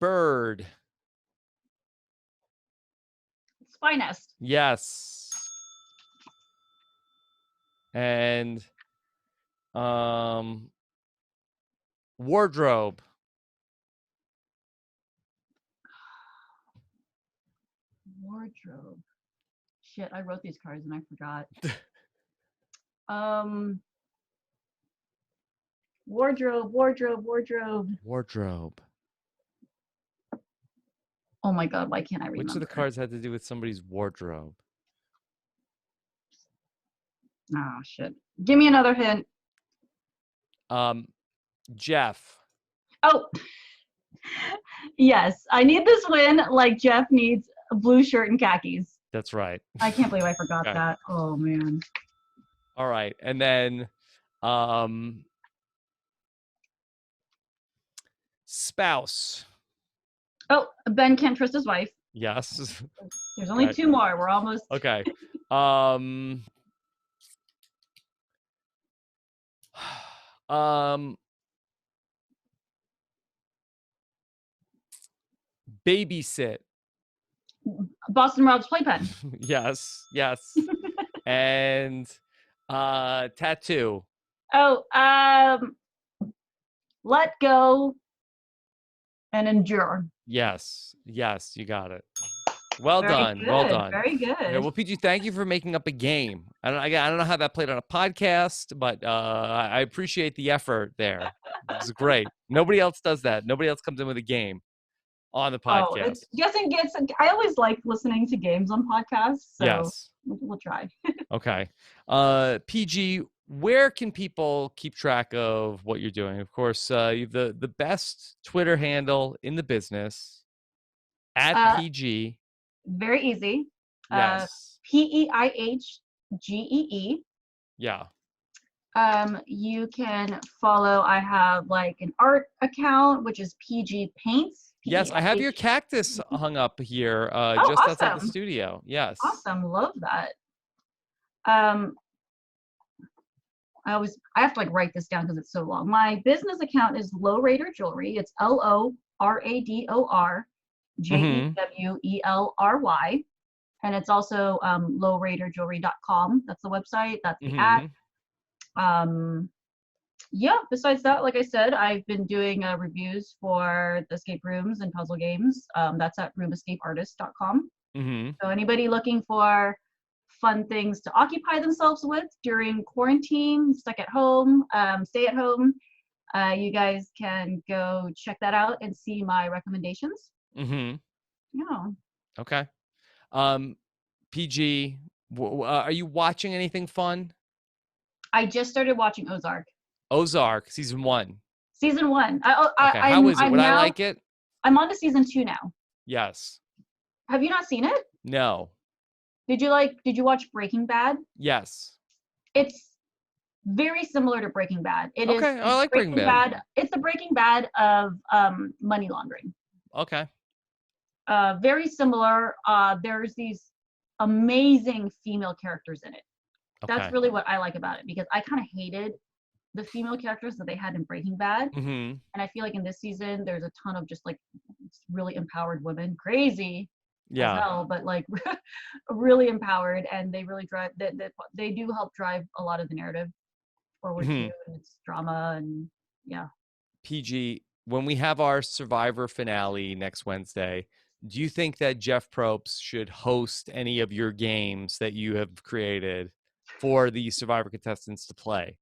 Bird. Spy nest. Yes. And wardrobe. Wardrobe. Shit, I wrote these cards and I forgot. Wardrobe. Wardrobe. Oh my god, why can't I remember? Which of the cards had to do with somebody's wardrobe? Oh shit. Give me another hint. Jeff. Oh. Yes, I need this win like Jeff needs a blue shirt and khakis. That's right. I can't believe I forgot Okay. that. Oh man. All right. And then spouse. Oh, Ben can't trust his wife. Yes. There's only 2 more. We're almost. Okay. Babysit. Boston Rob's playpen. Yes. And tattoo. Oh, let go and endure. Yes, you got it. Well Very done. good. Well done. Very good. Okay, well, Peih-Gee, thank you for making up a game. I don't know how that played on a podcast, but I appreciate the effort there. It's great. Nobody else does that. Nobody else comes in with a game on the podcast. I always like listening to games on podcasts, so Yes. we'll try. Okay. Peih-Gee, where can people keep track of what you're doing? Of course, you've the best Twitter handle in the business at Peih-Gee. Very easy. Yes. Peihgee. Yeah. You can follow. I have like an art account, which is PG Paints, Yes, I have your Peih-Gee. cactus hung up here, Oh, just outside the awesome. studio. Yes. Awesome. Love that. Um, I have to like write this down because it's so long. My business account is Lowrator Jewelry. It's Mm-hmm. LORADORJEWELRY. And it's also lowraterjewelry.com. That's the website. That's the at. Mm-hmm. Um, yeah, besides that, like I said, I've been doing reviews for the escape rooms and puzzle games. That's at roomescapeartist.com. Mm-hmm. So anybody looking for fun things to occupy themselves with during quarantine, stuck at home, stay at home, you guys can go check that out and see my recommendations. Mm-hmm. Yeah. Okay. Um, PG, are you watching anything fun? I just started watching Ozark. Ozark, season 1. Season one. Okay, how is it? I'm Would I now like it? I'm on to season two now. Yes. Have you not seen it? No. Did you watch Breaking Bad? Yes. It's very similar to Breaking Bad. Okay, I like Breaking Bad. It's the Breaking Bad of money laundering. Okay. Very similar. There's these amazing female characters in it. That's Okay. really what I like about it because I kind of hated the female characters that they had in Breaking Bad. Mm-hmm. And I feel like in this season, there's a ton of just like really empowered women, crazy as Yeah. hell, but like really empowered. And they really drive that they do help drive a lot of the narrative forward too. Mm-hmm. And it's drama and yeah. PG, when we have our Survivor finale next Wednesday, do you think that Jeff Probst should host any of your games that you have created for the Survivor contestants to play?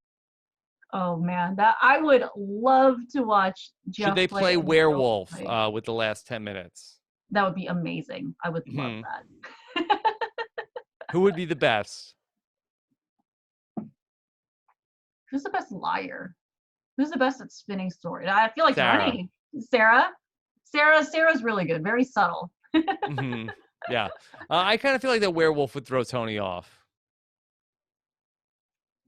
Oh man, that I would love to watch Should Jeff they play play and Will werewolf play. with the last 10 minutes? That would be amazing. I would love Hmm. that. Who would be the best? Who's the best liar? Who's the best at spinning stories? I feel like Sarah. Rennie. Sarah. Sarah's really good. Very subtle. Hmm. Yeah. I kind of feel like the werewolf would throw Tony off.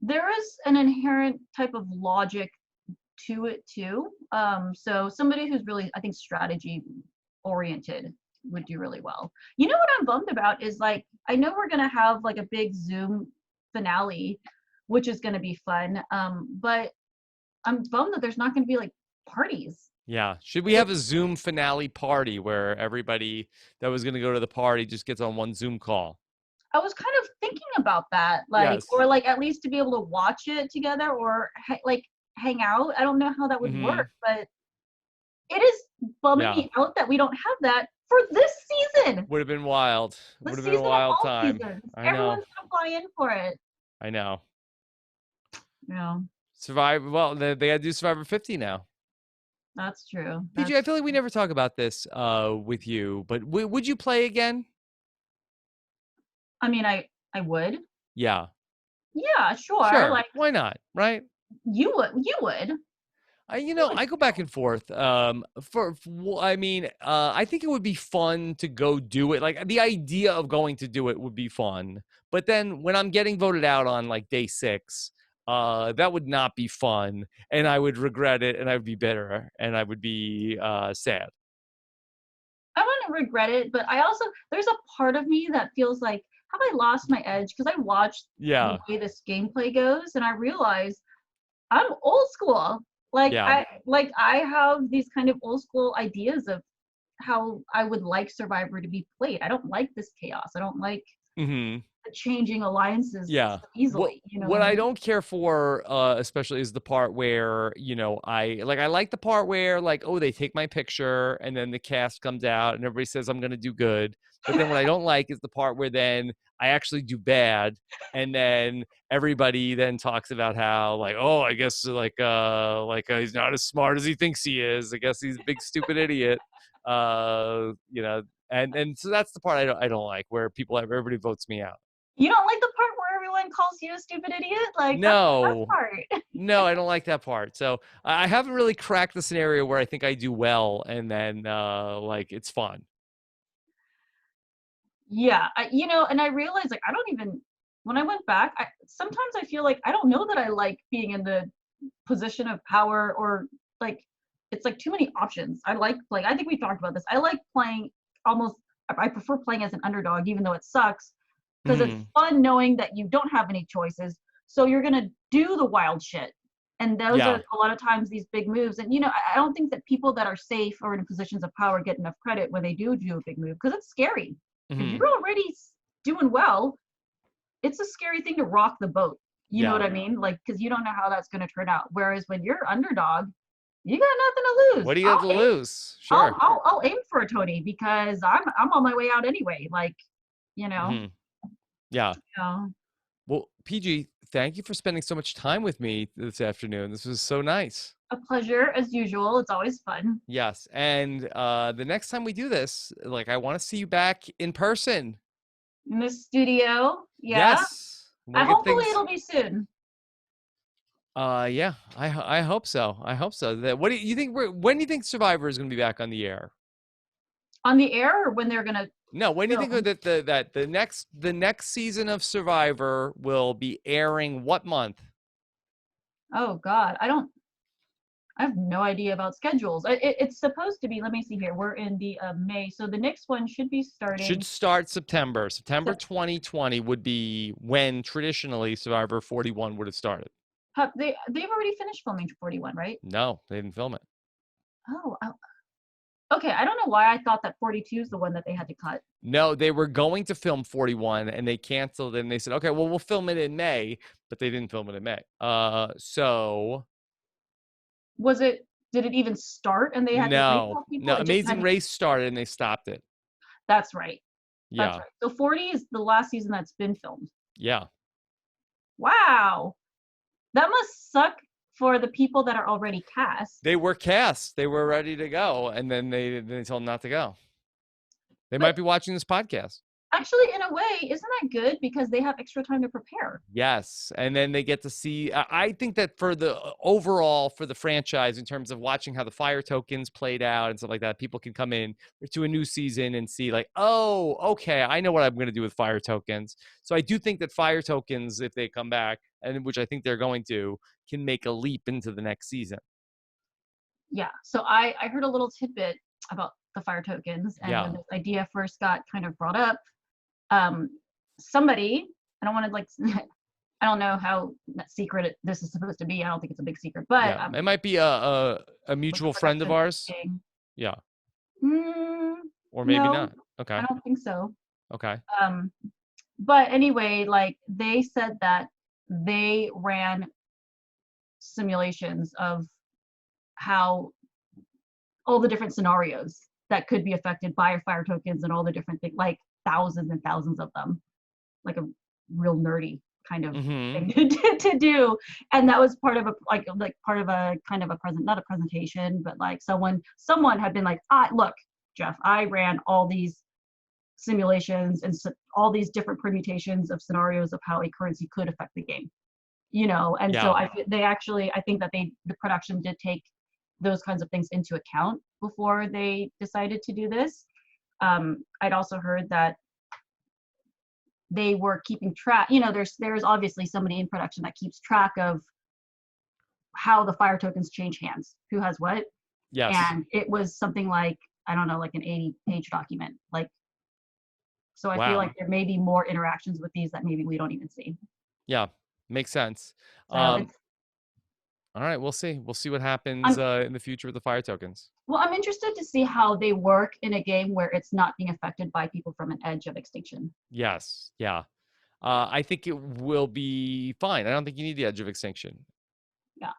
There is an inherent type of logic to it too. So somebody who's really, I think, strategy oriented would do really well. You know what I'm bummed about is like I know we're gonna have like a big Zoom finale, which is gonna be fun. But I'm bummed that there's not gonna be like parties. Yeah. Should we have a Zoom finale party where everybody that was going to go to the party just gets on one Zoom call? I was kind of thinking about that, like, Yes. or like at least to be able to watch it together or like hang out. I don't know how that would Hmm. work, but it is bumming Yeah. me out that we don't have that for this season. Would have been wild. The Would have been a season of wild all time. seasons. I know. Everyone's gonna fly in for it. I know. You know, Survivor. Well, they got to do Survivor 50 now. that's true. PJ, I feel like we never talk about this with you, but would you play again? I mean, I would. Yeah. Yeah, sure. Sure. Like Why not? Right? you would. I go back and forth. I mean, I think it would be fun to go do it. Like the idea of going to do it would be fun. But then when I'm getting voted out on like day 6, that would not be fun, and I would regret it, and I would be bitter, and I would be sad. I wouldn't regret it, but I also there's a part of me that feels like have I lost my edge because I watched the Yeah, way this gameplay goes and I realized I'm old school. yeah. Like I have these kind of old school ideas of how I would like Survivor to be played. I don't like this chaos. I don't like Hmm. the changing alliances Yeah. so What easily. You know what what I I mean? don't care for, especially is the part where, I like the part where like, oh, they take my picture and then the cast comes out and everybody says I'm gonna do good. But then what I don't like is the part where then I actually do bad and then everybody then talks about how like, oh, I guess he's not as smart as he thinks he is. I guess he's a big stupid idiot. And so that's the part I don't like where everybody votes me out. You don't like the part where everyone calls you a stupid idiot? Like that's the best No, part. no, I don't like that part. So I haven't really cracked the scenario where I think I do well, and then like it's fun. Yeah, and I realized like I don't even when I went back, sometimes I feel like I don't know that I like being in the position of power or like it's like too many options. I think we talked about this. I like playing almost I prefer playing as an underdog, even though it sucks, because it's Mhm. fun knowing that you don't have any choices. So you're gonna do the wild shit. And those are Yeah. a lot of times these big moves. And I don't think that people that are safe or in positions of power get enough credit when they do a big move because it's scary. If Mhm. you're already doing well, it's a scary thing to rock the boat. You know Yeah. what I mean? Like, because you don't know how that's going to turn out. Whereas when you're underdog, you got nothing to lose. What do you got to lose? I'll, Sure. I'll, I'll aim for a Tony because I'm on my way out anyway. Like, you know, Mhm. Yeah. you know, Well, PG, thank you for spending so much time with me this afternoon. This was so nice. a pleasure as usual. It's always fun. Yes. And the next time we do this, like I want to see you back in person. In the studio, yeah. Yes. We'll I get hopefully things. it'll be soon. Yeah, I hope so. I hope so. That what do you think when do you think Survivor is going to be back on the air? On the air or when they're gonna No, when do you think film? that the next season of Survivor will be airing what month? Oh God, I have no idea about schedules. It's supposed to be. Let me see here. We're in the May, so the next one should be Should starting. start September. September Sep- 2020 would be when traditionally Survivor 41 would have started. they've already finished filming 41, right? No, they didn't film it. Oh, okay. I don't know why I thought that 42 is the one that they had to cut. No, they were going to film 41 and they canceled it and they said, okay, well, we'll film it in May, but they didn't film it in May. So Was it? Did it even start and they had to no, recall people? no, It just Amazing hadn't. Race started and they stopped it. That's right. That's Yeah. right. So 40 is the last season that's been filmed. Yeah. Wow, that must suck for the people that are already cast. They were cast. They were ready to go. And then they told them not to go. They might But be watching this podcast. actually, in a way, isn't that good because they have extra time to prepare? Yes, and then they get to see. I think that for the overall for the franchise, in terms of watching how the fire tokens played out and stuff like that, people can come in to a new season and see, like, oh, okay, I know what I'm going to do with fire tokens. So I do think that fire tokens, if they come back, and which I think they're going to, can make a leap into the next season. Yeah. So I heard a little tidbit about the fire tokens, and when Yeah. this idea first got kind of brought up, um, somebody I don't want to like I don't know how secret this is supposed to be. I don't think it's a big secret, but Yeah, it might be a with the mutual friend of production ours. thing. Yeah, Mm, or maybe no, not. Okay, I don't think so. okay. Um, but anyway, like they said that they ran simulations of how all the different scenarios that could be affected by fire tokens and all the different things, like thousands and thousands of them, like a real nerdy kind of Mm-hmm. thing to do. And that was part of a like part of a kind of a present, not a presentation, but like someone had been like, look, Jeff, I ran all these simulations and all these different permutations of scenarios of how a currency could affect the game. And so Yeah, I think that the production did take those kinds of things into account before they decided to do this. I'd also heard that they were keeping track. There's obviously somebody in production that keeps track of how the fire tokens change hands, who has what, yes. and it was something like, I don't know, like an 80-page document. Like, so I feel Wow. like there may be more interactions with these that maybe we don't even see. Yeah, makes sense. So it's All right, we'll see. We'll see what happens I'm in the future with the fire tokens. well, I'm interested to see how they work in a game where it's not being affected by people from an edge of extinction. Yes, yeah. I think it will be fine. I don't think you need the edge of extinction. Yeah.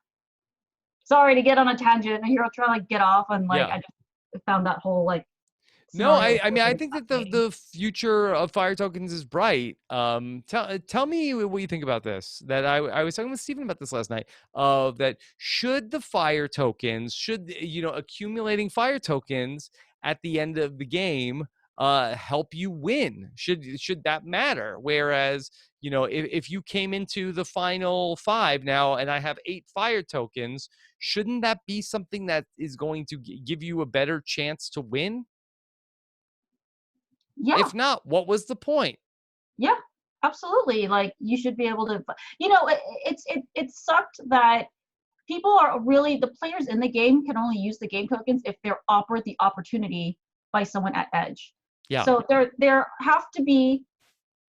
Sorry to get on a tangent. You're trying to like, get off on like Yeah. I just found that whole like No, scenario I mean I very think that the fascinating. the future of fire tokens is bright. Tell me what you think about this. That I was talking with Stephen about this last night. Of that should the fire tokens should accumulating fire tokens at the end of the game help you win? Should that matter? Whereas if you came into the final five now and I have 8 fire tokens, shouldn't that be something that is going to give you a better chance to win? Yeah, If not, what was the point? yeah, absolutely. Like you should be able to. It sucked that people are really, the players in the game can only use the game tokens if they're offered the opportunity by someone at edge. Yeah. So there have to be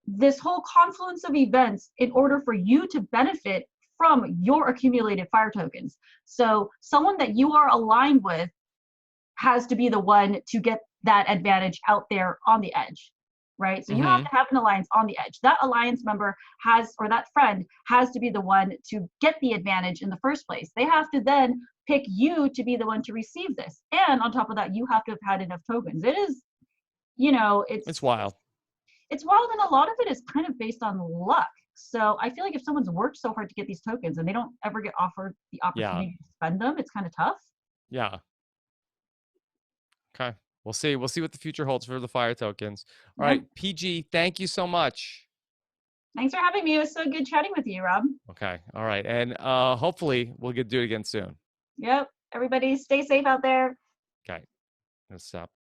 this whole confluence of events in order for you to benefit from your accumulated fire tokens. So someone that you are aligned with has to be the one to get that advantage out there on the edge, right? So you have Mm-hmm. to have an alliance on the edge. That alliance member has, or that friend has to be the one to get the advantage in the first place. They have to then pick you to be the one to receive this. And on top of that, you have to have had enough tokens. It is, you know, It's wild. it's wild, and a lot of it is kind of based on luck. So I feel like if someone's worked so hard to get these tokens and they don't ever get offered the Yeah. opportunity to spend them, it's kind of tough. Yeah. Okay. We'll see. We'll see what the future holds for the fire tokens. All Yeah. right. Peih-Gee, thank you so much. Thanks for having me. It was so good chatting with you, Rob. Okay. All right. And hopefully we'll get to do it again soon. Yep. Everybody stay safe out there. Okay. Let's stop.